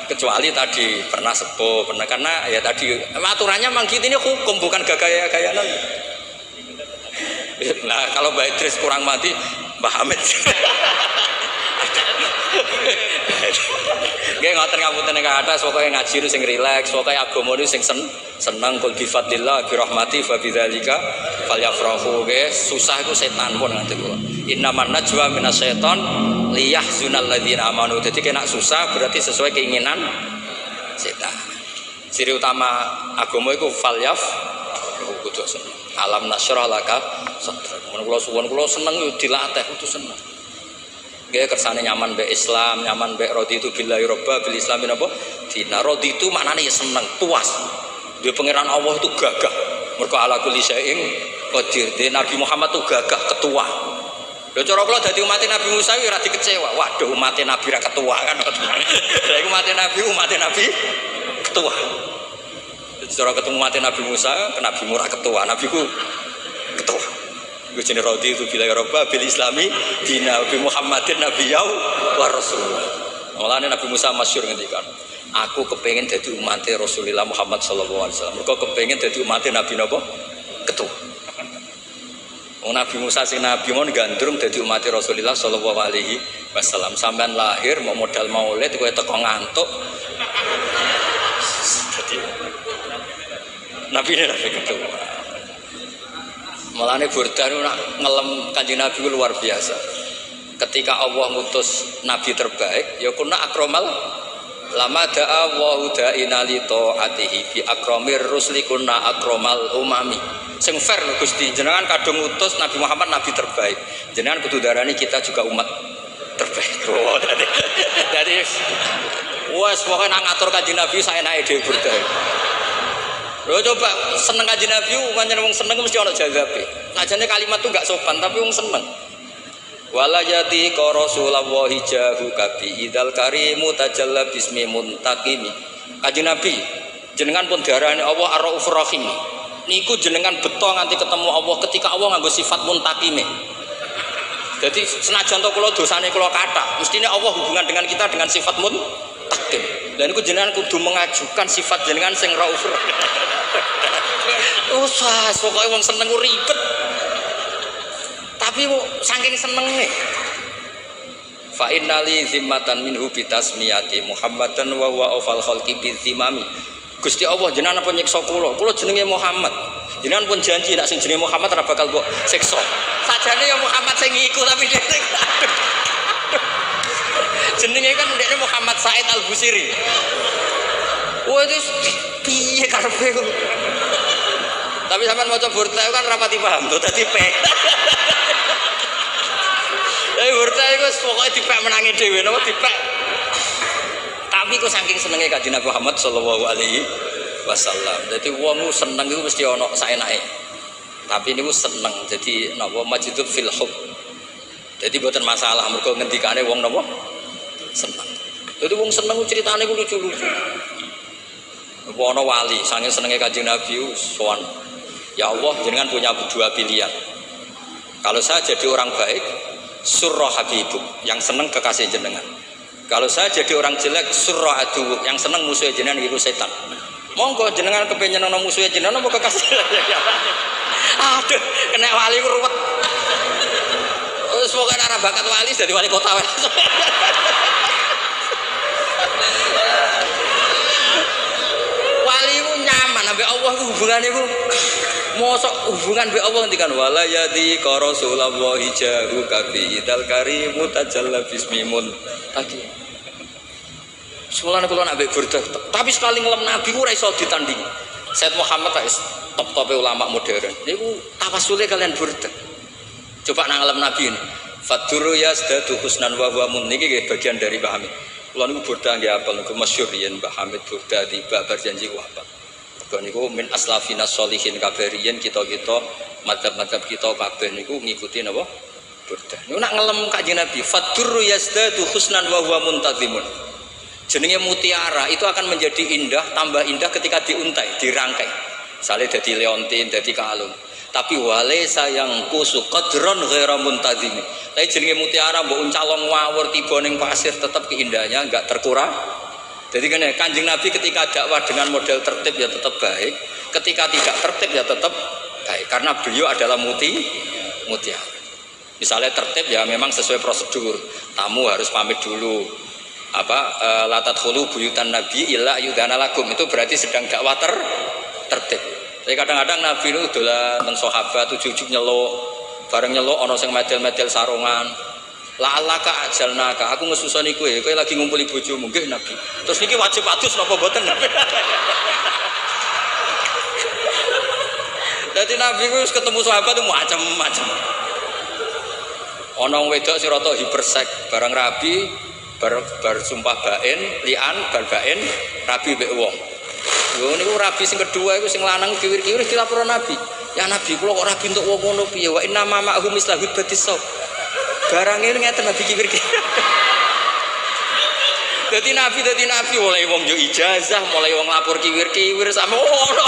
Kecuali tadi pernah sepuh, pernah karena ya tadi aturannya memang gitu, ini hukum bukan gaya-gayaan. Nah, kalau Mbak Idris kurang mati, Mbah Hamid. Nggih ngoten ngapunten nek atas pokoke ngaji nu sing rileks, pokoke agama nu sing seneng kul bi fadlillah bi rahmati fa bidzalika falyafrahu. Nggih, susah iku setan pun ngoten kula. Innaman najwa minasyaiton liyahzunal ladzina amanu. Dadi kena susah berarti sesuai keinginan setan. Ciri utama agama iku falyaf kudu seneng. Alam nasyrah laka sadrak. Mun kula suwun kula seneng yo dilatih kudu seneng. Nggih kersane nyaman mbek Islam, nyaman mbek raditu billahi robba bil islamin apa? Dina raditu maknane ya seneng, puas. Dia pangeran Allah itu gagah. Mergo ala kulli syai'in qadir. Nabi Muhammad itu gagah, ketua. Lho cara kula dadi umat Nabi Musa ora dikecewa. Waduh umat Nabi ra ketua kan. Lah iku umat Nabi ketua. Jadi cara ketemu umat Nabi Musa, Nabi Murah ketua, Nabiku ketua. Gue jenis roti itu bila Eropa bil Islami dina Nabi Muhammadin Nabi Yau wa Rasul. Mulane Nabi Musa masyhur ngendikan, aku kepengen dadi umat Rasulullah Muhammad sallallahu alaihi wasallam. Mergo kepengen dadi umat Nabi napa? Ketua. Nabi Musa sing nabi mon gandrung dadi umat Rasulullah sallallahu alaihi wasallam. Sampean lahir mau modal maulid kowe teko ngantuk. Dadi nabi ketua. Mulane Burdah nak ngelem Kanjeng Nabi luar biasa. Ketika Allah ngutus nabi terbaik, ya kunna akramal lama da'a wa da'ina li ta'atihi bi akramir rusli kunna akramal umami. Sing fair lho Gusti, jenengan kadung ngutus Nabi Muhammad nabi terbaik. Jenengan kudu darani kita juga umat terbaik. Oh, dari wes pokoke nak ngatur Kanjeng Nabi saenake dhewe Burdah. Lho coba seneng Kanjeng Nabi, pancen wong seneng mesti ana jazabe. Sajane kalimat tuh gak sopan tapi wong seneng. Wala yati ka Rasulullahi jahu kabi idal karimu tajalla bismi muntaqimi. Kanjeng Nabi, jenengan pun diarani Allah Ar-Raufur Rahim. Niku jenengan beto nganti ketemu Allah ketika Allah nganggo sifat muntaqime. Jadi senajan to kula dosane kula kathah, mestine Allah hubungan dengan kita dengan sifat muntaqim. Dan niku jenengan kudu mengajukan sifat jenengan sing Raufur. Usah, pokoke wong seneng ku ribet. Tapi saking senenge fa innali zimmatan minhu bitasmiyati Muhammadan wa huwa awfal khalqi bizimami. Gusti Allah jenengan apa nyiksa kula jenenge Muhammad, jenengan pun janji nek sing jenenge Muhammad ora bakal mbok siksa. Sajane ya Muhammad sing iku tapi jenenge kan ndekne Muhammad Said Al-Busiri. Wah itu piye karepe. Tapi sampean maca Burdah kan rapati paham to dadi pek. Burdah iku pokoke dipek menangi dhewe napa dipek. Tapi kok saking senenge Kanjeng Nabi Muhammad sallallahu alaihi wasallam. Dadi wong seneng iku mesti ana saenake. Tapi niku seneng. Jadi napa majidub fil hub. Jadi mboten masalah mergo ngendikane wong napa seneng. Dadi wong seneng critane ku lucu-lucu. Apa ana wali saking senenge Kanjeng Nabi sowan. Ya Allah, jenengan punya dua pilihan. Kalau saya jadi orang baik, surra habibuk, yang seneng kekasih jenengan. Kalau saya jadi orang jelek, surra aduwuk, yang seneng musuh jenengan itu setan. Monggo jenengan kepengen nang musuh jenengan apa kekasih. Aduh, kena wali ku ruwet. Wis pokoke ora bakat wali dadi wali kota wae. Wali ku nyaman ambek Allah ku hubungane ku mosok hubungan be Allah ngendikan wala yadi ka Rasulullahi jahu kabi idal karimu tajalla bismimun tadi. Semulane kula nak mbek Burdah, tapi sekali ngelem nabi ku ora iso ditandingi. Said Muhammad wis top-tope ulama modern. Niku tawasule kalian Burdah. Coba nang ngelem nabi ini. Faduru yazdadu husnan wa huwa mun niki bagian dari Mbah Hamid. Kula niku Burdah nggih apal niku masyhur yen Mbah Hamid Burdah di babar janji ku apal. Niku min aslafina sholihin kabariyen kita-kita madzhab-madzhab kita kabeh niku ngikuti napa Burdah. Niku nak ngelem Kanjeng Nabi fadurru yazdadu husnan wa huwa muntazimun. Jenenge mutiara itu akan menjadi indah, tambah indah ketika diuntai, dirangkai. Misale dadi leontin, dadi kalung. Tapi walaysa yang kusu qadron ghaira muntazim. Tapi jenenge mutiara mbok uncalong ngawur tiba ning pasir tetap keindahannya enggak terkurang. Jadi kan Kanjeng Nabi ketika dakwah dengan model tertib ya tetap baik, ketika tidak tertib ya tetap baik karena beliau adalah mutiara. Misalnya tertib ya memang sesuai prosedur, tamu harus pamit dulu. Latat khulu buyutan Nabi illa yudana lakum, itu berarti sedang dakwah tertib. Tapi kadang-kadang Nabi itu dolan teng sahabat ujug-ujug nyeluk, bareng nyeluk ana sing medel-medel sarungan. La'alaka ajalnaka, aku ngesusoni kowe lagi ngumpuli bojomu nggih Nabi. Terus niki wajib adus napa mboten Nabi? Dadi Nabi ku ketemu sahabat itu macam-macam. Ana wong wedok sing rada hipersek, barang rabi bar sumpah bain, lian bar bain, rabi mbek wong. Lho niku rabi sing kedua iku sing lanang kiwir-kiwir dilapor Nabi. Ya Nabi, kula kok rabi entuk wong ngono piye? Wa inna ma'ahu mislahud batisau. Barang ini ngeten Nabi kiwir-kiwir. Dadi Nabi mulai wong yo ijazah, mulai wong lapor kiwir-kiwir sama ngono.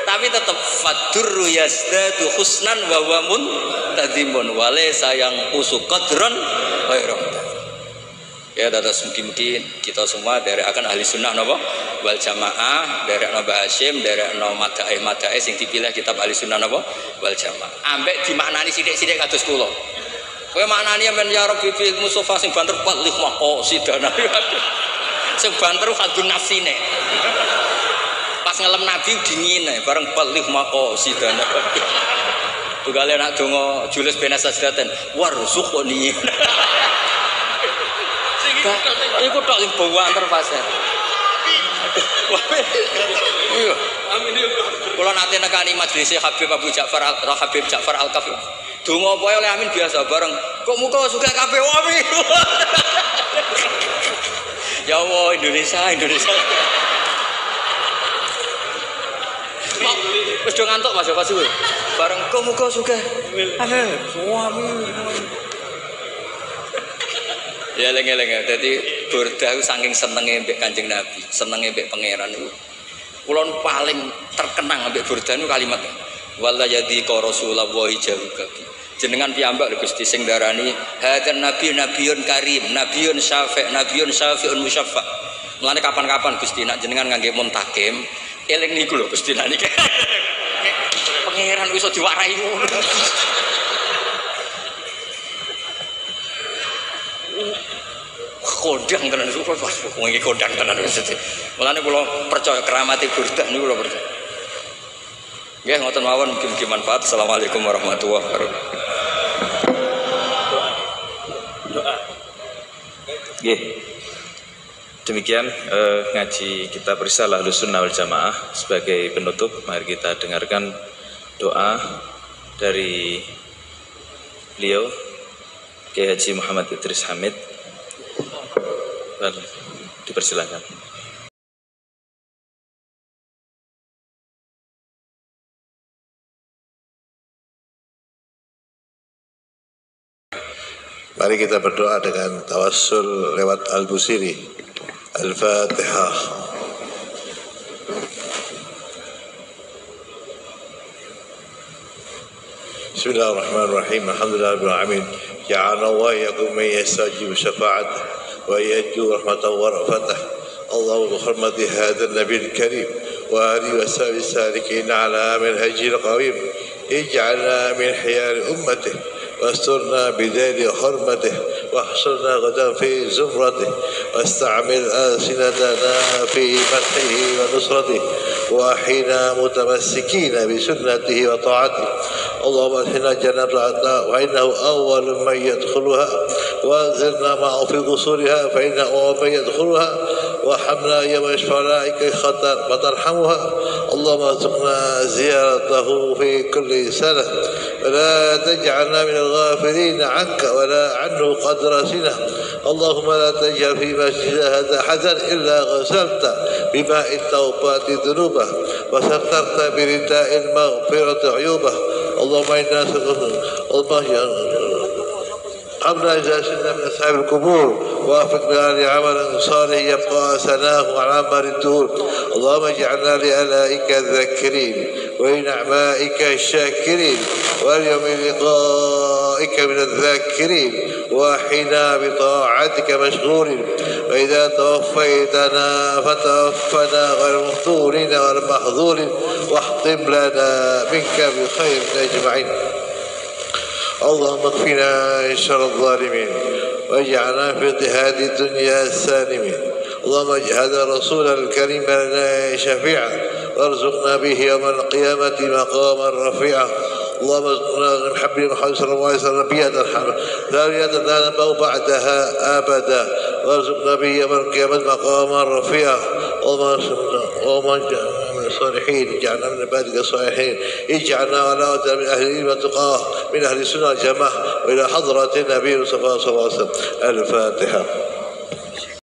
Tapi tetap fadurru yazdadu husnan wa huwa muntadimun wale sayang usuk qadron khairan. Ya terus mungkin kita semua dari akan ahli sunnah napa wal jamaah, dari Nabi Hashim, dari madaih sing dipilih kitab ahli sunnah napa wal jamaah. Ambek dimaknani sithik-sithik kados kula. Kowe maknani men ya Rabbi fil Mustafa sing banter 45 qasidana. Sing banter hadun nafsine. Pas ngelem Nabi dingin bareng 45 qasidana. Tugale nak donga julus benas sajdaten warzuqni. Iku tok sing bawa antar pasar. Iya. Amin ya. Kula nate nekani majelis Habib Abu Ja'far Habib Ja'far Al-Kaf. Donga apa oleh amin biasa bareng. Kok muka suka kabeh amin. Ya Allah Indonesia. Wis do ngantuk Mas Fasi. Bareng kok muka suka. Amin. Ya leng-leng. Dadi Burdah saking senenge mbek Kanjeng Nabi, senenge mbek pangeran niku. Kula paling terkenang mbek Burdah niku kalimat wala yadi ka Rasulullah jaruka. Jenengan piyambak lho Gusti sing darani hadan nabiyun karim, nabiyun syafi'un musyaffa. Mulane kapan-kapan Gusti nak jenengan ngangge muntakim, eling niku lho Gusti nak niki. Pangeran iso diwarai ngono. Kondang tenan itu pas wingi kondang tenan wis. Mulane kula percaya keramate Burdah niku kula percaya. Nggih ngoten mawon mugi-mugi manfaat. Assalamualaikum warahmatullahi wabarakatuh. Doa. Nggih. Demikian ngaji kita Risalah Ahlussunnah wal Jamaah sebagai penutup mari kita dengarkan doa dari beliau Kiai Haji Muhammad Idris Hamid. Dipersilakan. Mari kita berdoa dengan tawassul lewat Al-Busiri. Al-Fatihah. Bismillahirrahmanirrahim. Alhamdulillahirabbil alamin. Ja'alna wa yakum man yastajibu syafa'at ويأتوا رحمة ورأفته اللهم بحرمة هذا النبي الكريم وآله وصحبه السالكين على منهجه القويم اجعلنا من حيار أمته واسترنا بذيل حرمته واحشرنا غدا في زمرته واستعمل ألسنتنا في مدحه ونصرته وأحينا متمسكين بسنته وطاعته اللهم ادخلنا جنة العطاء وإنه أول من يدخلها وانزلنا معه في قصورها فإنه أول من يدخلها وحمنا يوم يشفع لك خطر فترحمها اللهم ارزقنا زيارته في كل سنة ولا تجعلنا من الغافلين عنك ولا عنه قد رسنا اللهم لا تجعل في مسجد هذا حزن إلا غسلت بماء التوبات ذنوبه وسترت برداء المغفرة عيوبه اللهم إنا قبل إذا سنة من أصحاب القبور وافقنا لعمل صالح يبقى سناه على مر الدور اللهم اجعلنا لآلائك الذاكرين ولنعمائك الشاكرين واليوم لقائك من الذاكرين وحنا بطاعتك مشغول وإذا توفيتنا فتوفنا غير مفتونين غير محظورين واحطم لنا منك بخير أجمعين اللهم اكفنا شر الظالمين واجعلنا في اضطهاد الدنيا السالمين اللهم اجعل هذا الرسول الكريم لنا شفيعا وارزقنا به يوم القيامة مقاما رفيعا اللهم ارزقنا محب محمد صلى الله عليه وسلم ذرية لا نبغ بعدها أبدا وارزقنا به يوم القيامة مقاما رفيعا اللهم اجعلنا من الصالحين اجعلنا من عبادك الصالحين اجعلنا ولا أدى من أهل العلم والتقى من أهل السنة والجماعة وإلى حضرة النبي صلى الله عليه وسلم. الفاتحة.